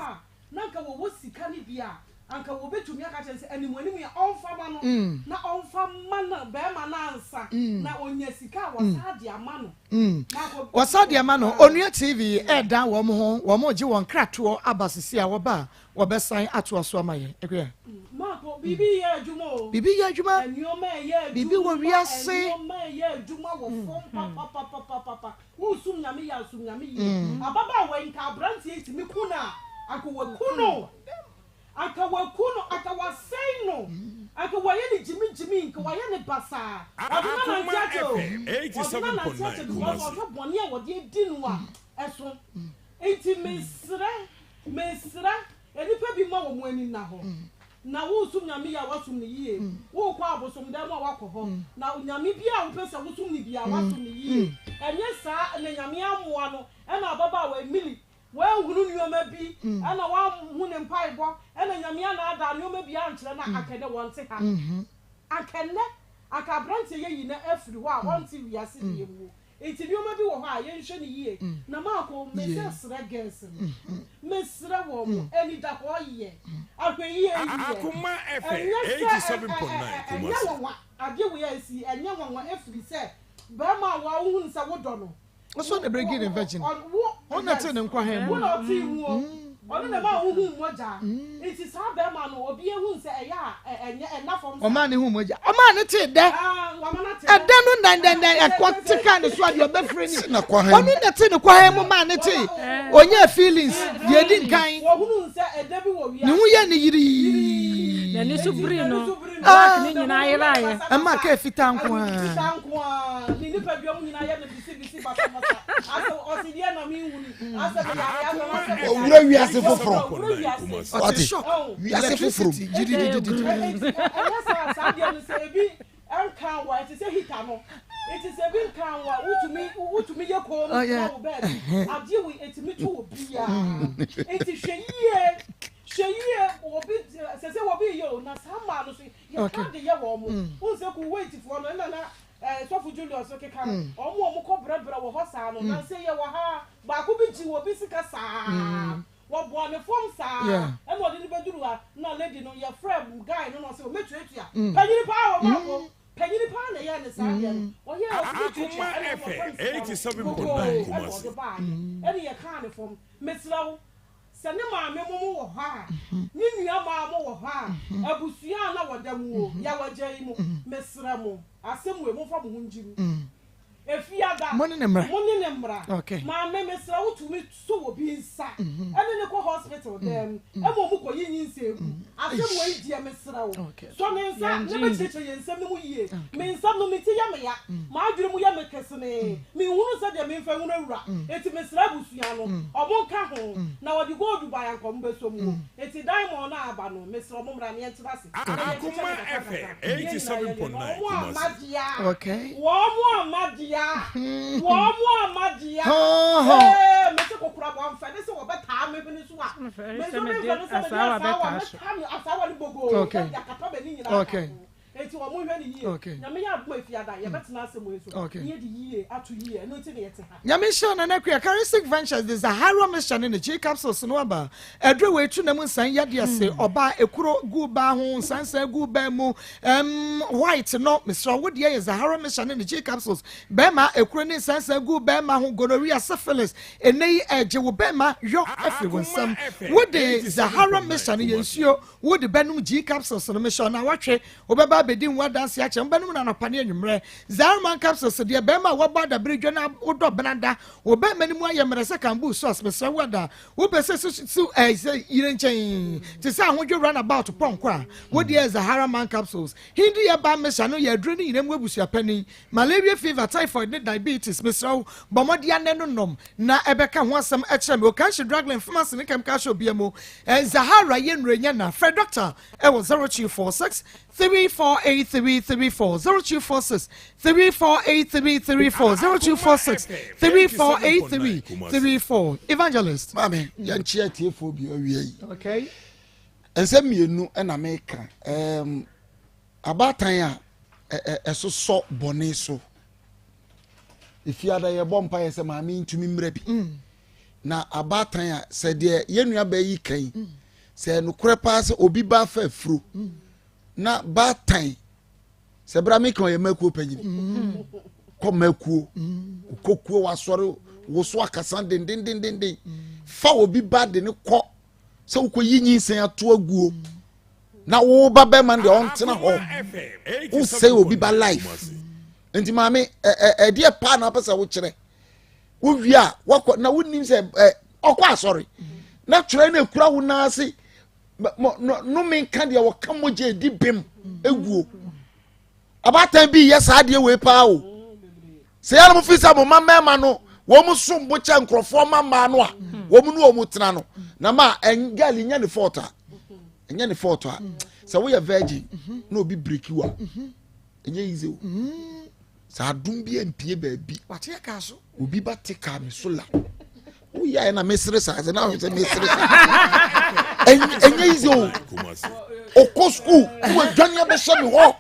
na nka wo sika ni bia anka wo betumi aka chense animu ya onfa ma no na onfa ma na be ma na ansa na onya sika wasadi ama no wasadi ama no onua TV eda wo mo ji won krato abasisi a wo ba wo be san ato so amaye ekwe Marco bibi ye adwuma o bibi ye adwuma enioma ye adwuma bibi wo wiase enioma ye adwuma wo fom papa wo sum nyame ya sum nyame ye ababa we nka brantie timi kuna akwa kuno akawa say no akawa ye ni jimi nka wa ye ni basa Akoma FM 87.9 Kumasi wo boni e wo de dinu a eso enti mesra enipa bi ma wo mu ani na ho na wo sum nyame ya wasum ne yie wo kwa abosom dem a wakɔ na nyame bia wo pese wo sum ne bia wasum ne yie enye saa na nyame amoa no na baba wa emili wa hunu nyoma bi na wa hu ne mpaibɔ na nyame na ada nyoma bi ankyerɛ na akɛde wɔnte ha akɛne akabrante ye yi na afiri hɔ a wɔnte wiase die mu enti nyoma bi wɔ hɔ a yɛnhwɛ ne yie na maako mesesra girls mesra wɔ mo ani da hɔ yɛ ahwɛyie Akoma FM 87.9 Kumasi ade wo yɛ si enye wɔn afiri sɛ ba ma wa hu nsa wo dɔ no so na break in virgin on na te ne nkwa he wo na ɔte mu ɔno na ma hu moja enti saa ba ma no obi ehu nsa ɛyɛ enye ɛnafɔm o ma ne hu moja o ma ne te de ɛda no ndan ɛkɔ tika ne so ade obɛfrɛ ni ɔno na te ne kwa he mu ma ne te onya feelings ye di nkan wo hu nsa ɛda bi wɔ wiase ne hu ye ne yiri na ni subri no wa ni nyina yira ye ama ka fita nko ni nipa bi ɔmo nyina yɛ no bisi basa aso ɔsidie na mi hu ni aso ya owura wiase foforo ɔte wiase foforo sa dia no se ebi enkan wa ete se hita no ete se bi enkan wa wutumi ye ko no wo bed ade we etimi to obi ya ete hweyie obi se obi ye o na sama no so ye ka de ye wo mo unse ku wait for no na Sofu Julius okeka omo ko brabra wo ho saa no na se ye wo ha ba ko bi ji wo bi sika saa wo bo ne form saa e mo de ni beduru ha na lady no ye friend guy no no se o metuatua panyini pa wo ma ko panyini pa na ye ne saa ye no o ye o Akoma FM 87.9 Kumasi e ye ka ne form mesrawo se ne ma me mo wo ha ni nua ma mo wo ha abusua na wodamu ya wagye mu mesra mo asem we mo fa mo hunjiru efiada money ne mra okay ma me mesra wotumi so wo bi nsa ene ne ko hospital dem e mo mu ko yin nsegu asem we die mesra wo so ne nsa ne be cheche yensem ne mu yie me nsa no me ti ya me ya ma adwere mu ya me kesene me hunu se de me mfa hunu awura eti mesra busua no omo nka ho na wodi go Dubai ankom beso mu eti diamond na aba no mesra mo mra ne entrase Akoma FM 87.9 Kumasi okay wo mo amadia me se kokura bo amfa ne se wo beta me bi ni so a me so me fa no se me asawa ni bogo ya kapa be ni nyina okay enti wo mo hwe ni yie na me ya agbo efiada ye betena asem eso ye di yie atu yie no ti ne yete ha nyame show na nakua Charistic Ventures the Sahara mission in the G capsules no aba edre we tu na mu san yade ase oba ekuro gu ba ho sansa gu ba mu white no Mr. Wood ye Sahara mission in the G capsules be ma ekuro ni sansa gu ba ma ho gonorrhea syphilis enei eje wo be ma yo afi wonsam wo de Sahara mission ye nsuo wo de benum G capsules no mission na watwe obeba bedin wa dance ya chem benum na nopane anwumre Zahara capsules de be ma wo ba da bridge na wodo benada wo be manimu ayemre se kambu sauce Mr. Wada wo be se su yire nchen ti se ahodwo run about ponko a wo de Sahara man capsules hindi ya ba mesha no ya dru ni yire mu abusua pani malaria fever typhoid ne diabetes Mr. Bomodi ane no nom na ebeka ho asem ekere me o kan she drug pharmacy ne chemical shop biamo Sahara ye nrenya na Fred doctor e wo 0246 348334 0246 348334 0246 348334 Evangelist mame yanchia tiefo bi owie okay ense mienu na meka abatan a esoso bone so ifiada ye bompa ye se mame ntumi mra bi na abatan a se de yenua ba yi kan se no krepa se obi ba fa afuro na batan se bra me kan ye makuo panyini ko makuo kokuo wasore wo so akasa den fa obi ba de ne ko se wo ko yinyin sen ato aguo na wo ba be man de on tena ho wo say obi ba life enti maame de pa na pesa wo kire wo wia wo na wonnim se okwa asore na kire na ekura wo na ase no men kan de wo kan moje di bem eguo abatan bi yesa de we pa o se ya mo fisa mo mama no wo mu som bo cha nkrofo mama no a wo mu no wo mu tena no na ma engali nya ne forta nya ne forta so we are virgin no be break you up enye easy sa adum bi empie baabi wate ka so obi ba te ka me so la wo ya na mesere sa na wo se mesere enye easy o ko school wo dwan ya be hye me ho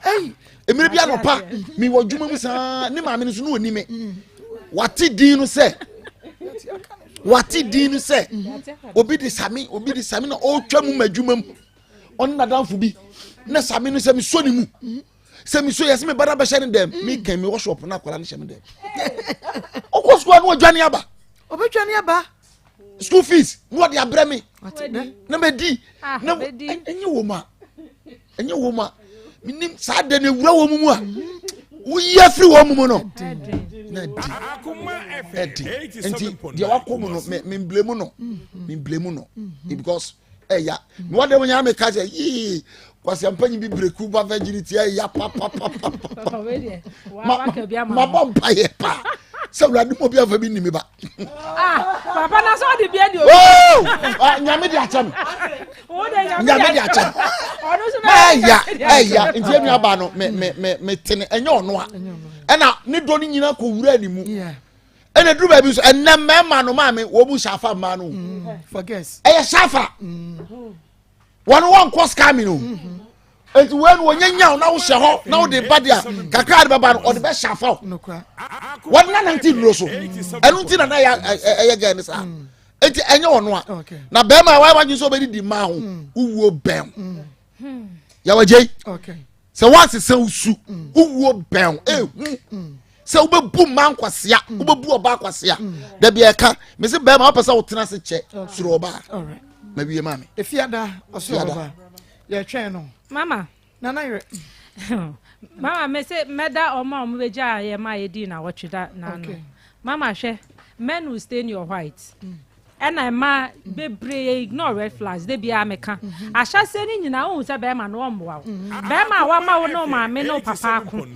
emire bi anopa mi wo dwuma mu sa ne ma me no so no oni me wate din no se obi di sami na o twa mu madwuma mu on na danfo bi na sami no se mi so ni mu se mi so yes me bada be hye ne dem mi kan mi workshop na akwala ne hye me dem o ko school no dwane aba obetwane aba school fees no de abre me na me di na enye wo ma minim sa de ne wura wo mu a wo ya free wo mu no na di Akoma enti FM dia wakomo no me blame no because ya me wade wo nya me ka je yi kwase ampanyi bi breku ba virginity ya papa we dey wa ka bia ma bomba ye pa se wurade mo bia fa bi nimi ba papa na so de bia di o nyame di acham o de nyame di acham onu so ya nti enu aba no me tene enye ono a ena ne do ni nyina ko wura ni mu ena duru ba bi so enna mema no ma me wo bu shafa ma no forget shafa one course coming no enti when wonyanya na wo hye ho na wo de badia kakra de baba no o de be shafa no kwa one na 19 ro so enu nti na ya ga ni sa enti enye ono a na be ma wa wanju so be di ma ho uwo bem ya wajei okay se once se usu uwo bem se wo be bu man kwasea wo be bu oba kwasea da bi e ka me se be ma wo pesa wo tena se che suro oba all right ma bi e ma me efiada oso oba ya twen no mama na yere mama me say meda oma omo beja ye ma ye di na watchida na no mama hwe men will stay in your white and I ma bebre ignore red flags they be ameka asha se ni nyina wo se be ma no omwa be ma wa ma wo no ma me no papa ko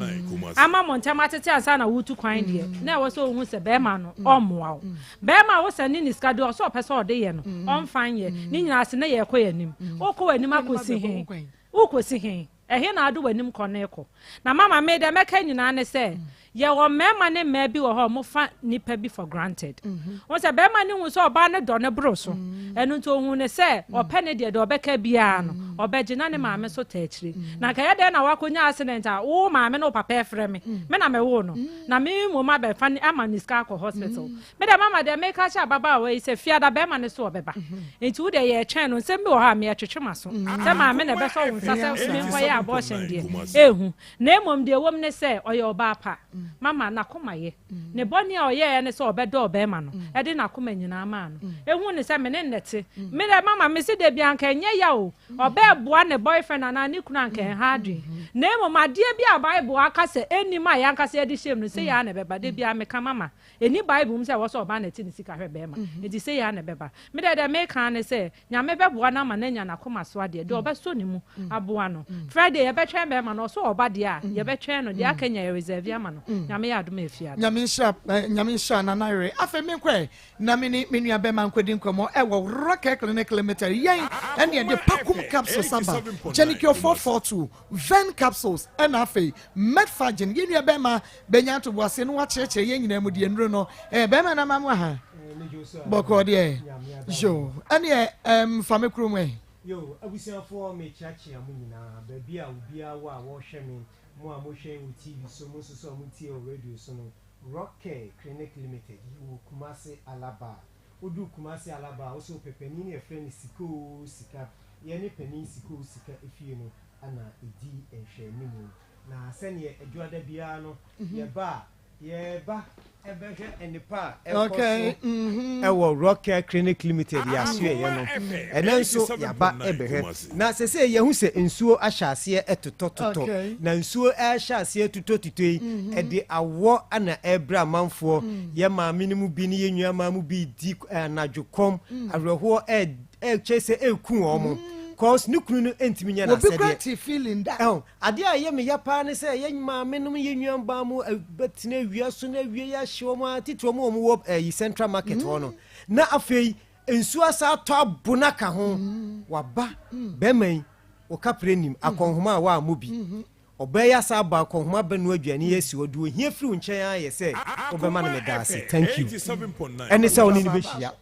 ama montama tete ansa na wutu kwan de na wo so hu se be ma no omwa be ma wo se ni ni schedule so pese ode ye no omfan ye ni nyina se na ye kɔ yanim wo kɔ wanim akosi hen wo kosi hen ehe na ado wanim kɔ na ekɔ na mama me de meka nyina ne se ye wo mema ne ma bi wo ho mo fa nipa bi for granted won se be ma ne hu so oba ne do ne bro so enu to hu ne se ope ne de obeka bia no obegina ne maame so ta akire na ka ye de na wakonya accident a wo maame no papa efre me na me wo no na me mo ma be fa ni ama ni ska ko hospital me de mama de me ka cha baba we se fiada be ma ne so obeba enti wo de ye twen no se me wo ha me twetwema so se maame ne be so wo nsa se me ho ye abortion de ehu na emom de wom ne se oye oba pa mama na Akoma ye ne boni a oye ne so obedo obema no e de na Akoma nyina ma no ehu ne se me ne nete me de mama me se de bia nka nye ya o obeboa ne boyfriend na ne kunu anka ha dwe na emom ade bia bible aka se enima ya anka se de shem no se ya na beba de bia me ka mama eni bible se wo so oba na ti ne sika hwe bema e di se ya na beba me de me ka ne se nyame beboa na ma na nya na Akoma so ade de obeso ne mu aboa no Friday ye be twen bema no so oba de a ye be twen no de aka nya reserve ama no nyame ya adom efia nyame sha na nare afa me nkwe na me ni menua be man kwedi nkomo e wo Rocket Clinic Limited yen ene de pakum capsules samba Genicure 442 Ven capsules and afa Medfagin yenua be ma benya to boase no wa cheche yen nyina mu de nru no be ma na mamu ha boko de jo ene fame kromwe yo abusiafo me chachi amu nyina ba bia obia wa wo hwe me mo a mo hwe wo TV so mo so mo tie o radio so no Rocket Clinic Limited wo Kumasi Alaba odu Kumasi Alaba o so pepani ne friend sika ye ne pani sika efie no ana edi enhwe ni mu na sene adwada bia no ye ba ebehwe enipa okay ewo Rocket Clinic Limited ya so ye no enenso ya ba ebehwe na sese ye hu se nsuo ahyase etotototo na nsuo ahyase etotototo e de awo ana ebra manfo ye ma minimu bi ne ye nua ma mu bi di anadwokom awerho chese eku omo cause nukunu no entimi nya na sede obi feeling that ade a ye me ya pa ne se ye ma menum ye nwan ba mu betina wia so na wie ya hye omo atitro mu omo wo Central Market ho no na afei ensu asa to abuna ka ho waba be man o kaprenim akonhoma wa amobi obeya sa ba akonhoma benu aduane yesi odu ohia firi nkyɛn ayɛ sɛ obema no medase thank you ɛne sɛ oni ni behia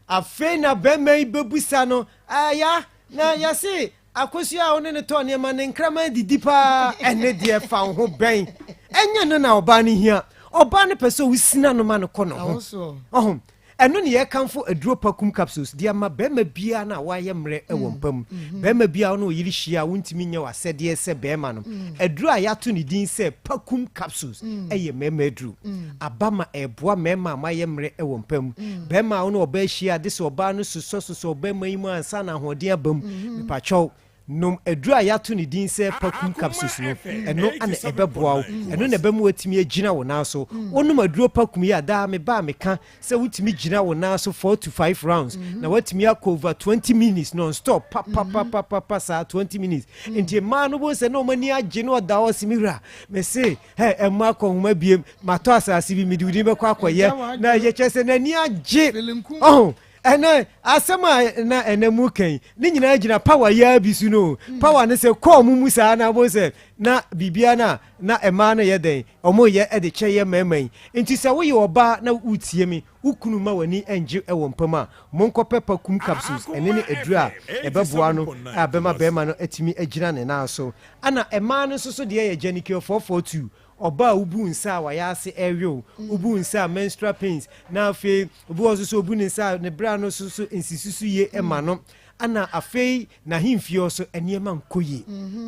afei na bɛma yi bebusa no aya na yɛse akosua a one ne tɔ nneɛma ne nkrama didi paa ɛne deɛ fa ho bɛn ɛnyɛ no na ɔba no hia ɔba no pɛ sɛ wosina no ma no kɔ no ho ɛno ne yɛkamfo aduro pakum capsules deɛ ma bɛma bia na wayɛ mmerɛ ɛwɔ mpam bɛma bia no yiri hyia wontimi nyɛ wasɛdeɛ sɛ bɛma no aduro a yɛato ne din sɛ pakum capsules ɛyɛ mɛma aduro abama ɛboa mɛma ma yɛ mmerɛ ɛwɔ mpam bɛma wo no ɔba hyia de sɛ ɔba no susɔ ɔbɛma yi mu ansa na ahoɔden abam mepatwɛw nom aduro a yɛato ne din sɛ pakum capsules no ɛno ana ɛbɛboa wo ɛno na ɛbɛma watumi agyina wo nan so wonom aduro pakum yi a daa meba meka sɛ wotumi gyina wo nan so 4 to 5 rounds na watumi akɔ over 20 minutes non stop pa saa 20 minutes nti maa no bo sɛ na ɔmani agye no ɔda hɔ simira mese ɛma akɔhoma biem matɔ asase bi mede wodi bɛkɔ akɔyɛ na yɛkyɛ sɛ n'ani agye ɛnɛ asɛm a na ɛnɛ mu kan ne nyinaa gyina power ya bi su no power ne sɛ kɔɔ mu saa na bo sɛ na bibia na ɛma no yɛ den ɔmo yɛ ɛde kyɛ yɛ mɛmɛn nti sɛ woyɛ ɔba na wotie mi wokunu ma wani ɛngye ɛwɔ mpam a monkɔpɛ pakum capsules ɛne ne aduru a ɛbɛboa no a bɛma bɛma no atumi agyina ne nan so ana ɛma no nso so deɛ yɛ Janicare 442 ọba ubu nsa a wayɛ ase ɛwio ubu nsa menstrual pains na afei obu ɔso so obu nsa ne bra no so nsisusu ye ɛma no ana afei na himfie so ɛniɛma nkoye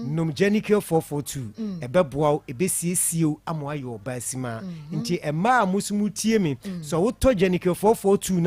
nom Janicare 442 ɛbɛboa ɛbɛsiesie ama ayɛ ɔba asima nti ɛma a musumu tie me so wotɔ Janicare 442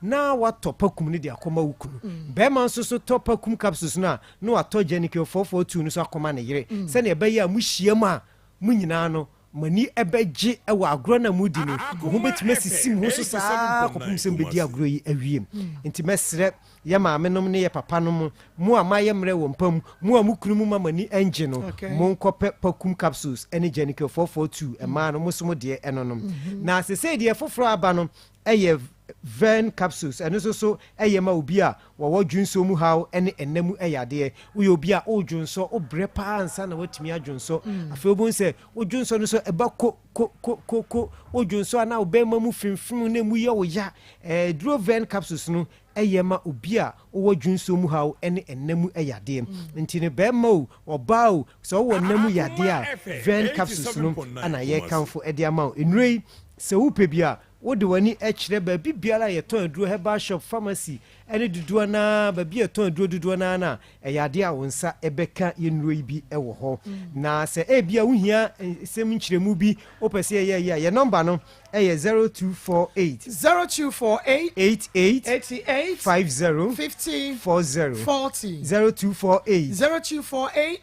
na watɔ pakum ne de akɔma wukunu bɛma nso so tɔ pakum capsules na watɔ Janicare 442 no so akɔma ne yere sɛ ne ɛbɛyɛ a muhyia mu a munyina no mani ɛbɛgye ɛwɔ agorɔ na mudi no ho bɛtumi asisim ho so saa kɔpem sɛ mbɛdi agorɔ yi awiem nti mɛsrɛ yɛ maame nom ne yɛ papa nom mu a mayɛ mmerɛ wɔ mpam mu a mukunu mu ma mani ɛngye no monkɔpɛ pakum capsules ɛne Janicare 442 ɛmaa no mosom deɛ ɛno nom na sesei deɛ foforɔ aba no ɛyɛ Ven capsules ɛno so ɛyɛ ma obi a wɔwɔ dwunso mu haw ɛne ɛnam ɛyadeɛ woyɛ obi a odwunso obrɛ paa ansa na watumi adwunso afei obon sɛ odwunso no so ɛba ko odwunso ana obɛma mu fimfim na mu yɛ wo ya duro Ven capsules no ɛyɛ ma obi a wɔwɔ dwunso mu haw ɛne ɛnam ɛyadeɛ nti ne bɛma o ɔba o sɛ wɔwɔ ɛnam yadeɛ a Ven capsules no ana yɛ kanfo ɛde ama o enurei sɛ wopɛ bi a wode wani ɛkyerɛ baabi biara yɛtɔn aduro herbal shop pharmacy ɛne duduo na baabi yɛtɔn aduro duduo na ɛyɛ ade a wo nsa ɛbɛka yɛnnuro yi bi ɛwɔ hɔ na sɛ ebia wohia sɛm nkyerɛmu bi wopɛ sɛ yɛyɛ yɛ number no ɛyɛ 0248 88 50 40 0248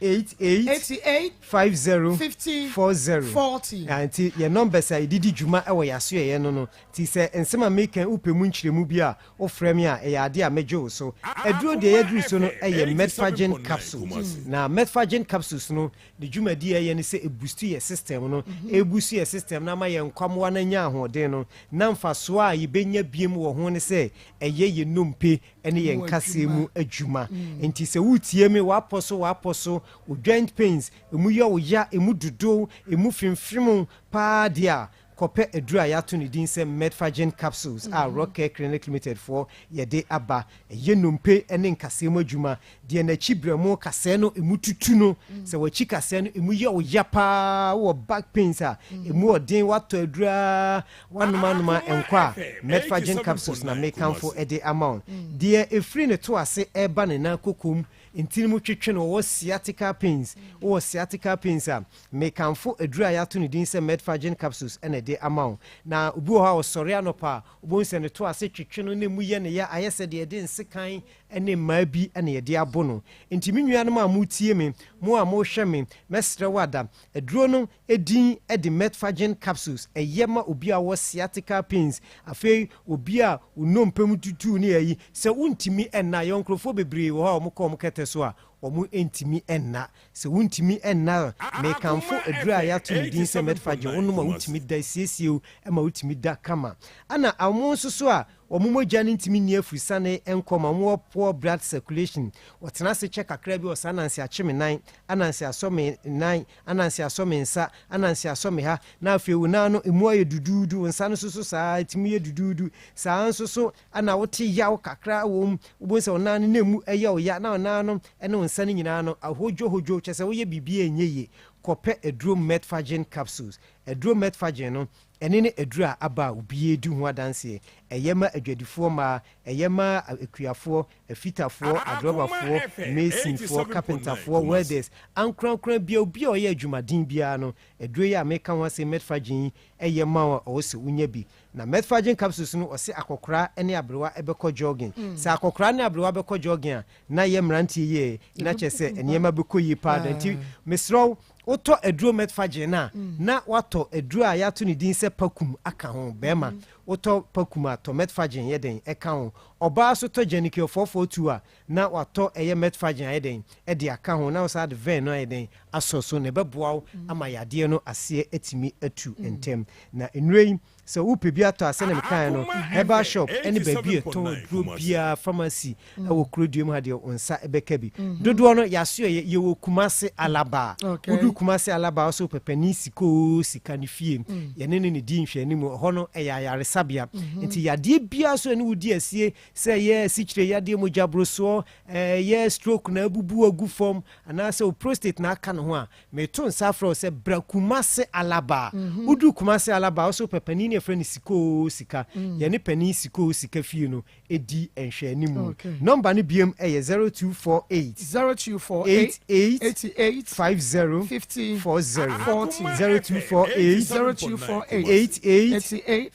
88 50 40 anti yɛ numbers a yɛdidi dwuma ɛwɔ yɛaso yɛyɛ no ti sɛ nsɛm a mekan wopɛ mu nkyerɛmu bi a wofrɛ me a ɛyɛ ade a mɛgye wo so aduro deɛ yɛduru so no ɛyɛ Medfagen capsules na Medfagen capsules no de dwumadi ɛyɛ ne sɛ ɛbustu yɛ system no ɛbustu yɛ system na ma yɛ nkwamoa no nya ahoɔden no na mfasoɔ a yɛbɛnya biem wɔ ho ne sɛ ɛyɛ yɛ nnompe ɛne yɛ nkaseɛ mu adwuma nti sɛ wotie me wapɔ so wo joint pains ɛmu yɛ wo ya ɛmu dodo ɛmu fimfim paa deɛ a kɔpɛ aduro a yɛato ne din sɛ Medfagen capsules a Rockcare Clinic Limited for yɛde aba ɛyɛ nnompe ne nkaseɛ mu adwuma deɛ n'akyi brɛmo kaseɛ no ɛmu tutu no sɛ wɔakyi kaseɛ no ɛmu yɛ wo ya paa wɔ back pains a ɛmu ɔden watɔ aduro a wanom ɛnkɔ a Medfagen capsules na mekamfo ɛde ama wo deɛ ɛfiri ne to ase ɛba ne nan kokom ntini mu twetwe no wɔ sciatica pains a mekamfo aduro a yɛato ne din sɛ Medfagen capsules ɛna de ama wo na obi wɔ hɔ a ɔsɔre anɔpa a obo nsɛ ne to ase twetwe no na mu yɛ ne ya ayɛ sɛ deɛ de nsekan ɛne mmaa bi ɛna yɛde abo no nti me nuanom a motie me mo a mohwɛ me mɛsrɛ wada aduro no edin ɛde Medfagen capsules ɛyɛ ma obi a wɔ sciatica pains afei obi a onompa mu tutu ne ayi sɛ wontimi ɛna yɔnkrofo bebree wɔ hɔ a ɔmokɔ ɔmokɛtɛ so a ɔmo ntimi ɛnna sɛ wontimi ɛnna mekamfo aduru a yɛato ne din sɛ medfagye wonom a wotumi da siesie o ɛma wotumi da kama ana amo nso so a wɔn mogya no ntumi nni afurusane nkɔma wɔn poor blood circulation wɔtena ase kyɛ kakra bi ɔsa anansi akye me nan anansi asɔ me nan anansi asɔ me nsa anansi asɔ me ha na afei wo nan no emu ayɛ duduudu nsa no soso saa etimi yɛ duduudu saa nso so ana wote yaw kakra wɔm wobɔ sɛ ɔnan no na emu ɛyɛ ɔya na ɔnan no ɛne wo nsa no nyinaa no ahodwohodwo kyɛ sɛ woyɛ biribi ɛnyɛ yie kɔpɛ aduro metfagin capsules aduro metfagin no ɛne ne aduro a aba a obiara di ho adanseɛ ɛyɛ ma adwadifoɔ ma ɛyɛ ma akuafoɔ afitafoɔ adrɔbafoɔ masonfoɔ carpenterfoɔ welders ankorankora bia obi a ɔyɛ adwumaden biara no aduro yi a meka ho ase metfagin ɛyɛ ma a ɔwɔ sɛ wonya bi na metfagin capsules no ɔse akɔkora ne aberewa ɛbɛkɔ jogging sɛ akɔkora ne aberewa bɛkɔ jogging a na yɛ mmeranteɛ yie na kyɛ sɛ nneɛma bɛkɔ yie paa da nti mesrɛw wotɔ aduro metfagin na watɔ aduro a yɛato ne din sɛ pakum aka ho bɛrima wotɔ pakum a tɔ metfagin yɛ den ɛka ho ɔbaa so tɔ genicare 442 a na watɔ ɛyɛ metfagin ayɛ den ɛde aka ho na wosa de vɛn no ayɛ den asɔ so na ɛbɛboa wo ama yadeɛ no aseɛ atumi atu ntɛm na nnuro yi sɛ wopɛ bi atɔ asɛ na mekae no herbal shop ɛne baabi ɛtɔn aduro biara pharmacy ɛwɔ kurodua mu ha deɛ wo nsa ɛbɛka bi dodoɔ no yɛasoɛ yɛwɔ kumase alaba wodu kumase alaba wo so pɛpɛni sikoo sika no fie yɛne ne ne di nhwɛanim hɔ no ɛyɛ ayaresabea nti yadeɛ biara so ɛne wodi asie sɛ yɛ sikyire yadeɛ mogya borosoɔ yɛ stroke na abubu agu fam anaasɛ wo prostate na aka ne ho a meto nsa frɛ wo sɛ bra kumase alaba wodu kumase alaba wo so pɛpɛni ne ɛfrɛ no sikoo sika yɛne pani sikoo sika fie no ɛdi nhwɛanim nɔmba no biam ɛyɛ 0248 88 50 40 0248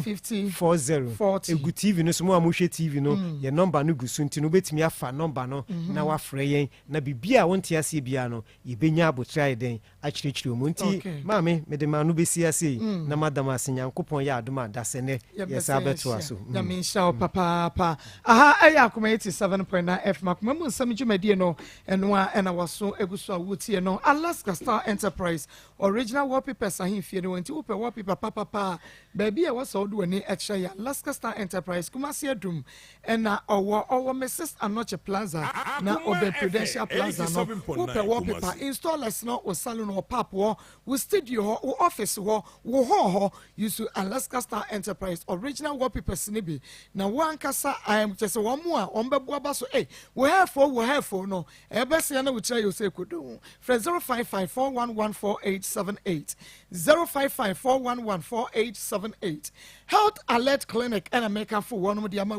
50 40 egu TV no so mo a mohwɛ TV no yɛ nɔmba no gu so nti no wobɛtumi afa nɔmba no na wafrɛ yɛn na bibia a wonte aseɛ bia no yɛbɛnya abotra yɛden akyerɛkyerɛ mu nti maame mede ma no bɛsi ase na madam ase nyankopɔn yɛ adom a dasɛnɛ yɛsa bɛtoa so nyamenhyɛ wo papaapa aha ɛyɛ akoma 87.9 FM akoma mu nsɛm dwumadie no ɛno a ɛna wɔso egu so a wotie no Alaska Star Enterprise original wallpapers ahemfie no nti wopɛ wallpaper papapa baabi a wɔsɛ wode w'ani ɛkyerɛ yɛ Alaska Star Enterprise kumase adum ɛna ɔwɔ Mrs. Anoche Plaza na ɔbɛ Prudential Plaza no wopɛ wallpaper installers no wo salon wo pap wo studio hɔ wo office hɔ wo hɔ use Alaska Star Enterprise original wallpapers ne bi na wankasa kyɛ sɛ wɔn mu a ɔmbɛboa ba so wo hairfo no ɛbɛsɛ na wo kyerɛ yɛ sɛ kodo frɛ 0554114878 0554114878 Health Alert Clinic and America for one of the ama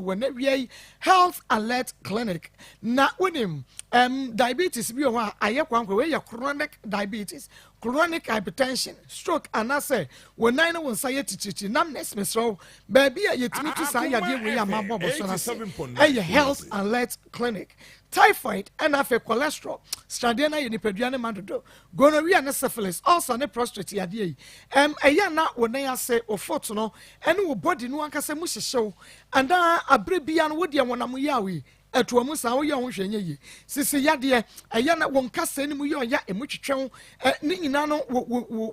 Health Alert Clinic na unim diabetes bi wa ayekwa nkwe we chronic diabetes chronic hypertension stroke anase when nine won say titichi nam nesmesro baby yetimi to say yade we amabo so na say Health Alert Clinic typhoid and afe cholesterol stradena ye nipaduane mandodo gonorrhea and syphilis also ne prostate yade yi eya na wonan ase ofot no ene wo body no ankasa mu hyehyew and abrebia no wodi wonam yawe atuamu sa wo ye ho hwenye yi sisi yade eya na won kasa ni mu ye oya emutwetwen ni nyina no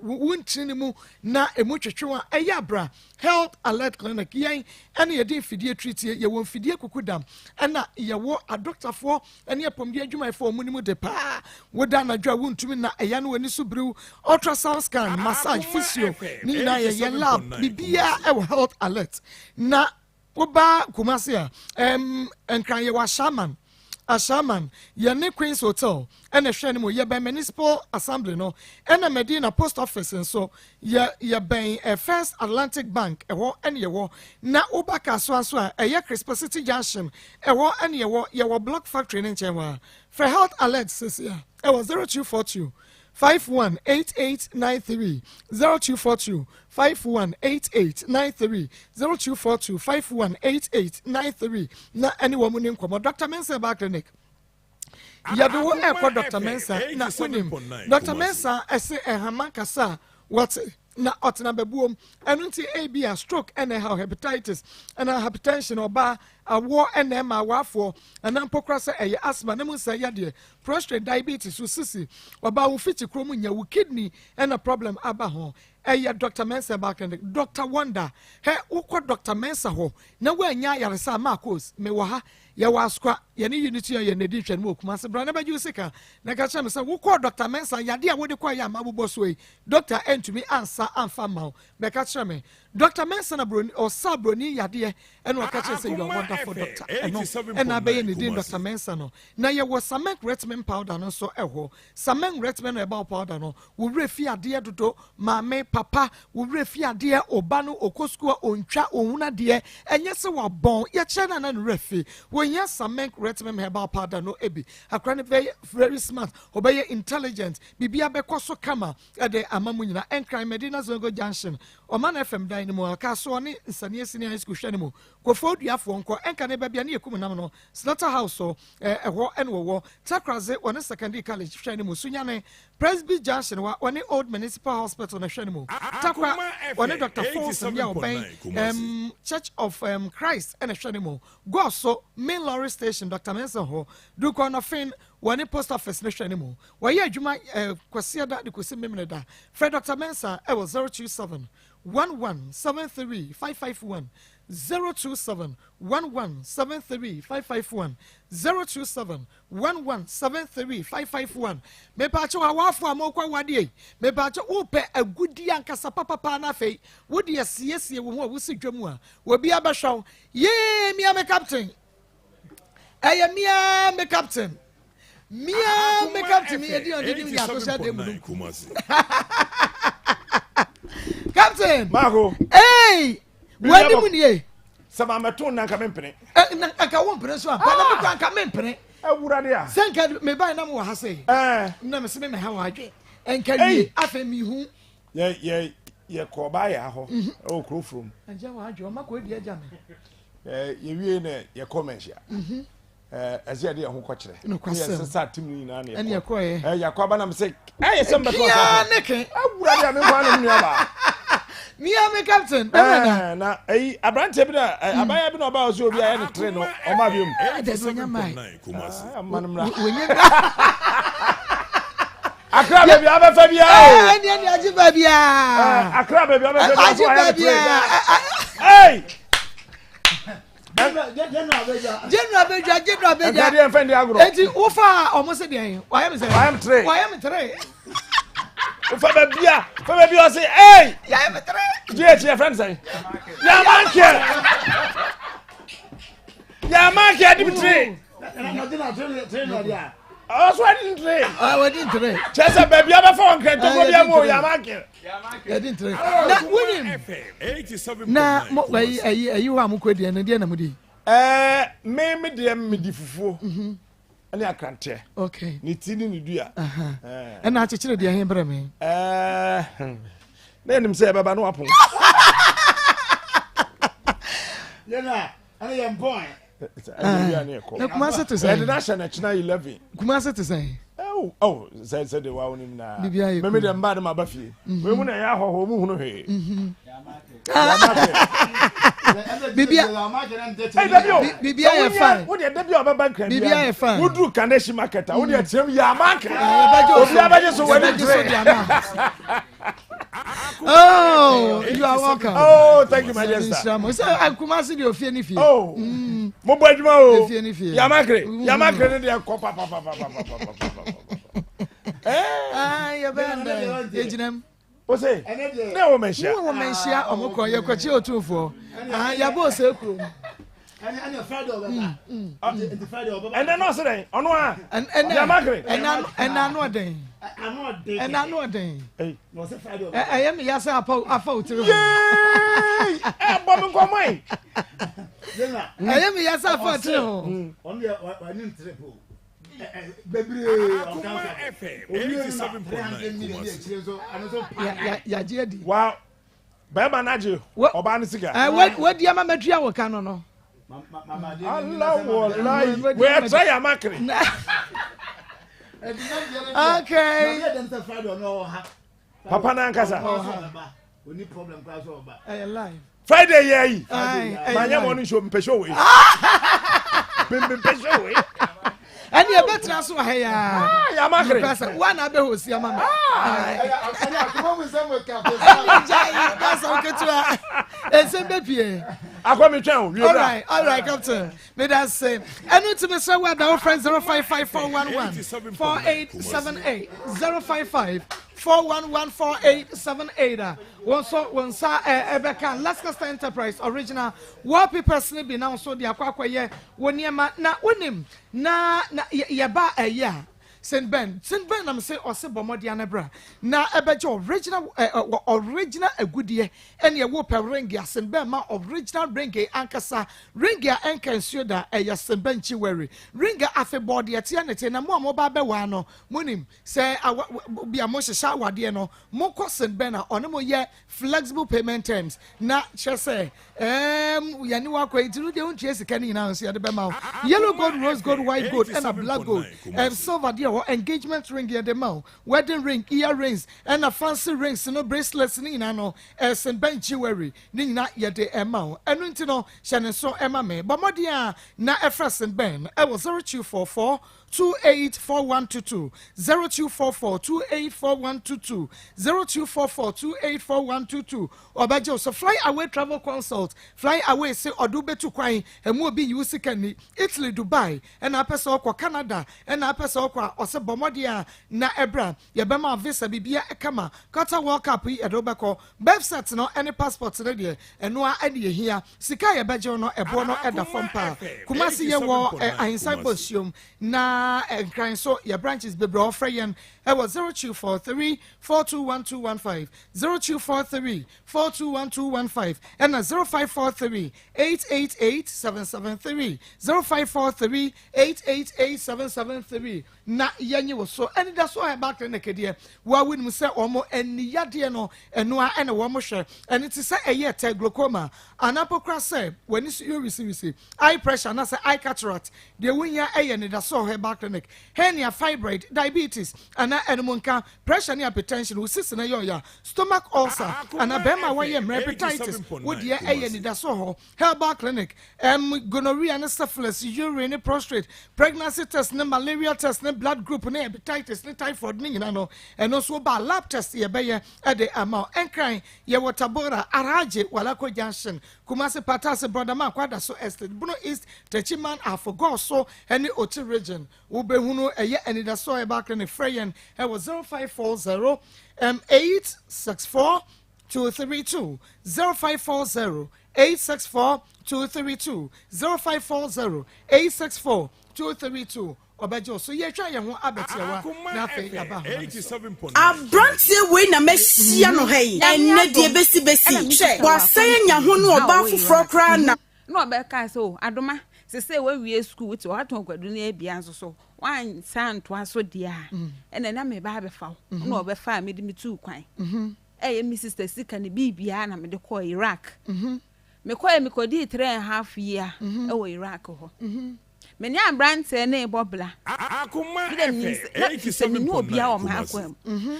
wontini mu na emutwetwen eya bra Health Alert Clinic yen ene ye din fidie treat ye won fidie kukudam ena ye wo a doctor for ene apomde adwuma for omunimu de pa woda na dwa wontumi na eya no wani so brew ultrasound scan massage physio ni nyina ye lab bibia e Health Alert na woba kumase a enkran ye wa shaman ye ne Queen's Hotel ene hwe ne mo ye ben municipal assembly no ene Medina post office nso ye ben First Atlantic Bank ewo ene ye na woba kaso a ye Crispo City Junction ewo ene ye block factory ne nchewa for Health Alert sisia ewo 0242 518893 0242 518893 0242 518893 na anyone munim komo Dr. Mensa Bar Clinic ya do Dr. Mensa na unim Dr. Mensa ese ehama kasa what na otena bebuom enu nti AB a stroke and hepatitis and hypertension oba awo enema wafo and ampokra se asthma na mu se yade prostate diabetes so sisi oba wo fiti kromu nya wo kidney and a problem aba ho Dr. Mensa back and Dr. Wonder he ukọ Dr. Mensa ho na wa nya yaresa Maa Akos me wo ha ya waskwa ya ni unity ya nedi hwɛ mu okuma se bra na baju sika na ka kyerɛ me sɛ ukọ Dr. Mensa yade a wo de kwa ya mabubo so yi Dr. Entumi ansa amfa ma me ka kyerɛ me Dr. Mensa na broni or sabroni yade eno ka kyerɛ sɛ you are wonderful doctor ena be ye ne din Dr. Mensa no na ye wo samek retmen powder no so ɛhɔ samek retmen about powder no wo refi ade dodo maame papa wo refi ade oba no okosku ontwa ohuna de enye se wa bon ye kyerɛ na no refi wo nya samek retmen herbal powder no ebi akra ne very smart obeye intelligent bibia be koso kama ade amamu nyina enkran medina zongo junction Oman FM dan mu aka so ne nsane senior high school hwɛ ne mu kofo duafo nko enka ne babia ne yekum nam no slaughterhouse so ɛhɔ ene wo takraze one secondary college hwɛ ne mu sunyane Presby Junction wa one old municipal hospital na hwɛ ne mu takwa one Dr. Folsom ya oben Church of Christ ene hwɛ ne mu go so main lorry station Dr. Mensa ho do corner fin one post office ne hwɛ ne mu wa ye adwuma kwase da de kosi memne da Fred Dr. Mensa e was 027 1173551 027 1173551 027 1173551 me pa che wa wafo amokwa wade me pa che wo pe agudi ankasa papa na fei wo de asiesie wo ho a wo si dwam a wo bia be hwaw ye mia me captain eye mia me captain me edi on di ya to say dem Captain Marco. Hey! When you need Sama meton na nka mempene. Na aka wo mpene so apa na me kwa nka mempene. Awurade a. Senka me bai na mo ha sei. Na me se me ha wa adwe. Enka wie afa mi hu. Ye ko ba ya ho. O kro from. Anja wa adwe o mako di aja me. Ye wie na ye comment ya. Azia de ho kwakere. Ye sesa tim na na ye. Ene ye ko ye. Ya kwa ba na me se. Ye se mbeto asa. Ya neke. Awurade a me kwa na mu ba. Mia me captain. Na abrante bi na abaya bi na oba ozo obi aye ne train no o ma biom. There's no mai. Manumra. Akra baby abefa bia o. Eni ajiba bia. Akra baby abefa bia. Ajiba bia. Hey. General beja. Ngade enfendi agro. Enti ufa almost dey. Why am say? Why am three? Ufa bia o say hey. Ya am three. Your friend say. Ya man here Dimitri. I didn't train. I didn't train. Just a baby abefa on kento go bia mo ya man here. I didn't train. Na winning. 87. Na mo ayi wa mo kwedi na dia na mo di. Me de me di fufuo. Ani akrante. Okay. Ni ti ni dua. Na achechire de hen bra me. Na enim se baba no apon. Yana, ani yam boy. Na kuma se to say. The national china 11. Kuma se to say. Oh, say the wa onim na. Me dem ba dem abafie. We mu na ya hoho mu hunu he. Bibia ya fine. Wo de bibia obaba nkran bia. Bibia ya fine. Wo du Kaneshi market. Wo de tiam ya market. Obi abaje so we dey. Oh, you are welcome. Oh, thank you, my dear sir. So I kuma se de ofie ni fie. Oh. Mo bo adwuma o. Ofie ni fie. Ya market ne de ko pa. Ya banda. Ejinem. O say, na wo menhia. Wo menhia omukọ ye kwachi otunfo. Ya bo se kuro. And Friday over. And then no say, ono a. Ya market. And anu den. And anu den. Hey, no say Friday over. I am yasa afa utiri. Yay! Bom nkomai. I am yasa afa utiri. On your one triple. Akoma FM 87.9. Ya jedi. Wow. Baba naje. Oba ni siga. What dia ma madua wo kan no. Allah wallahi. We try ya makri. Okay. Papa na nkasa. Oni problem class over. Live. Friday yayi. Manya morning show mpesho we. Mpesho we. Ani e betra so ha ya. Ya makre. One abe hosi ama me. Ani akoma mu se mo ka pe. That's okay to. Esembe pie. Akoma twen o. All right, Captain. May that say. Enu to me say we our friend 05541148878 05541148878. One sa Ebeka Alaska Enterprise original wallpapers ni bi na so de akwakoye woniema na wonim na yeba eya Saint Ben am say ose bomodi anabra na ebeje original agudie ene wo pe ring ya Saint Ben ma original ring ankasa ring ya enkansuo da eya Saint Ben chiweri ring afe board ya tia nete na mo ba be wa no munim say bia mo hyehyɛ awade no mo kɔ Saint Ben a ɔne mo yɛ flexible payment terms na kyerɛ yani wa kɔ itiru de untie sika ni na so ya de be ma yellow gold rose gold white gold and a black gold and silver there engagement ring here the mouth wedding ring earrings and a fancy rings no bracelets ni na no Saint Ben jewelry ni na ye de amount enu nti no hyɛ so ema me bomodia na efra Saint Ben e was 0244 284122 0244 284122 obaje so fly away travel consult fly away say odubetu kwan emu obi use kani Italy Dubai and apesa okwa Canada and apesa okwa ose bomodia na ebra ye bema visa bibia ekama kata world cup yi edobeko website no any passport no de eno a ade hia sika ye beje no ebo no eda fompa kumasi ye wo ahinsan bosium na and so your branches be bro friend I was 0243 421215 0243 421215 and 0543 888 773 0543 888 773 na yenye wo so and that's why back in the kede wa win mu say omo eni yade no eno a ene wo mo hwe and it is say a year te glaucoma anapokra say when you receive eye pressure na say eye cataract the winya eye ne da so he back clinic hernia fibroid diabetes ana enemonka pressure ne hypertension usisi na yo stomach ulcer ana bema wa ye hepatitis wodi eye ne da so ho herbal clinic gonorrhea and syphilis urine prostate pregnancy test ne malaria test ne blood group ne hepatitis ne typhoid ne nyina no eno so ba lab test ye be ye e de amount enkran ye watabora araje walako junction kumase patase brother man kwada so estate Bruno East Techiman Afogos so any Oti region ubehunu eye anida so e back in the freyen e was 0540 864 232 0540 864 232 0540 864 232 obajo so ye twa ye ho abetewa na fe aba abrantie we na mesia no hey enne de besi wa say nya ho no oba foforo kra na no obeka so adoma se say we wie school to aton kwadu na ebia nso so wan santo aso dia ene na me ba befa no obefa me de me tu kwan eh me sister sika ne bibia na me de call Iraq me call me kodi 3.5 year e wo Iraq ho me nya brante na ebobla Akoma FM no obia o ma akwam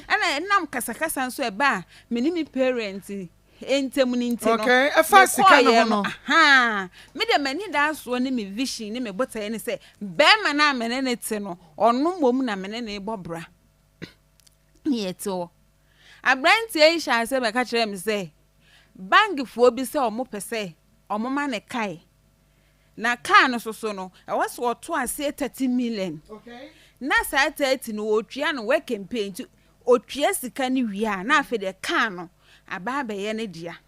ana nam kasakasa nso e ba me ni me parents entem ni ntino okay e fa sika no ha me de mani da so ne me vision ne me bota ne se be ma na me ne te no onu mom na me ne ebobra yeto abrante e sha se be ka kire me se bangfo bi se o mo pese o mo ma ne kai na car no so no e was oto ase 30 million okay na sa 30 no otwia no we campaign to otwia sika ni wia na afi de car no ababa ye ne dia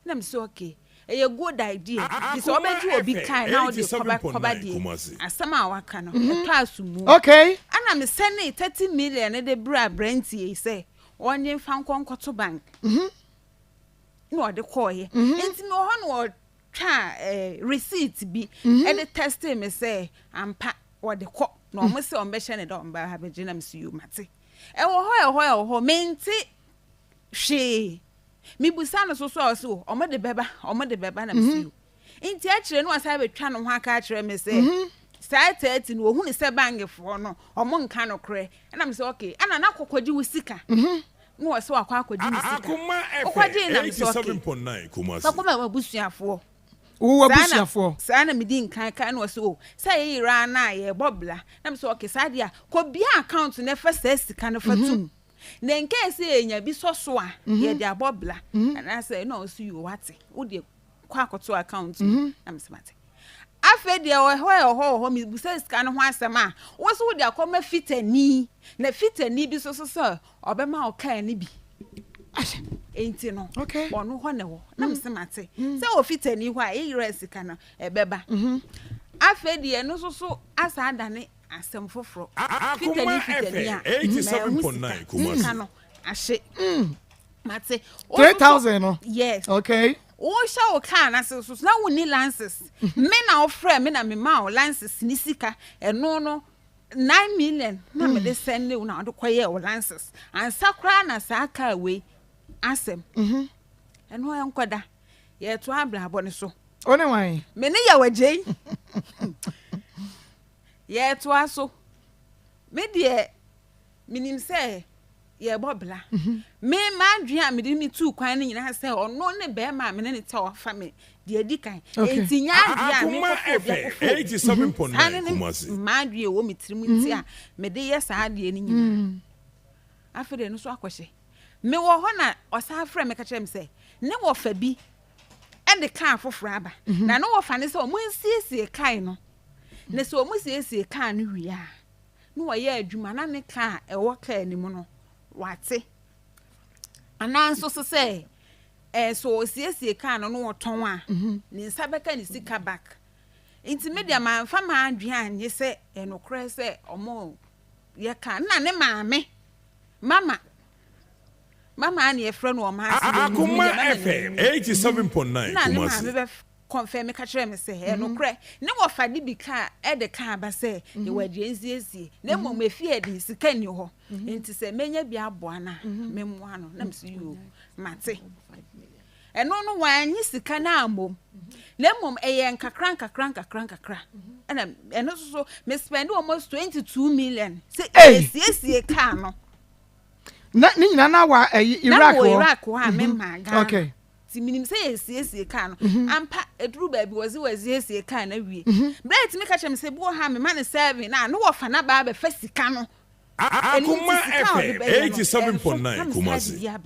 na me so okay e good idea this obeji obi kai na o de koba die asama waka no to asumu okay ana me send 30 million ne de bra brantie say onye fa nkonkoto bank no de call ye enti me ho no twa receipt bi e de test me say ampa wo de ko no mo se on be hye ne do mba ha be gina me su you mate e wo ho menti hwe mi busa no so omo de beba na me su you enti a kire no asa be twa no ho aka kire me say sai 30 no ohunu se bangefo no omo nka no kre na me say okay ana na kokodi wo sika no was so akwaji ni sika Akoma okwaji na me so 87.9 Kumasi akoma abusuafo wo abusuafo saa na medi nkan no so say ira na ye bobla na me so okay saa dia ko bia account na fa saa sika no fatum na nke ese enya bi so so a ye dia bobla na say no so you what wo de kwa akoto account na me smart afa dia ho mi busa sika no ho asema wo so wo de akoma fitani na fitani bi so obema o kan ni bi enti no ono ho ne wo na me smate se o fitani ho a e resika no ebeba afa dia no so asa adane asem foforo fitani a 87.9 Kumasi no ahye mate 3,000 no yes okay o sha o kan na so na wo ni lances me na ofre me na me ma o lances ni sika eno no 9 million na me de send na do koye o lances and sakra na saka we asem eno ya nkoda ye to abla abone so one wan me ne ya wagye ye to aso me de minim say ye bobla me ma dua me de mi tu kwan ni nyina say ono ne be ma me ne te ofa me de dikan enti nya dua me ko 87.9 Kumasi ma dua wo mi tirim nti a me de ye saa de ni nyina afede no so akwhye me wo ho na osa afre me ka kire me say ne wo fa bi e de kan foforo aba na no wo fa ne say o mo nsiesie kan no ne so o mo siesie kan no wi a no wo ye adwuma na ne kan e wo kan ni mu no wate ananso so say so siesie kan no ton a ni nsa beka ni sika back inti media man fa ma adwan anye se enokre se omo ye kan na ne mama ani e frɛ no o ma Akoma FM 87.9 Kumasi confirm ka kire me se enokre ne wo fa di bi ka e de kan ba se ye wadie nsiesie na mom efie de sika ni ho inti se menya bi aboa na memmoa no na mse yo mate eno no wanyi sika na amom na mom eye nkakra na eno so me spend almost 22 million se siesie ka no na ni nyina na wa Iraq ho a me maga okay ti minim say siesie ka no ampa eduru ba bi wazi siesie ka na wie bright me ka chem se bo ha me man 7 na no wo fa na ba be fa sika no Akoma FM 87.9 Kumasi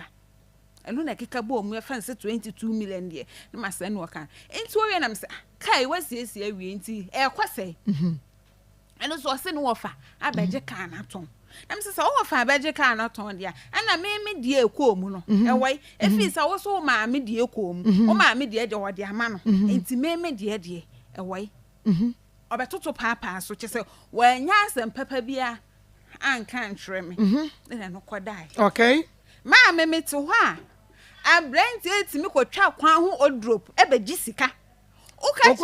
eno na kika bo mu fa nse 22 million de na masa no kan enti wo wie na me se kai wasiesie wie enti e kwasai eno so se no wo fa abeje ka na ton na mse sa wo fa abeje ka na ton dia ana me die ekwo mu no ewoi efi sa wo so ma me die ekwo mu o ma me die de wo de ama no enti me die ewoi obetoto papa so che se wanya asem papa bia anka ntre me na no kodai okay ma me te ho a abrant etimi ko twa kwan ho odrop e be gisika o ka